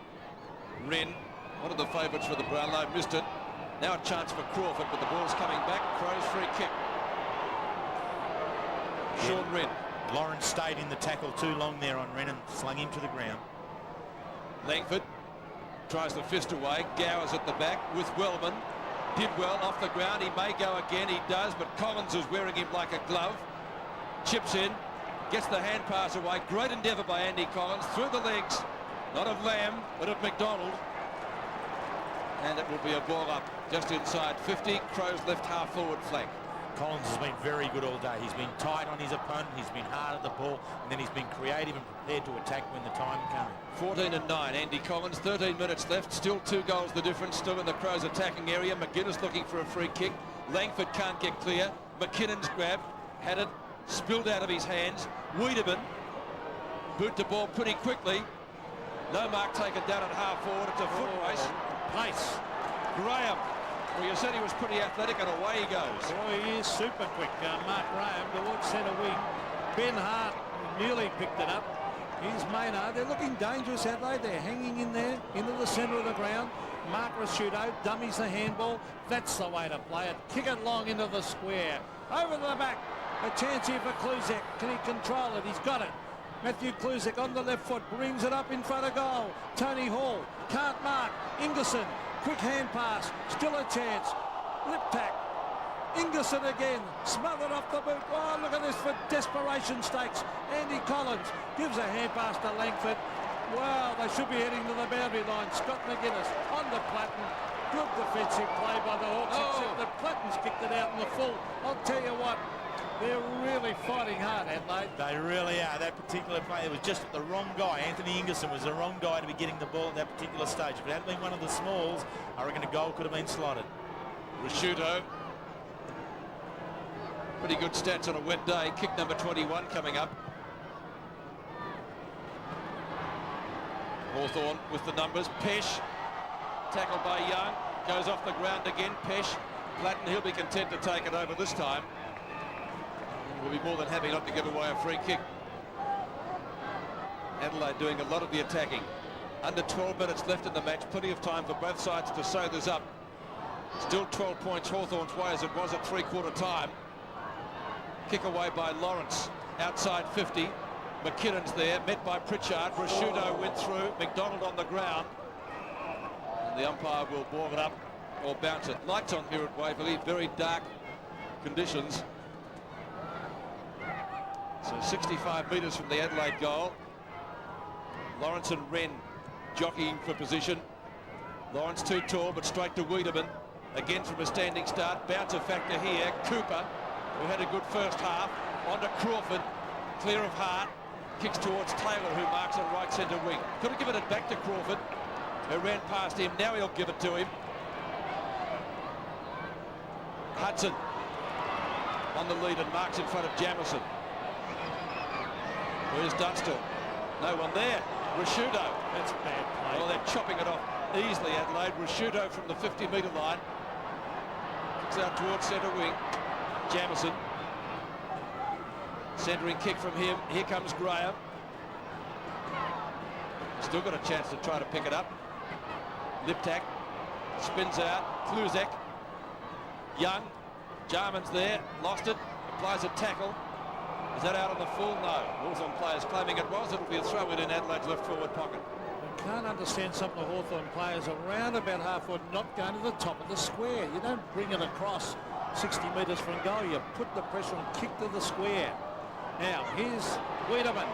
Wren, one of the favourites for the Brownlow, missed it. Now a chance for Crawford, but the ball's coming back. Crows free kick. Sean Wren. Lawrence stayed in the tackle too long there on Wren and slung him to the ground. Langford tries the fist away. Gowers at the back with Wellman. Did well off the ground. He may go again. He does, but Collins is wearing him like a glove. Chips in. Gets the hand pass away. Great endeavour by Andy Collins through the legs. Not of Lamb, but of McDonald. And it will be a ball up just inside 50. Crows left half forward flank. Collins has been very good all day. He's been tight on his opponent. He's been hard at the ball, and then he's been creative and prepared to attack when the time came. 14-9. Andy Collins. 13 minutes left. Still 2 goals the difference. Still in the Crows attacking area. McGuinness looking for a free kick. Langford can't get clear. McKinnon's grabbed. Had it spilled out of his hands. Wiedemann boot the ball pretty quickly. No mark taken down at half forward. It's a foot race. Pace. Graham. Well, you said he was pretty athletic, and away he goes. Oh, he is super quick. Mark Graham towards centre wing. Ben Hart nearly picked it up. Here's Maynard. They're looking dangerous, Adelaide. They're hanging in there into the centre of the ground. Mark Rasciuto dummies the handball. That's the way to play it. Kick it long into the square. Over the back. A chance here for Kluzek. Can he control it? He's got it. Matthew Kluzek on the left foot. Brings it up in front of goal. Tony Hall. Can't mark. Ingerson. Quick hand pass. Still a chance. Lip tack. Ingerson again. Smothered off the boot. Oh, look at this for desperation stakes. Andy Collins gives a hand pass to Langford. Wow, they should be heading to the boundary line. Scott McGuinness on the Platten. Good defensive play by the Hawks, except that Platten's kicked it out in the full. I'll tell you what, they're really fighting hard, Adelaide. They really are. That particular play, it was just the wrong guy. Anthony Ingerson was the wrong guy to be getting the ball at that particular stage. If it had been one of the smalls, I reckon a goal could have been slotted. Rasciuto. Pretty good stats on a wet day. Kick number 21 coming up. Hawthorn with the numbers. Pesh. Tackled by Young. Goes off the ground again. Pesh. Platten, he'll be content to take it over this time. We'll be more than happy not to give away a free kick. Adelaide doing a lot of the attacking. Under 12 minutes left in the match. Plenty of time for both sides to sew this up. Still 12 points Hawthorn's way as it was at three-quarter time. Kick away by Lawrence. Outside 50. McKinnon's there. Met by Pritchard. Rasciuto went through. McDonald on the ground. And the umpire will ball it up or bounce it. Lights on here at Waverley. Very dark conditions. So 65 metres from the Adelaide goal. Lawrence and Wren jockeying for position. Lawrence too tall, but straight to Wiedemann. Again from a standing start. Bouncer factor here. Cooper, who had a good first half. On to Crawford. Clear of Hart. Kicks towards Taylor, who marks on right centre wing. Could have given it back to Crawford, who ran past him. Now he'll give it to him. Hudson on the lead and marks in front of Jamison. Where's Dunstall? No one there. Rasciuto. That's a bad play. Well, they're chopping it off easily, Adelaide. Rasciuto from the 50-metre line. Kicks out towards centre wing. Jamison. Centering kick from him. Here comes Graham. Still got a chance to try to pick it up. Liptak spins out. Kluzek. Young. Jarman's there. Lost it. Applies a tackle. Is that out on the full? No. Hawthorn players claiming it was. It'll be a throw in Adelaide's left forward pocket. I can't understand some of the Hawthorn players around about half-forward not going to the top of the square. You don't bring it across 60 metres from goal. You put the pressure and kick to the square. Now, here's Wiedemann.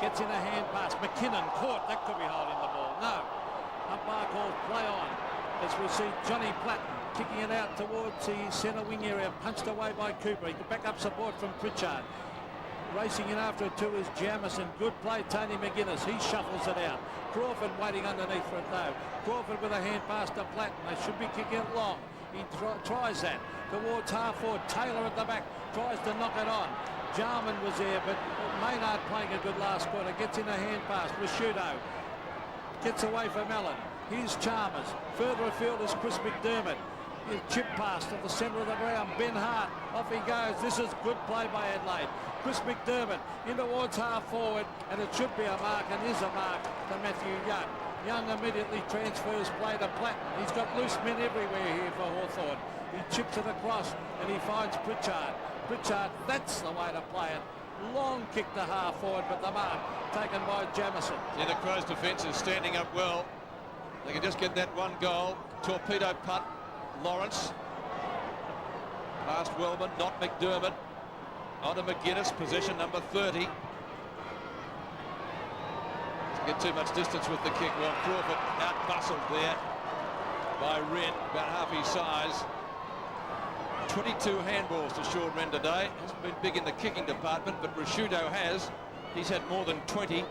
Gets in a hand pass. McKinnon caught. That could be holding the ball. No. Umpire calls play on. As we see Johnny Platten kicking it out towards the centre wing area. Punched away by Cooper. He can back up support from Pritchard. Racing in after it too is Jamison. Good play, Tony McGuinness. He shuffles it out. Crawford waiting underneath for it though. Crawford with a hand pass to Platten. They should be kicking it long. He tries that towards half forward. Taylor at the back tries to knock it on. Jarman was there, but Maynard playing a good last quarter. Gets in a hand pass. Rasciuto gets away from Allen. Here's Chalmers. Further afield is Chris McDermott. Chip pass to the centre of the ground. Ben Hart. Off he goes. This is good play by Adelaide. Chris McDermott in towards half forward, and it should be a mark, and is a mark to Matthew Young. Young immediately transfers play to Platten. He's got loose men everywhere here for Hawthorn. He chips it across and he finds Pritchard. Pritchard, that's the way to play it. Long kick to half forward, but the mark taken by Jamison. Yeah, the Crows defence is standing up well. They can just get that one goal. Torpedo punt. Lawrence. Past Wellman, not McDermott. On to McGuinness, possession number 30. Doesn't get too much distance with the kick. Well, Crawford out-bustled there by Wren, about half his size. 22 handballs to Sean Wren today. Hasn't been big in the kicking department, but Rashudo has. He's had more than 20.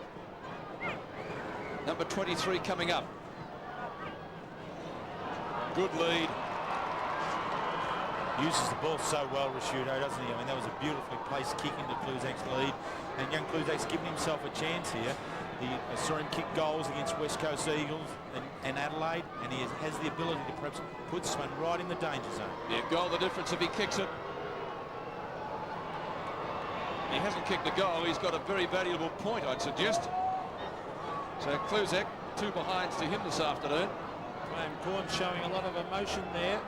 Number 23 coming up. Good lead. Uses the ball so well, Rashudo, doesn't he? I mean, that was a beautifully placed kick into Cluzak's lead. And young Cluzak's given himself a chance here. I saw him kick goals against West Coast Eagles and Adelaide, and he has the ability to perhaps put this one right in the danger zone. Yeah, goal the difference if he kicks it. He hasn't kicked a goal. He's got a very valuable point, I'd suggest. So Cluzak, 2 behinds to him this afternoon. Graham Corn showing a lot of emotion there.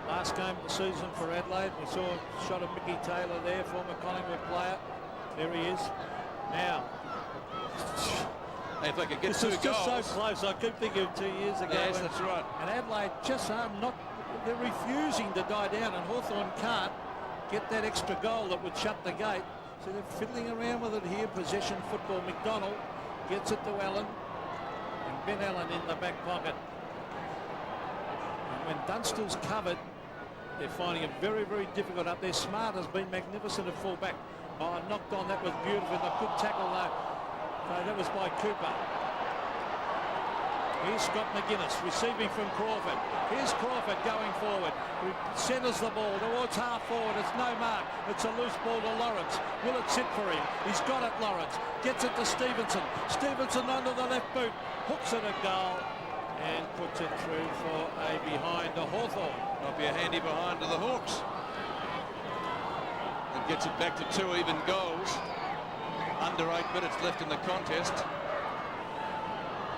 Last game of the season for Adelaide. We saw a shot of Mickey Taylor there, former Collingwood player. There he is. Now, hey, if they could get this 2 is goals. just so close. I keep thinking of 2 years ago. Yes, that's right. And Adelaide just are not. They're refusing to die down, and Hawthorn can't get that extra goal that would shut the gate. So they're fiddling around with it here. Possession football. McDonald gets it to Allen, and Ben Allen in the back pocket. And when Dunstall's covered, they're finding it very, very difficult up there. Smart has been magnificent at full-back. Oh, knocked on. That was beautiful. A good tackle, though. So that was by Cooper. Here's Scott McGuinness receiving from Crawford. Here's Crawford going forward. He centres the ball towards half forward. It's no mark. It's a loose ball to Lawrence. Will it sit for him? He's got it, Lawrence. Gets it to Stevenson. Stevenson onto the left boot. Hooks it a goal and puts it through for a behind to Hawthorn. Might be a handy behind to the Hawks. And gets it back to 2 even goals. Under 8 minutes left in the contest.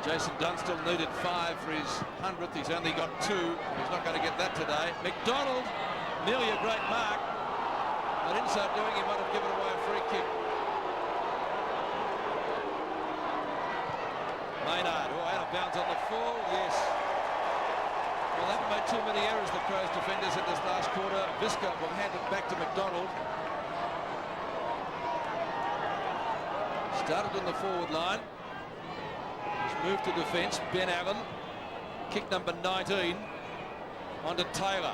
Jason Dunstall needed 5 for his 100th. He's only got 2. He's not going to get that today. McDonald, nearly a great mark. But in so doing, he might have given away a free kick. Maynard, out of bounds on the full, yes. Well, they haven't made too many errors, the Crows defenders, in this last quarter. Visca will hand it back to McDonald. Started on the forward line. He's moved to defence. Ben Allen. Kick number 19 onto Taylor.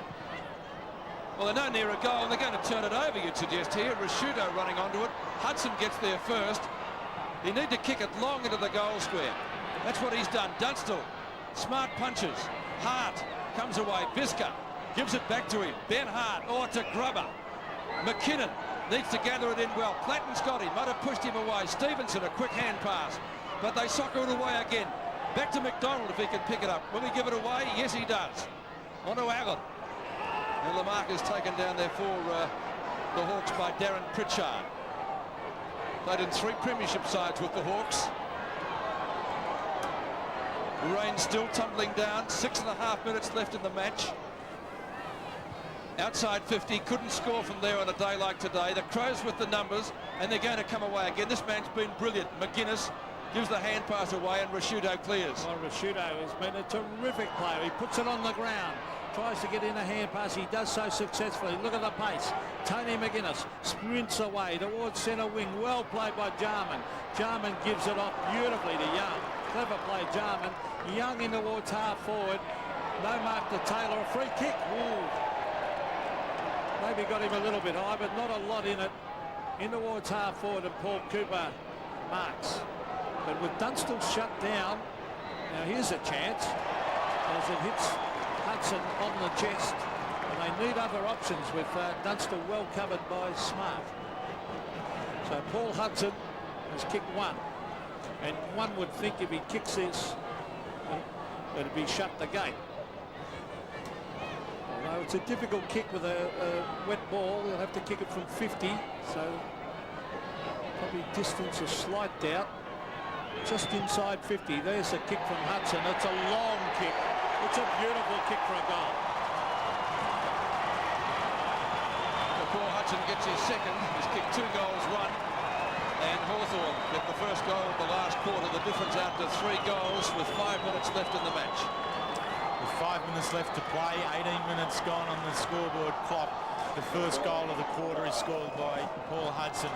Well, they're no near a goal, and they're going to turn it over, you'd suggest here. Rashudo running onto it. Hudson gets there first. They need to kick it long into the goal square. That's what he's done. Dunstall, smart punches. Hart comes away. Visca gives it back to him. Ben Hart, it's a grubber. McKinnon needs to gather it in well. Platten's got him, might have pushed him away. Stevenson, a quick hand pass, but they soccer it away again. Back to McDonald if he can pick it up. Will he give it away? Yes, he does. On to Allen. And Lamarck is taken down there for the Hawks by Darren Pritchard. Played in 3 premiership sides with the Hawks. Rain still tumbling down. 6.5 minutes left in the match. Outside 50, couldn't score from there on a day like today. The Crows with the numbers, and they're going to come away again. This man's been brilliant. McGuinness gives the hand pass away, and Rashudo clears. Well, Rashudo has been a terrific player. He puts it on the ground, tries to get in a hand pass. He does so successfully. Look at the pace. Tony McGuinness sprints away towards centre wing. Well played by Jarman. Jarman gives it off beautifully to Young. Clever play, Jarman. Young in towards half forward. No mark to Taylor. A free kick. Ooh. Maybe got him a little bit high, but not a lot in it. In towards half forward, and Paul Cooper marks. But with Dunstall shut down, now here's a chance as it hits Hudson on the chest. And they need other options with Dunstall well covered by Smart. So Paul Hudson has kicked 1. And one would think if he kicks this, it'd be shut the gate. Although it's a difficult kick with a wet ball, they'll have to kick it from 50, so probably distance a slight doubt. just inside 50. There's a kick from Hudson. It's a long kick. It's a beautiful kick for a goal. Paul Hudson gets his second. He's kicked 2 goals, 1. And Hawthorn get the first goal of the last quarter. The difference out to 3 goals with 5 minutes left in the match. With 5 minutes left to play, 18 minutes gone on the scoreboard clock. The first goal of the quarter is scored by Paul Hudson,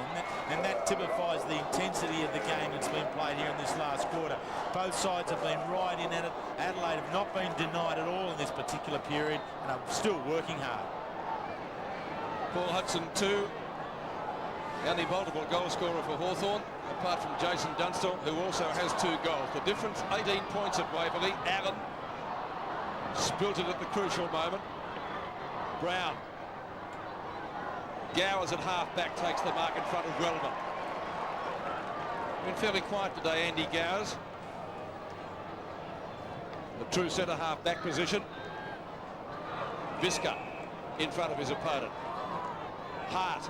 and that typifies the intensity of the game that's been played here in this last quarter. Both sides have been right in at it. Adelaide have not been denied at all in this particular period and are still working hard. Paul Hudson 2, the only multiple goal scorer for Hawthorn, apart from Jason Dunstall, who also has 2 goals. The difference, 18 points at Waverley. Allen spilt it at the crucial moment. Brown. Gowers at half-back takes the mark in front of Wellman. Been fairly quiet today, Andy Gowers. The true centre half-back position. Visca in front of his opponent. Hart.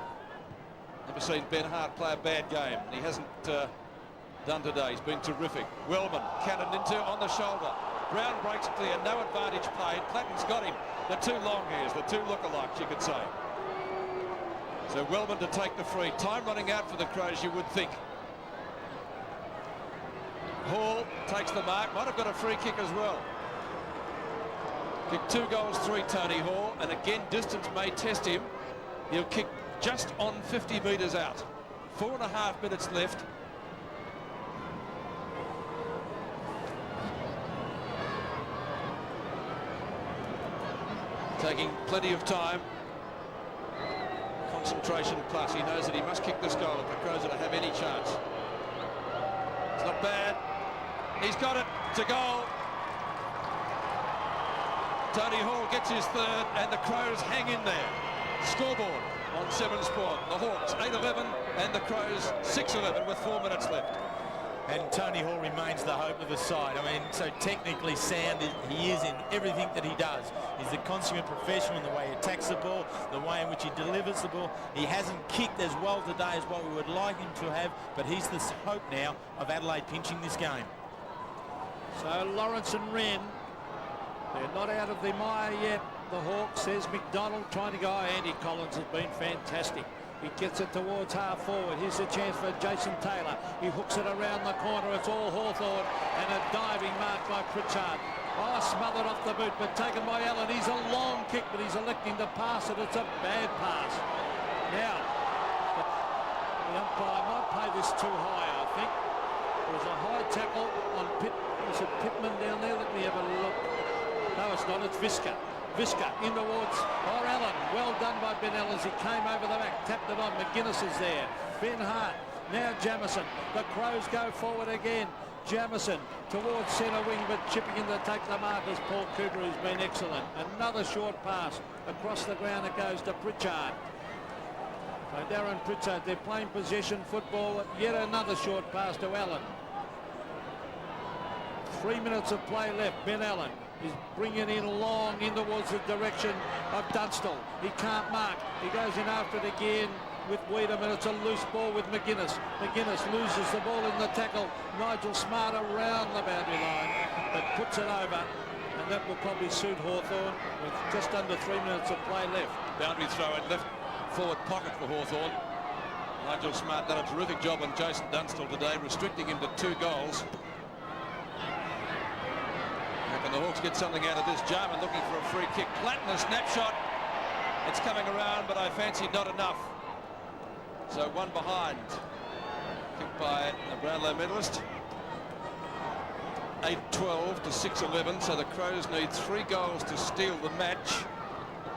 Never seen Ben Hart play a bad game. He hasn't done today. He's been terrific. Wellman cannoned into on the shoulder. Brown breaks clear. No advantage played. Clatton's got him. The 2 long hairs, the 2 lookalikes, you could say. So Wellman to take the free. Time running out for the Crows, you would think. Hall takes the mark. Might have got a free kick as well. Kicked 2 goals, 3, Tony Hall. And again, distance may test him. He'll kick just on 50 metres out. 4.5 minutes left. Taking plenty of time. Concentration plus. He knows that he must kick this goal if the Crows are to have any chance. It's not bad. He's got it. It's a goal. Tony Hall gets his 3rd, and the Crows hang in there. Scoreboard on 7 Sport. The Hawks 8-11 and the Crows 6-11 with 4 minutes left. And Tony Hall remains the hope of the side. I mean, so technically sound he is in everything that he does. He's a consummate professional in the way he attacks the ball, the way in which he delivers the ball. He hasn't kicked as well today as what we would like him to have, but he's the hope now of Adelaide pinching this game. So Lawrence and Wren, they're not out of the mire yet. The Hawks, there's McDonald trying to go. Andy Collins has been fantastic. He gets it towards half forward. Here's a chance for Jason Taylor. He hooks it around the corner. It's all Hawthorn, and a diving mark by Pritchard. Oh, smothered off the boot, but taken by Allen. He's a long kick, but he's electing to pass it. It's a bad pass. Now, the umpire might play this too high, I think. There was a high tackle on was it Pittman down there? Let me have a look. No, it's not. It's Visca. Visca in towards Allen. Well done by Ben Allen as he came over the back, tapped it on. McGuinness is there. Ben Hart. Now Jamison. The Crows go forward again. Jamison towards centre wing, but chipping in to take the mark is Paul Cooper, who's been excellent. Another short pass across the ground. It goes to Pritchard. So Darren Pritchard, they're playing possession football. Yet another short pass to Allen. 3 minutes of play left. Ben Allen is bringing in long in towards the direction of Dunstall. He can't mark. He goes in after it again with Wiedemann. It's a loose ball with McGuinness. McGuinness loses the ball in the tackle. Nigel Smart around the boundary line, but puts it over. And that will probably suit Hawthorn with just under 3 minutes of play left. Boundary throw in left forward pocket for Hawthorn. Nigel Smart done a terrific job on Jason Dunstall today, restricting him to 2 goals. Can the Hawks get something out of this? Jarman looking for a free kick. Clatton, a snapshot. It's coming around, but I fancy not enough. So 1 behind. Kicked by a Brownlow medalist. 8-12 to 6-11. So the Crows need 3 goals to steal the match.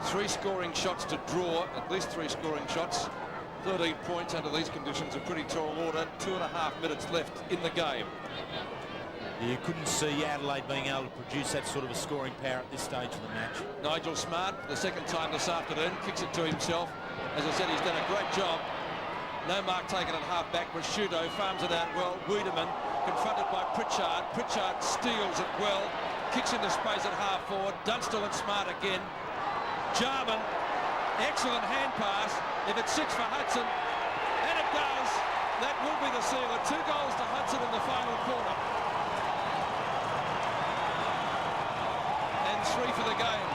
3 scoring shots to draw. At least 3 scoring shots. 13 points under these conditions. A pretty tall order. 2.5 minutes left in the game. You couldn't see Adelaide being able to produce that sort of a scoring power at this stage of the match. Nigel Smart, the second time this afternoon, kicks it to himself. As I said, he's done a great job. No mark taken at half-back. Prosciutto farms it out well. Wiedemann confronted by Pritchard. Pritchard steals it well. Kicks into space at half-forward. Dunstall and Smart again. Jarman, excellent hand pass. If it sits for Hudson, and it does, that will be the sealer. 2 goals to Hudson in the final quarter. And 3 for the game.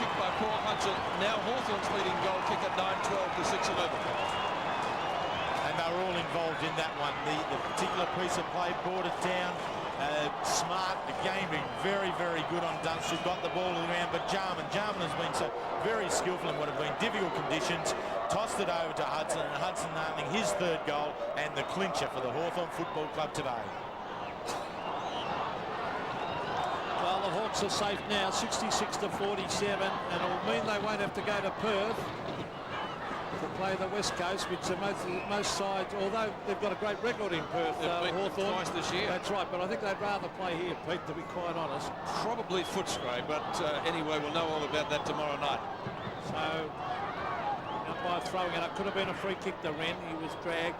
Kicked by Paul Hudson. Now Hawthorn's leading goal kick at 9-12 to 6-11. And they were all involved in that one. The particular piece of play brought it down. Smart, again, being very, very good on Dunstall. Got the ball to the ground, but Jarman has been so very skillful in what have been difficult conditions. Tossed it over to Hudson, and Hudson nailing his 3rd goal and the clincher for the Hawthorn Football Club today. Well, the Hawks are safe now, 66 to 47, and it'll mean they won't have to go to Perth to play the West Coast, which are most sides, although they've got a great record in Perth, Hawthorn. Twice this year. That's right, but I think they'd rather play here, Pete, to be quite honest. Probably Footscray, but anyway, we'll know all about that tomorrow night. So, umpire throwing it up. Could have been a free kick to Wren. He was dragged.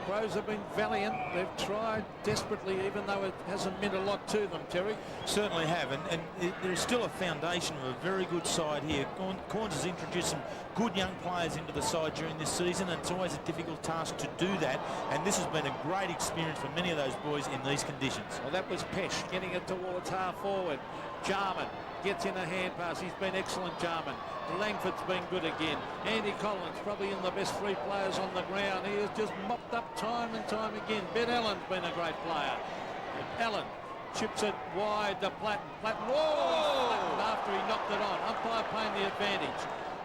Crows have been valiant. They've tried desperately, even though it hasn't meant a lot to them, Terry. Certainly have, and there's still a foundation of a very good side here. Corns has introduced some good young players into the side during this season, and it's always a difficult task to do that, and this has been a great experience for many of those boys in these conditions. Well, that was Pesh getting it towards half forward. Jarman gets in a hand pass. He's been excellent, Jarman. Langford's been good again. Andy Collins, probably in the best 3 players on the ground. He has just mopped up time and time again. Ben Allen's been a great player. And Allen chips it wide to Platten. Platten, Platten after he knocked it on. Umpire paying the advantage.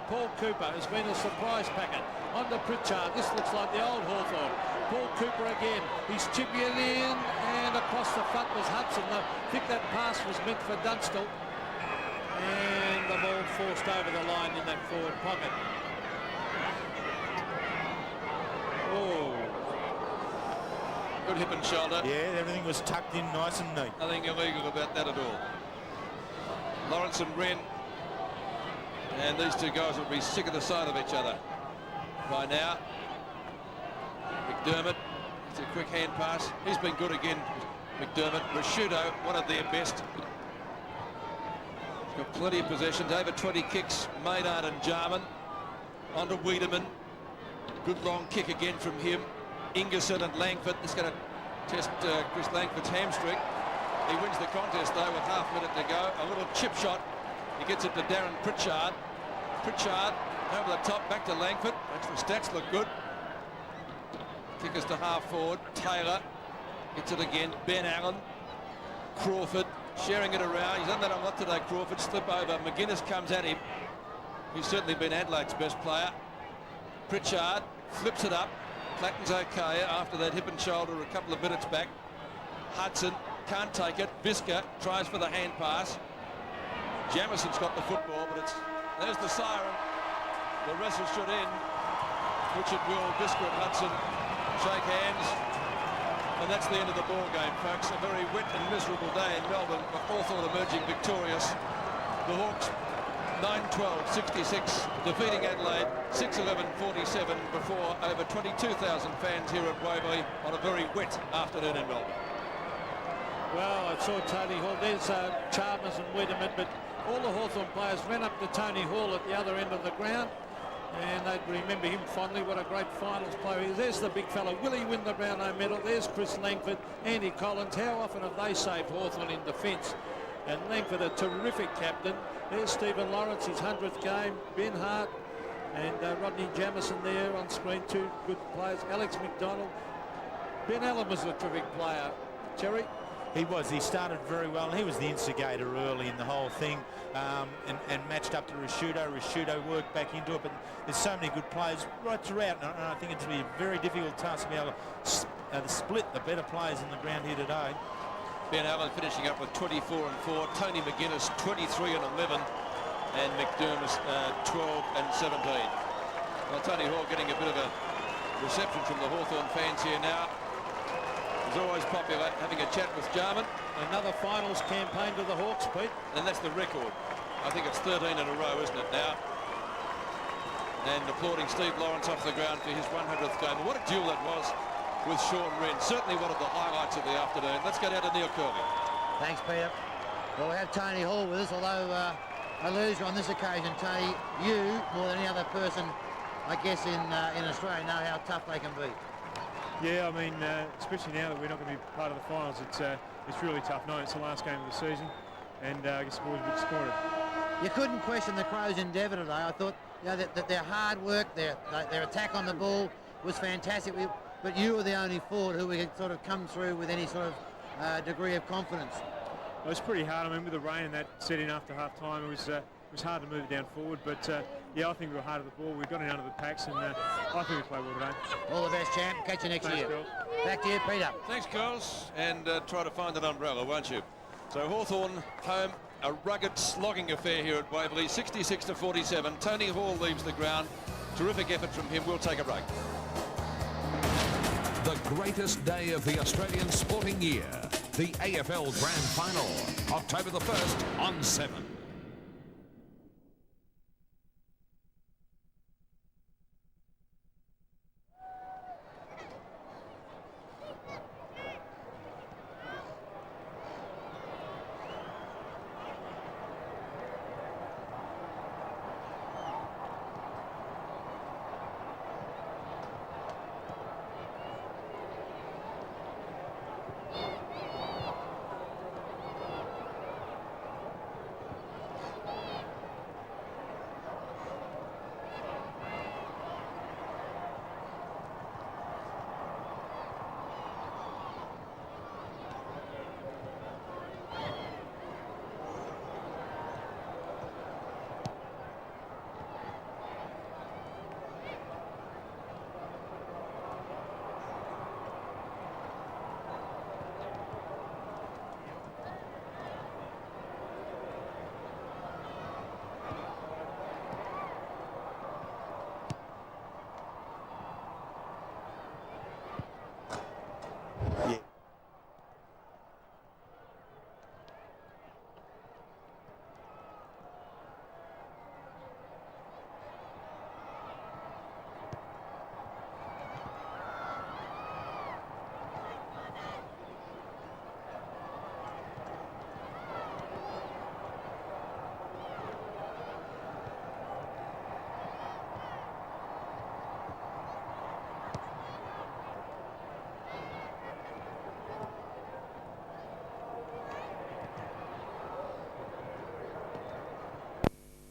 Paul Cooper has been a surprise packet. On to Pritchard. This looks like the old Hawthorn. Paul Cooper again. He's chipping it in, and across the front was Hudson. I think that pass was meant for Dunstall. And the ball forced over the line in that forward pocket. Oh. Good hip and shoulder. Yeah, everything was tucked in nice and neat. Nothing illegal about that at all. Lawrence and Wren. And these 2 guys will be sick of the sight of each other by now. McDermott, it's a quick hand pass. He's been good again, McDermott. Rashudo, one of their best. He's got plenty of possessions, over 20 kicks. Maynard and Jarman. On to Wiedemann. Good long kick again from him. Ingerson and Langford. This is going to test Chris Langford's hamstring. He wins the contest though with half a minute to go. A little chip shot. He gets it to Darren Pritchard. Pritchard over the top, back to Langford. Actually, stats look good. Kick us to half forward. Taylor gets it again. Ben Allen. Crawford sharing it around. He's done that a lot today, Crawford. Slip over. McGuinness comes at him. He's certainly been Adelaide's best player. Pritchard flips it up. Platten's okay after that hip and shoulder a couple of minutes back. Hudson can't take it. Visca tries for the hand pass. Jamison's got the football, but there's the siren. The wrestle should end, which it will. Visca and Hudson shake hands, and that's the end of the ball game, folks. A very wet and miserable day in Melbourne, but Hawthorn emerging victorious. The Hawks 9-12-66 defeating Adelaide 6-11-47 before over 22,000 fans here at Waverley on a very wet afternoon in Melbourne. Well, I saw Tony Hall. There's Chalmers and Wiedemann, but all the Hawthorn players ran up to Tony Hall at the other end of the ground, and they'd remember him fondly. What a great finals player he is. There's the big fella. Will he win the Brownlow medal? There's Chris Langford, Andy Collins. How often have they saved Hawthorn in defence? And Langford, a terrific captain. There's Stephen Lawrence, his 100th game. Ben Hart and Rodney Jamison there on screen. 2 good players. Alex McDonald. Ben Allen was a terrific player. Terry? He was. He started very well. He was the instigator early in the whole thing, and matched up to Rashudo. Rashudo worked back into it, but there's so many good players right throughout, and I think it's going to be a very difficult task to be able to split the better players in the ground here today. Ben Allen finishing up with 24 and 4. Tony McGuinness 23 and 11, and McDermott 12 and 17. Well, Tony Hall getting a bit of a reception from the Hawthorn fans here now. It's always popular having a chat with Jarman. Another finals campaign to the Hawks, Pete. And that's the record. I think it's 13 in a row, isn't it now? And applauding Steve Lawrence off the ground for his 100th game. What a duel that was with Sean Wren. Certainly one of the highlights of the afternoon. Let's go down to Neil Kirby. Thanks, Peter. Well, we have Tony Hall with us, although a loser on this occasion, Tony. You, more than any other person I guess, in Australia know how tough they can be. Yeah, I mean, especially now that we're not going to be part of the finals, it's really tough. No, it's the last game of the season, and I guess the boys were disappointed. You couldn't question the Crows' endeavour today. I thought, you know, that their hard work, their attack on the ball was fantastic. But you were the only forward who we could sort of come through with any sort of degree of confidence. It was pretty hard. I mean, with the rain and that set in after half time, it was hard to move it down forward. But yeah, I think we were hard at the ball. We got in under the packs, and I think we played well today. All the best, champ. Catch you next year. Girls. Back to you, Peter. Thanks, girls, and try to find an umbrella, won't you? So Hawthorn home, a rugged, slogging affair here at Waverley, 66-47. Tony Hall leaves the ground. Terrific effort from him. We'll take a break. The greatest day of the Australian sporting year, the AFL Grand Final, October the 1st on 7.